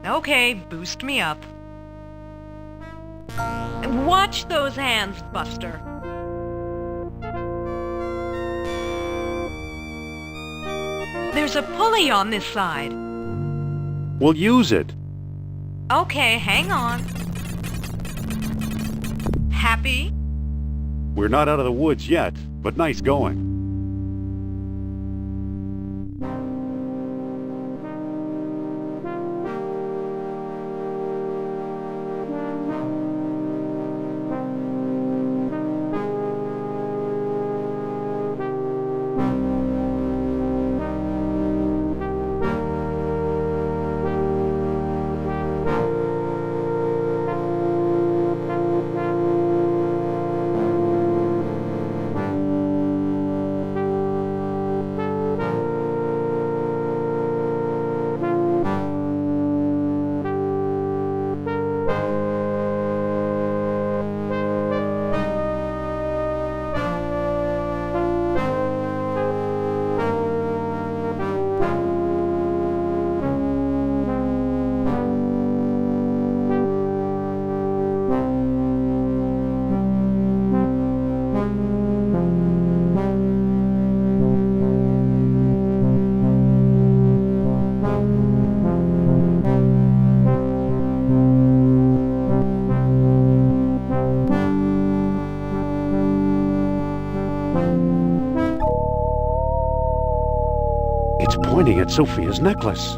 Okay, boost me up. And watch those hands, Buster. There's a pulley on this side. We'll use it. Okay, hang on. Happy? We're not out of the woods yet, but nice going. It's pointing at Sophia's necklace.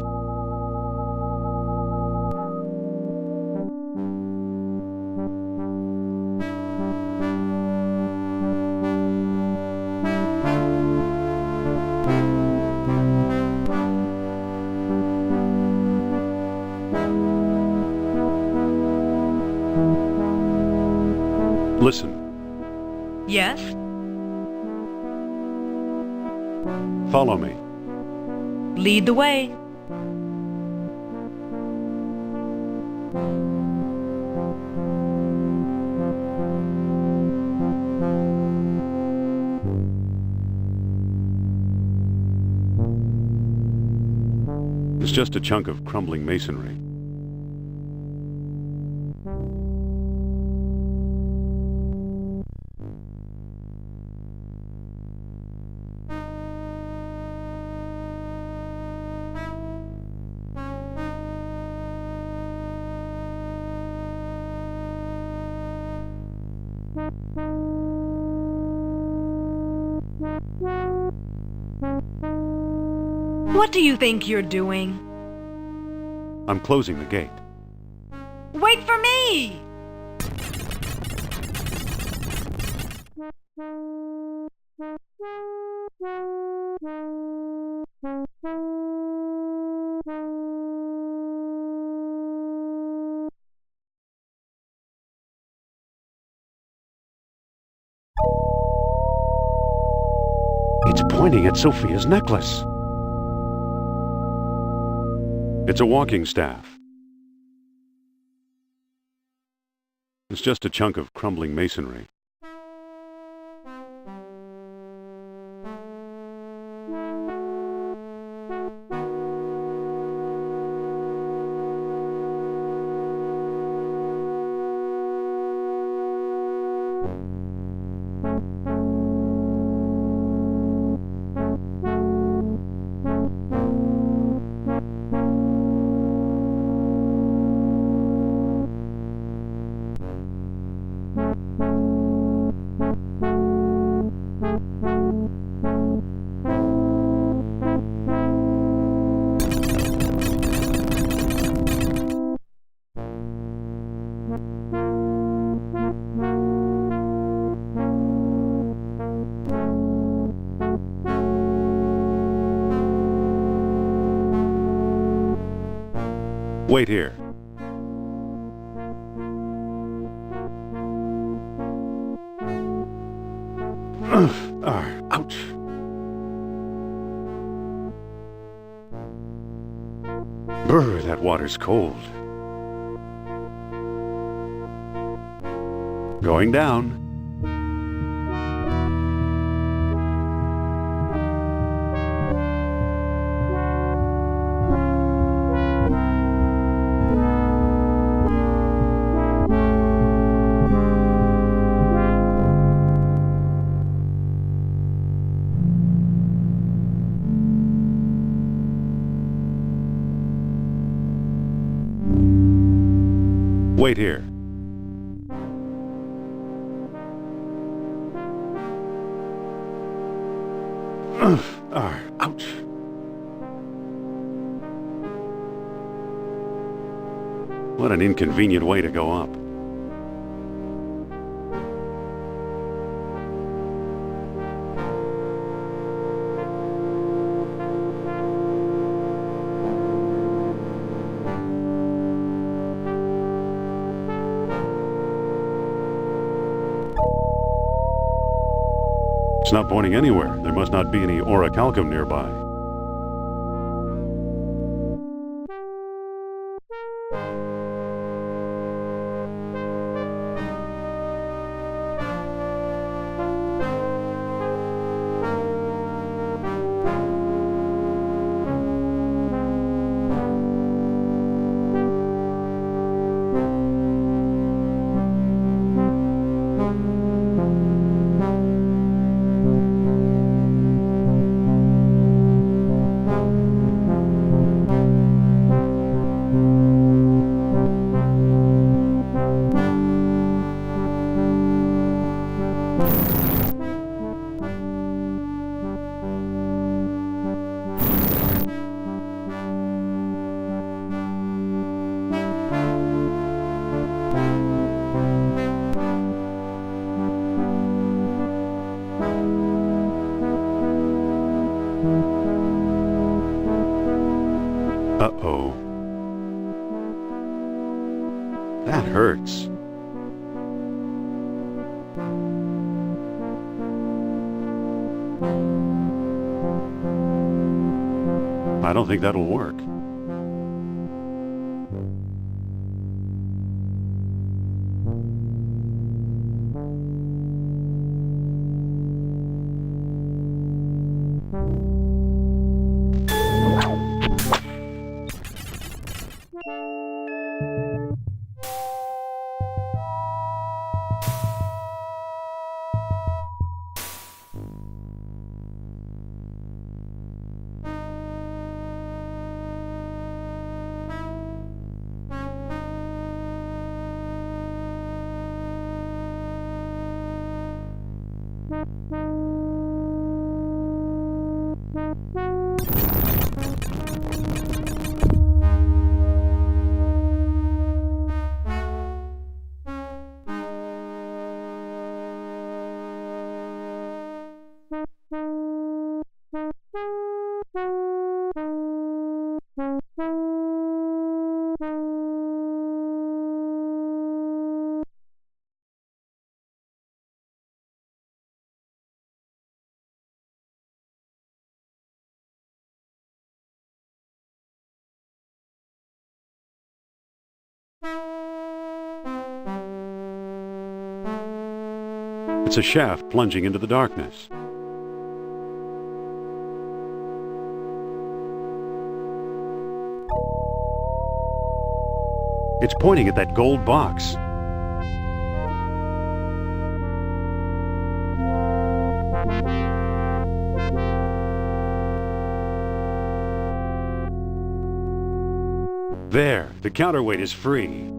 Listen. Yes? Follow me. Lead the way. It's just a chunk of crumbling masonry. What do you think you're doing? I'm closing the gate. Wait for me! It's pointing at Sophia's necklace. It's a walking staff. It's just a chunk of crumbling masonry. Wait here. Ouch. Brr, that water's cold. Going down. Wait here. Ouch. What an inconvenient way to go up. It's not pointing anywhere. There must not be any orichalcum nearby. Uh-oh. That hurts. I don't think that'll work. It's a shaft plunging into the darkness. It's pointing at that gold box. There, the counterweight is free.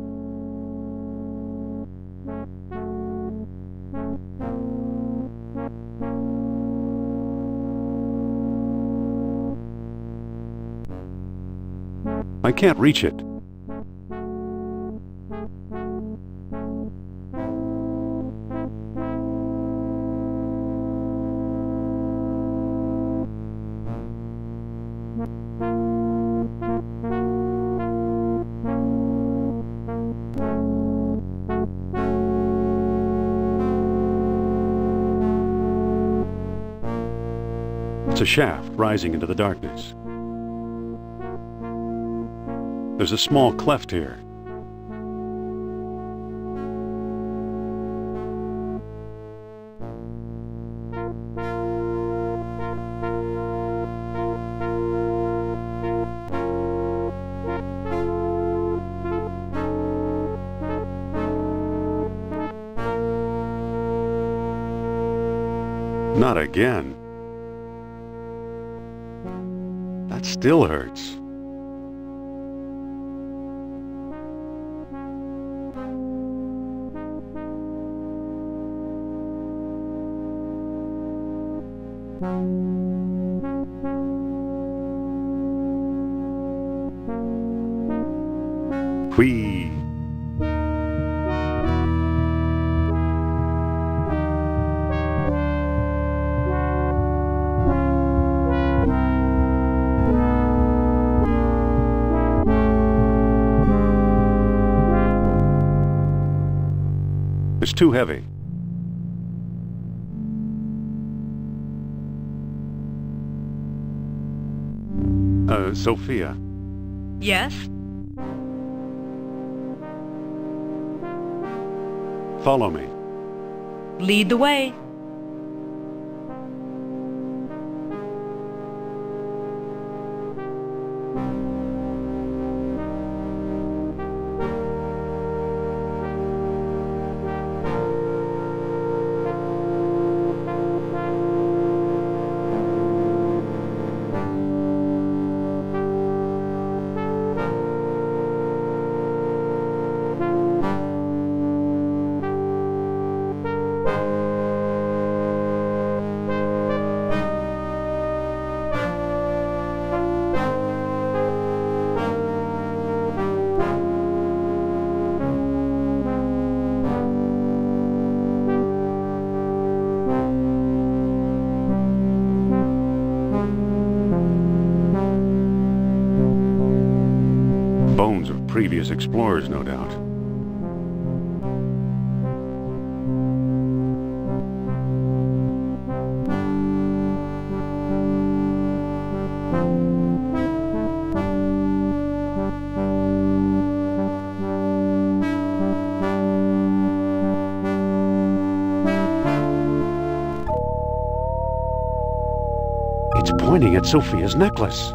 I can't reach it. a shaft rising into the darkness. There's a small cleft here. Not again. That still hurts. Whee! It's too heavy. Sophia. Yes? Follow me. Lead the way. Bones of previous explorers, no doubt. It's pointing at Sophia's necklace.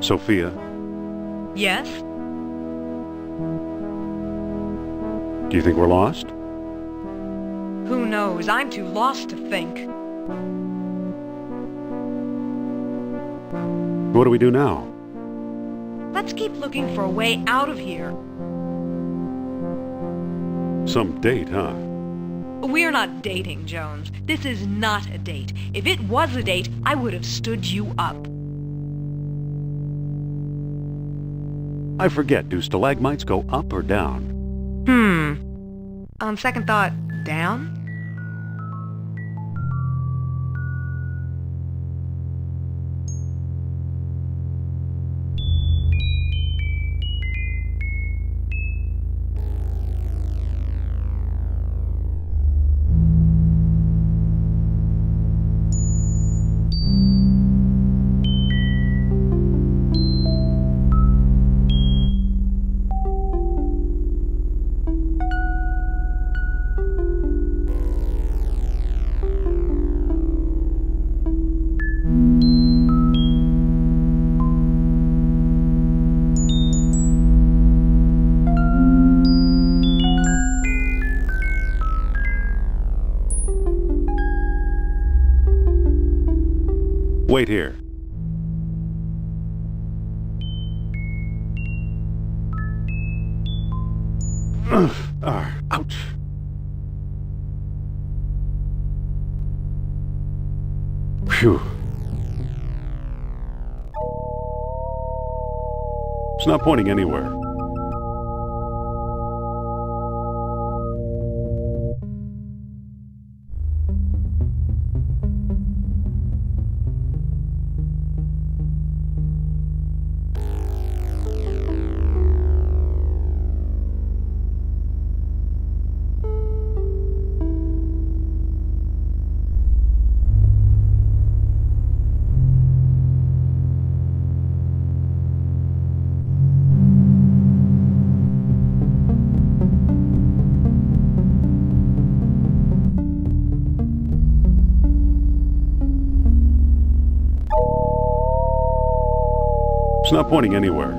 Sophia, Yes? do you think we're lost? Who knows? I'm too lost to think. What do we do now? Let's keep looking for a way out of here. Some date, huh? We're not dating, Jones. This is not a date. If it was a date, I would have stood you up. I forget, do stalagmites go up or down? On second thought, down? Wait here. Ouch. Phew. It's not pointing anywhere. It's not pointing anywhere.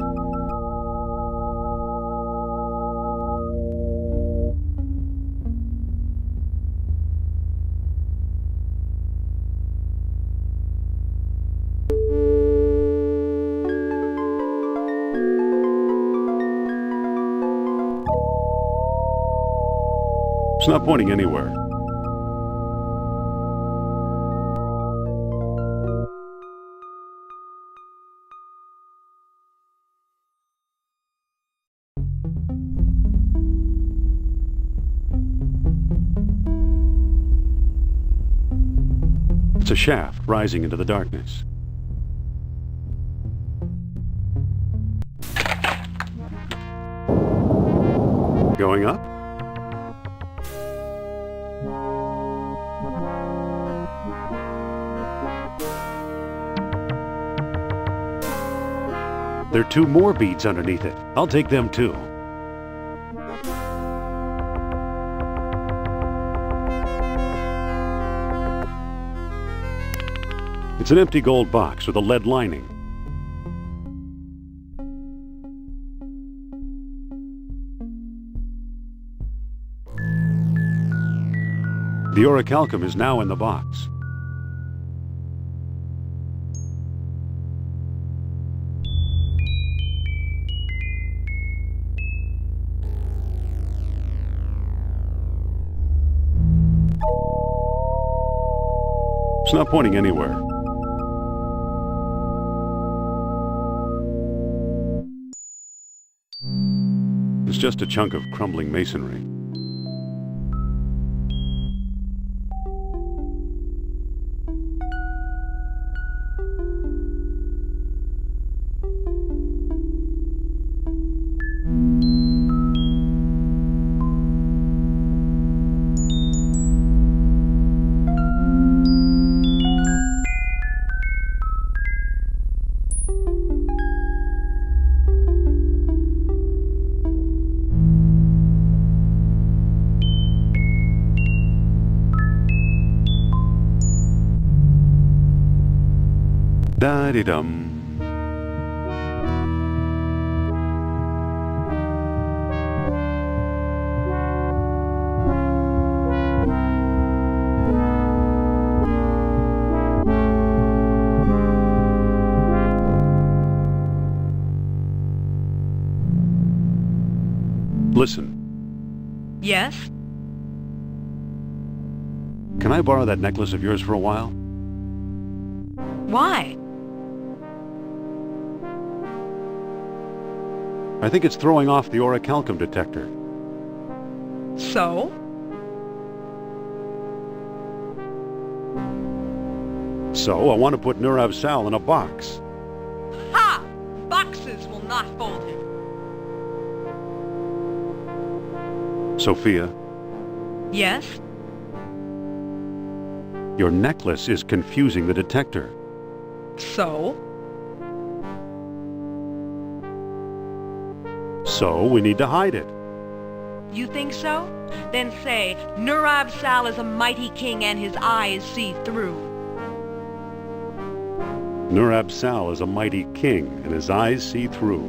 It's not pointing anywhere. It's a shaft rising into the darkness. Going up? There are 2 more beads underneath it. I'll take them too. It's an empty gold box with a lead lining. The orichalcum is now in the box. It's not pointing anywhere. It's just a chunk of crumbling masonry. Da-de-dum. Listen. Yes? Can I borrow that necklace of yours for a while? Why? I think it's throwing off the orichalcum detector. So? So, I want to put Nurab Sal in a box. Ha! Boxes will not fold him. Sophia, Yes? your necklace is confusing the detector. So? So, we need to hide it. You think so? Then say, Nurab Sal is a mighty king and his eyes see through. Nurab Sal is a mighty king, and his eyes see through.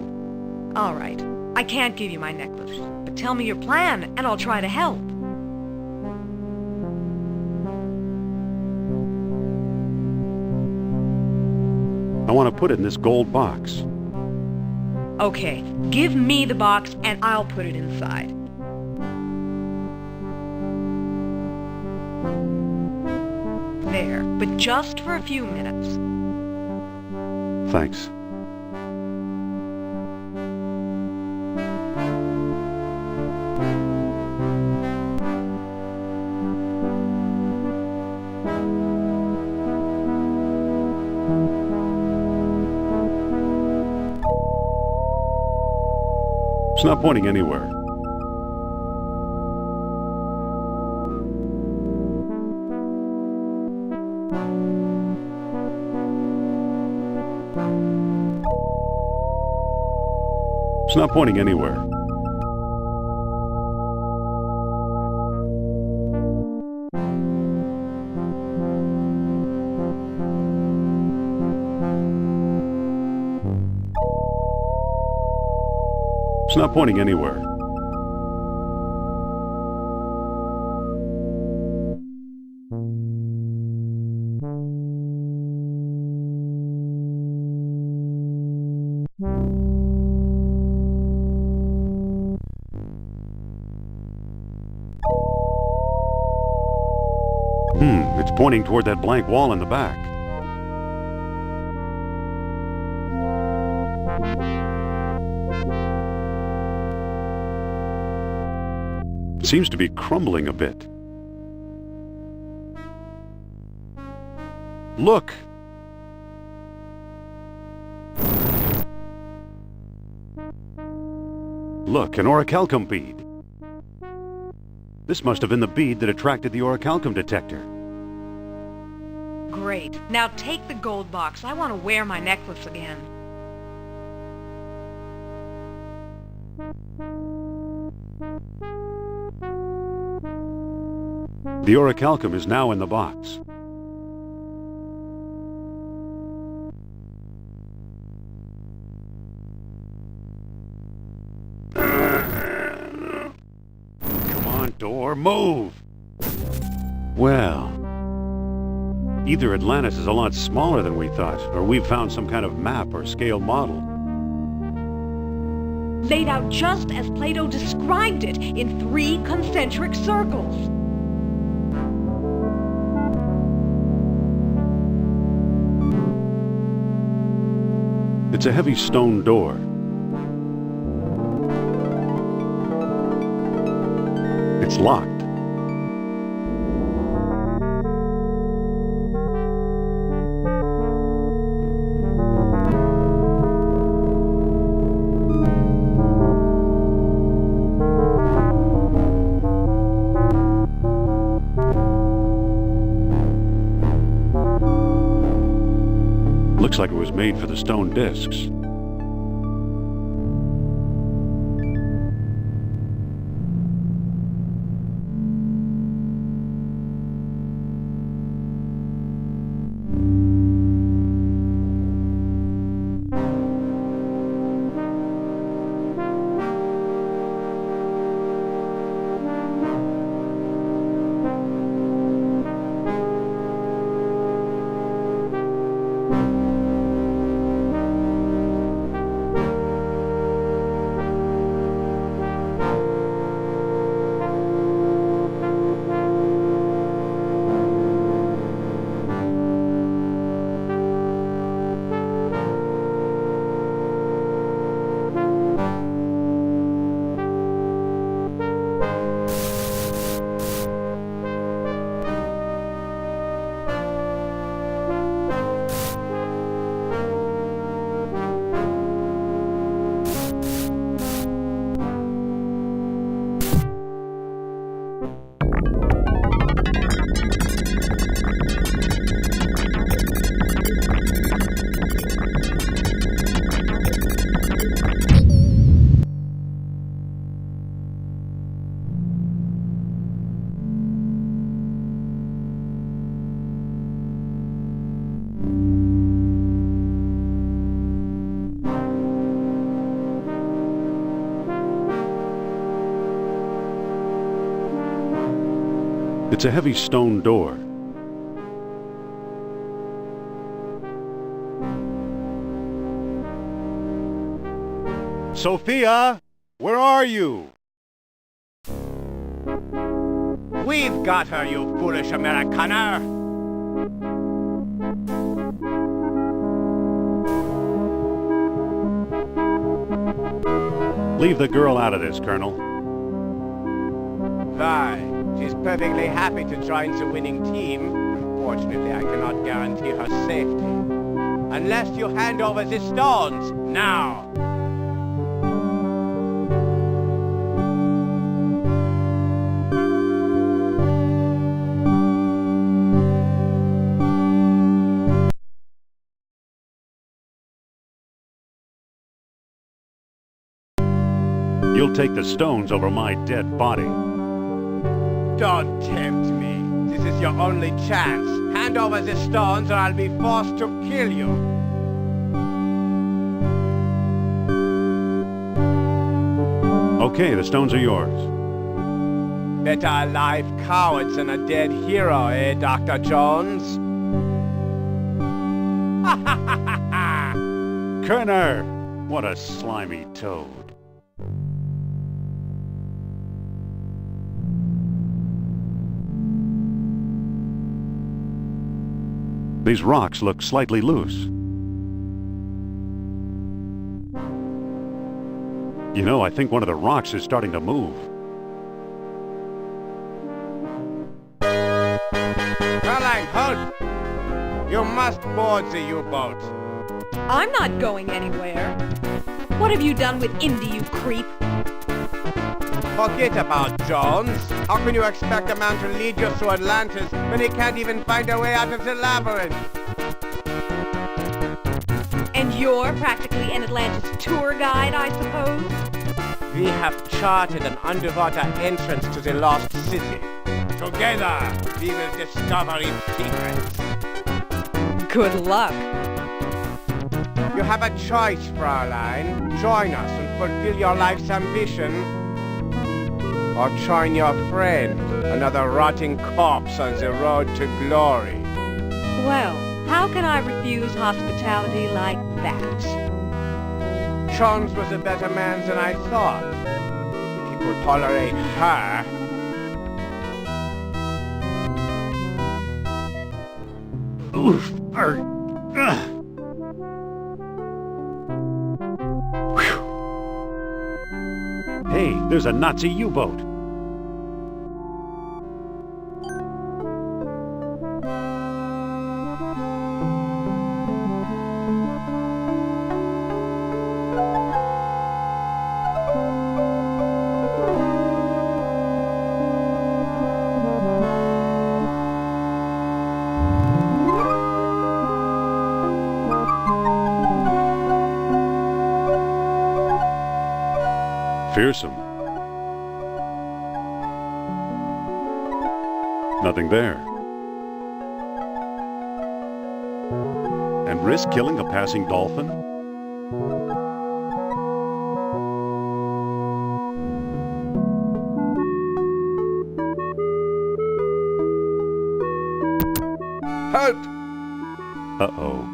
All right. I can't give you my necklace, but tell me your plan, and I'll try to help. I want to put it in this gold box. Okay, give me the box, and I'll put it inside. There, but just for a few minutes. Thanks. It's not pointing anywhere. It's not pointing anywhere. It's not pointing anywhere. It's pointing toward that blank wall in the back. It seems to be crumbling a bit. Look! Look, an orichalcum bead. This must have been the bead that attracted the orichalcum detector. Great. Now take the gold box. I want to wear my necklace again. The orichalcum is now in the box. Come on, door, move! Well, either Atlantis is a lot smaller than we thought, or we've found some kind of map or scale model. Laid out just as Plato described it, in 3 concentric circles. It's a heavy stone door. It's locked. Looks like it was made for the stone discs. It's a heavy stone door. Sophia, where are you? We've got her, you foolish Americaner! Leave the girl out of this, Colonel. Why, she's perfectly happy to join the winning team. Unfortunately, I cannot guarantee her safety. Unless you hand over the stones, now! You'll take the stones over my dead body. Don't tempt me. This is your only chance. Hand over the stones or I'll be forced to kill you. Okay, the stones are yours. Better a live coward than a dead hero, eh, Dr. Jones? Kerner! What a slimy toad. These rocks look slightly loose. You know, I think one of the rocks is starting to move. Caroline, halt! You must board the U-boat. I'm not going anywhere. What have you done with Indy, you creep? Forget about Jones. How can you expect a man to lead you through Atlantis when he can't even find a way out of the labyrinth? And you're practically an Atlantis tour guide, I suppose? We have charted an underwater entrance to the lost city. Together, we will discover its secrets. Good luck. You have a choice, Fraulein. Join us and fulfill your life's ambition. Or join your friend, another rotting corpse on the road to glory. Well, how can I refuse hospitality like that? Jones was a better man than I thought. If he could tolerate her. Oof! Hey, there's a Nazi U-boat. Fearsome. Nothing there. And risk killing a passing dolphin? Halt! Uh-oh.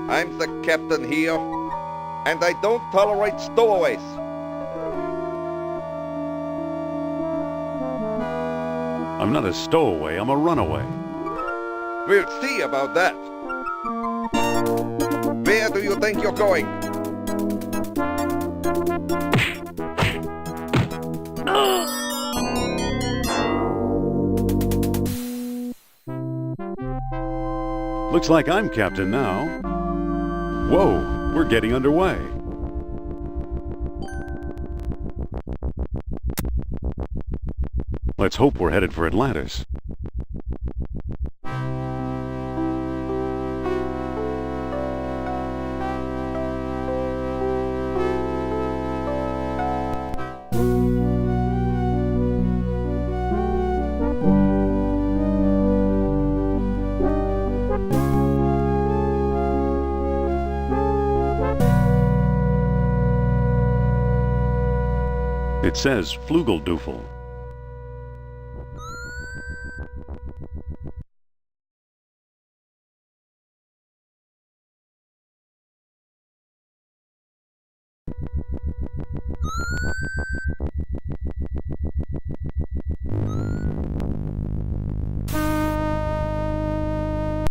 I'm the captain here, and I don't tolerate stowaways. I'm not a stowaway, I'm a runaway. We'll see about that. Where do you think you're going? Looks like I'm captain now. Whoa, we're getting underway. Let's hope we're headed for Atlantis. It says Flugeldoofel.